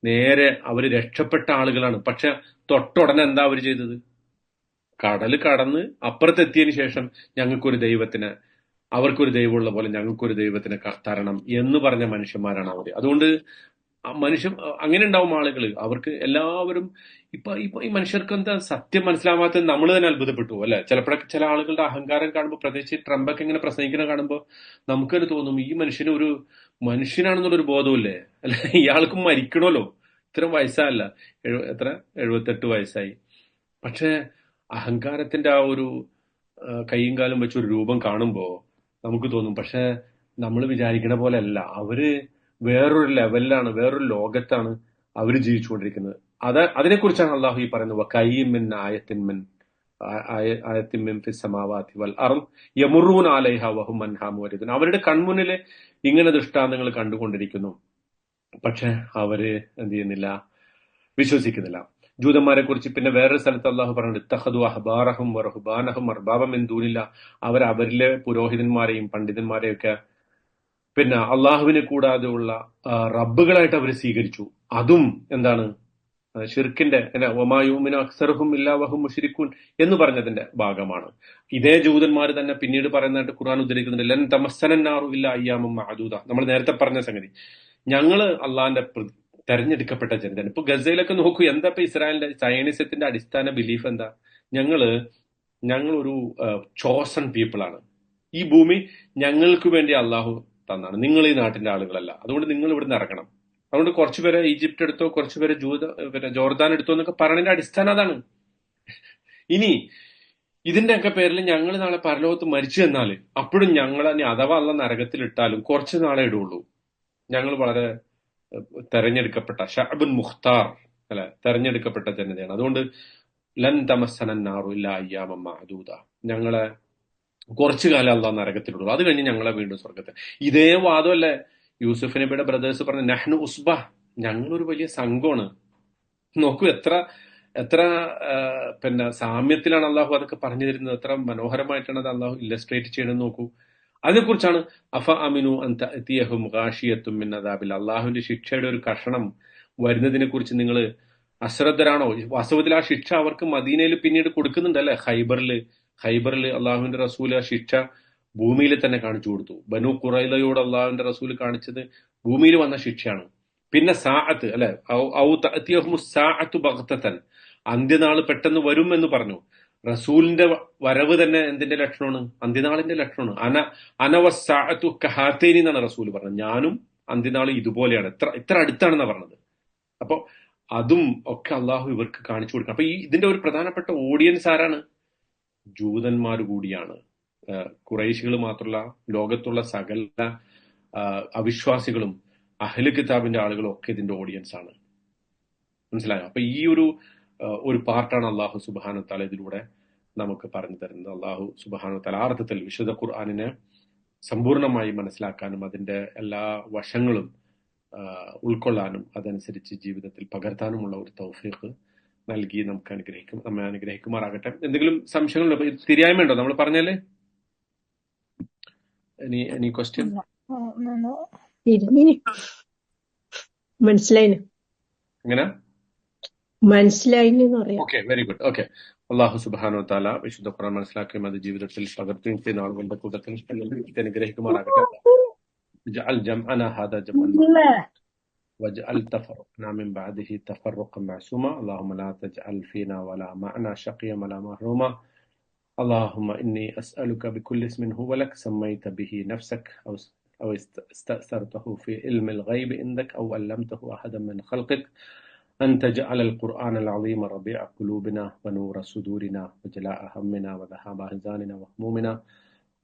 നേരെ അവര് രക്ഷപ്പെട്ട ആളുകളാണ്. പക്ഷെ തൊട്ടുടനെ എന്താ അവര് ചെയ്തത്? കടല് കടന്ന് അപ്പുറത്തെത്തിയതിനു ശേഷം അവർക്കൊരു ദൈവമുള്ള പോലെ ഞങ്ങൾക്കൊരു ദൈവത്തിനെ തരണം എന്ന് പറഞ്ഞ മനുഷ്യന്മാരാണ് അവര്. അതുകൊണ്ട് അങ്ങനെ ഉണ്ടാവും ആളുകൾ. അവർക്ക് എല്ലാവരും ഇപ്പൊ ഈ മനുഷ്യർക്ക് എന്താ സത്യം മനസ്സിലാവാത്തത് നമ്മൾ തന്നെ അത്ഭുതപ്പെട്ടു അല്ലെ. ചിലപ്പോഴൊക്കെ ചില ആളുകളുടെ അഹങ്കാരം കാണുമ്പോൾ, പ്രത്യേകിച്ച് ട്രംപൊക്കെ ഇങ്ങനെ പ്രസംഗിക്കുന്നത് കാണുമ്പോൾ നമുക്ക് തന്നെ തോന്നും ഈ മനുഷ്യന് ഒരു മനുഷ്യനാണെന്നുള്ളൊരു ബോധമില്ലേ അല്ലെ. ഇയാൾക്കും മരിക്കണമല്ലോ, ഇത്രയും വയസ്സായല്ല, 78 വയസ്സായി. പക്ഷെ അഹങ്കാരത്തിന്റെ ആ ഒരു കൈയും കാലും വെച്ചൊരു രൂപം കാണുമ്പോൾ നമുക്ക് തോന്നും പക്ഷെ നമ്മൾ വിചാരിക്കണ പോലെ അല്ല. അവര് വേറൊരു ലെവലിലാണ്, വേറൊരു ലോകത്താണ് അവര് ജീവിച്ചുകൊണ്ടിരിക്കുന്നത്. അതിനെക്കുറിച്ചാണ് അള്ളാഹു ഈ പറയുന്നത്. വകഅയ്യിൻ മിൻ ആയത്തിൻ മിൻ ഫിസ് സമാവാതി വൽ അർദ് യമുറൂന അലൈഹാ വഹും അൻഹാ മുഅ്രിദൂൻ. അവരുടെ കൺമുന്നിൽ ഇങ്ങനെ ദൃഷ്ടാന്തങ്ങൾ കണ്ടുകൊണ്ടിരിക്കുന്നു, പക്ഷെ അവര് എന്ത് ചെയ്യുന്നില്ല, വിശ്വസിക്കുന്നില്ല. ജൂതന്മാരെ കുറിച്ച് പിന്നെ വേറൊരു സ്ഥലത്ത് അള്ളാഹു പറയുന്നുണ്ട്, ഇത്തഖദു അഹ്ബാറഹും വറുഹ്ബാനഹും അർബാബൻ മിൻ ദൂനില്ലാ. അവരിലെ പുരോഹിതന്മാരെയും പണ്ഡിതന്മാരെയും ഒക്കെ പിന്നെ അള്ളാഹുവിനെ കൂടാതെയുള്ള റബ്ബുകളായിട്ട് അവർ സ്വീകരിച്ചു. അതും എന്താണ്? ഷിർക്കിന്റെ വമാ യുമിനു അക്സറുഹും ഇല്ലാ വഹും മുശ്രിക്കൂൻ എന്ന് പറഞ്ഞതിന്റെ ഭാഗമാണ്. ഇതേ ജൂതന്മാർ തന്നെ പിന്നീട് പറയുന്നതായിട്ട് ഖുർആൻ ഉദ്ധരിക്കുന്നുണ്ട്, ലൻ തമസ്സനന്നാറു ഇല്ലാ അയ്യാമും മഅദൂദ. നമ്മൾ നേരത്തെ പറഞ്ഞ സംഗതി, ഞങ്ങള് അള്ളാഹിന്റെ തെരഞ്ഞെടുക്കപ്പെട്ട ജനതയാണ്. ഇപ്പൊ ഗസയിലൊക്കെ നോക്കൂ, എന്താ ഇപ്പൊ ഇസ്രായേലിന്റെ സയനിസത്തിന്റെ അടിസ്ഥാന ബിലീഫ് എന്താ? ഞങ്ങളൊരു ചോസൺ പീപ്പിൾ ആണ്. ഈ ഭൂമി ഞങ്ങൾക്ക് വേണ്ടി അള്ളാഹു തന്നാണ്, നിങ്ങൾ ഈ നാട്ടിന്റെ ആളുകളല്ല. അതുകൊണ്ട് നിങ്ങൾ ഇവിടുന്ന് ഇറങ്ങണം. അതുകൊണ്ട് കുറച്ചുപേരെ ഈജിപ്റ്റ് എടുത്തോ, കുറച്ചുപേരെ ജോർദാൻ എടുത്തോ എന്നൊക്കെ പറഞ്ഞതിന്റെ അടിസ്ഥാനം അതാണ്. ഇനി ഇതിന്റെയൊക്കെ പേരിൽ ഞങ്ങൾ നാളെ പരലോകത്ത് മരിച്ചു തന്നാല് അപ്പോഴും ഞങ്ങളെ അഥവാ അള്ള നരകത്തിൽ ഇട്ടാലും കുറച്ചു നാളെ ഇടുള്ളൂ. ഞങ്ങൾ വളരെ തെരഞ്ഞെടുക്കപ്പെട്ട ഷഅബുൻ മുഖ്താർ അല്ലെ, തെരഞ്ഞെടുക്കപ്പെട്ട ജനതയാണ്. അതുകൊണ്ട് ലൻ തമസ്സനന്നാറു ഇല്ലാ അയ്യാമൻ മഅദൂദ, ഞങ്ങളെ കുറച്ചു കാലം അള്ളാഹ് നരകത്തിലുള്ളൂ, അത് കഴിഞ്ഞ് ഞങ്ങളെ വീണ്ടും സ്വർഗത്തെ. ഇതേ വാദമല്ലേ യൂസുഫ് നബിയുടെ ബ്രദേഴ്സ് പറഞ്ഞ നഹ്നു ഉസ്ബ, ഞങ്ങളൊരു വലിയ സംഘമാണ്. നോക്കൂ എത്ര പിന്നെ സാമ്യത്തിലാണ് അള്ളാഹു അതൊക്കെ പറഞ്ഞു തരുന്നത്, എത്ര മനോഹരമായിട്ടാണ് അത് അള്ളാഹു ഇല്ലസ്ട്രേറ്റ് ചെയ്യണമെന്ന് നോക്കൂ. അതിനെക്കുറിച്ചാണ് അഫ അമിനു അൻ തഅതിയഹും ഗാഷിയത്തും മിൻ അദാബിൽ, അള്ളാഹുവിന്റെ ശിക്ഷയുടെ ഒരു കഷണം വരുന്നതിനെ കുറിച്ച് നിങ്ങൾ അശ്രദ്ധരാണോ? വാസ്തവത്തിൽ ആ ശിക്ഷ അവർക്ക് മദീനയിൽ പിന്നീട് കൊടുക്കുന്നുണ്ടല്ലേ. ഖൈബറിൽ അള്ളാഹുവിന്റെ റസൂൽ ആ ശിക്ഷ ഭൂമിയിൽ തന്നെ കാണിച്ചു കൊടുത്തു. ബനു ഖുറൈളയോട് അള്ളാഹുവിന്റെ റസൂൽ കാണിച്ചത് ഭൂമിയിൽ വന്ന ശിക്ഷയാണ്. പിന്നെ സാഅത്ത് അല്ലെ, ഔ തഅതിയഹും സാഅത്തു ബഗ്തതൻ, അന്ത്യനാൾ പെട്ടെന്ന് വരും എന്ന് പറഞ്ഞു. റസൂലിന്റെ വരവ് തന്നെ എന്തിന്റെ ലക്ഷണമാണ്? അന്ത്യനാളിന്റെ ലക്ഷണമാണ്. അനവസാഅത്തു കഹാതൈനി എന്നാണ് റസൂൽ പറഞ്ഞത്. ഞാനും അന്ത്യനാൾ ഇതുപോലെയാണ്, ഇത്ര അടുത്താണെന്നാ പറഞ്ഞത്. അപ്പൊ അതും ഒക്കെ അള്ളാഹു ഇവർക്ക് കാണിച്ചു കൊടുക്കണം. അപ്പൊ ഇതിന്റെ ഒരു പ്രധാനപ്പെട്ട ഓഡിയൻസ് ആരാണ്? ജൂതന്മാർ കൂടിയാണ്. ഖുറൈശികൾ മാത്രമല്ല, ലോകത്തുള്ള സകല അവിശ്വാസികളും അഹ്ലു കിതാബിന്റെ ആളുകളും ഒക്കെ ഇതിന്റെ ഓഡിയൻസ് ആണ്. മനസ്സിലായോ? അപ്പൊ ഈ ഒരു പാർട്ടാണ് അള്ളാഹു സുബ്ഹാനഹു വ തആല ഇതിലൂടെ നമുക്ക് പറഞ്ഞു തരുന്നത്. അള്ളാഹു സുബ്ഹാനഹു വ തആല അർത്ഥത്തിൽ വിശുദ്ധ ഖുർആനിനെ സമ്പൂർണമായി മനസ്സിലാക്കാനും അതിന്റെ എല്ലാ വശങ്ങളും ഉൾക്കൊള്ളാനും അതനുസരിച്ച് ജീവിതത്തിൽ പകർത്താനുമുള്ള ഒരു തൗഫീഖ് നൽകി നമ്മെ അനുഗ്രഹിക്കുമാറാകട്ടെ. എന്തെങ്കിലും സംശയങ്ങളുണ്ടോ? തിരിയായ്മ ഉണ്ടോ നമ്മൾ പറഞ്ഞാലേ? Any question? മനസ്സിലായിന്. എങ്ങനെ? മനസ്സിലായില്ലെന്ന് പറയാം. Okay, very good. ഓക്കെ. അള്ളാഹു സുബ്ഹാനഹു വതആല വിശുദ്ധ ഖുർആൻ മനസ്സിലാക്കുകയും അത് ജീവിതത്തിൽ പകർത്തുകയും ചെയ്യുന്ന ആളുകളുടെ കൂട്ടത്തിൽ അനുഗ്രഹിക്കുമാറാകട്ടെ. اجعل جمعنا هذا جمعا مرحوما واجعل تفرقنا من بعده تفرقا معصوما اللهم لا تجعل فينا ولا معنا شقيا ولا محروما اللهم إني أسألك بكل اسم هو لك سميت به نفسك أو استأثرته في علم الغيب عندك أو علمته أحدا من خلقك أن تجعل القرآن العظيم ربيع قلوبنا ونور صدورنا وجلاء همنا وذهاب أحزاننا وهمومنا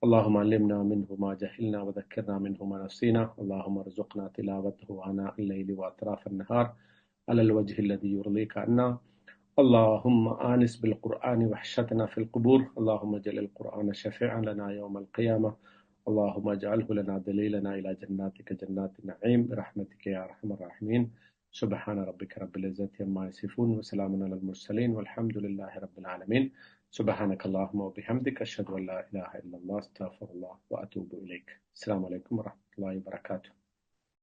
اللهم علمنا منه ما جهلنا وذكرنا منه ما نسينا اللهم ارزقنا تلاوته آناء الليل وأطراف النهار على الوجه الذي يرضيك عنا اللهم آنس بالقرآن وحشتنا في القبور اللهم اجعل القرآن شفيعا لنا يوم القيامة اللهم اجعله لنا دليلنا إلى جناتك جنات النعيم برحمتك يا أرحم الراحمين سبحان ربك رب العزة عما يصفون وسلام على المرسلين والحمد لله رب العالمين سبحانك اللهم وبحمدك أشهد أن لا إله إلا الله استغفر الله وأتوب إليك السلام عليكم ورحمة الله وبركاته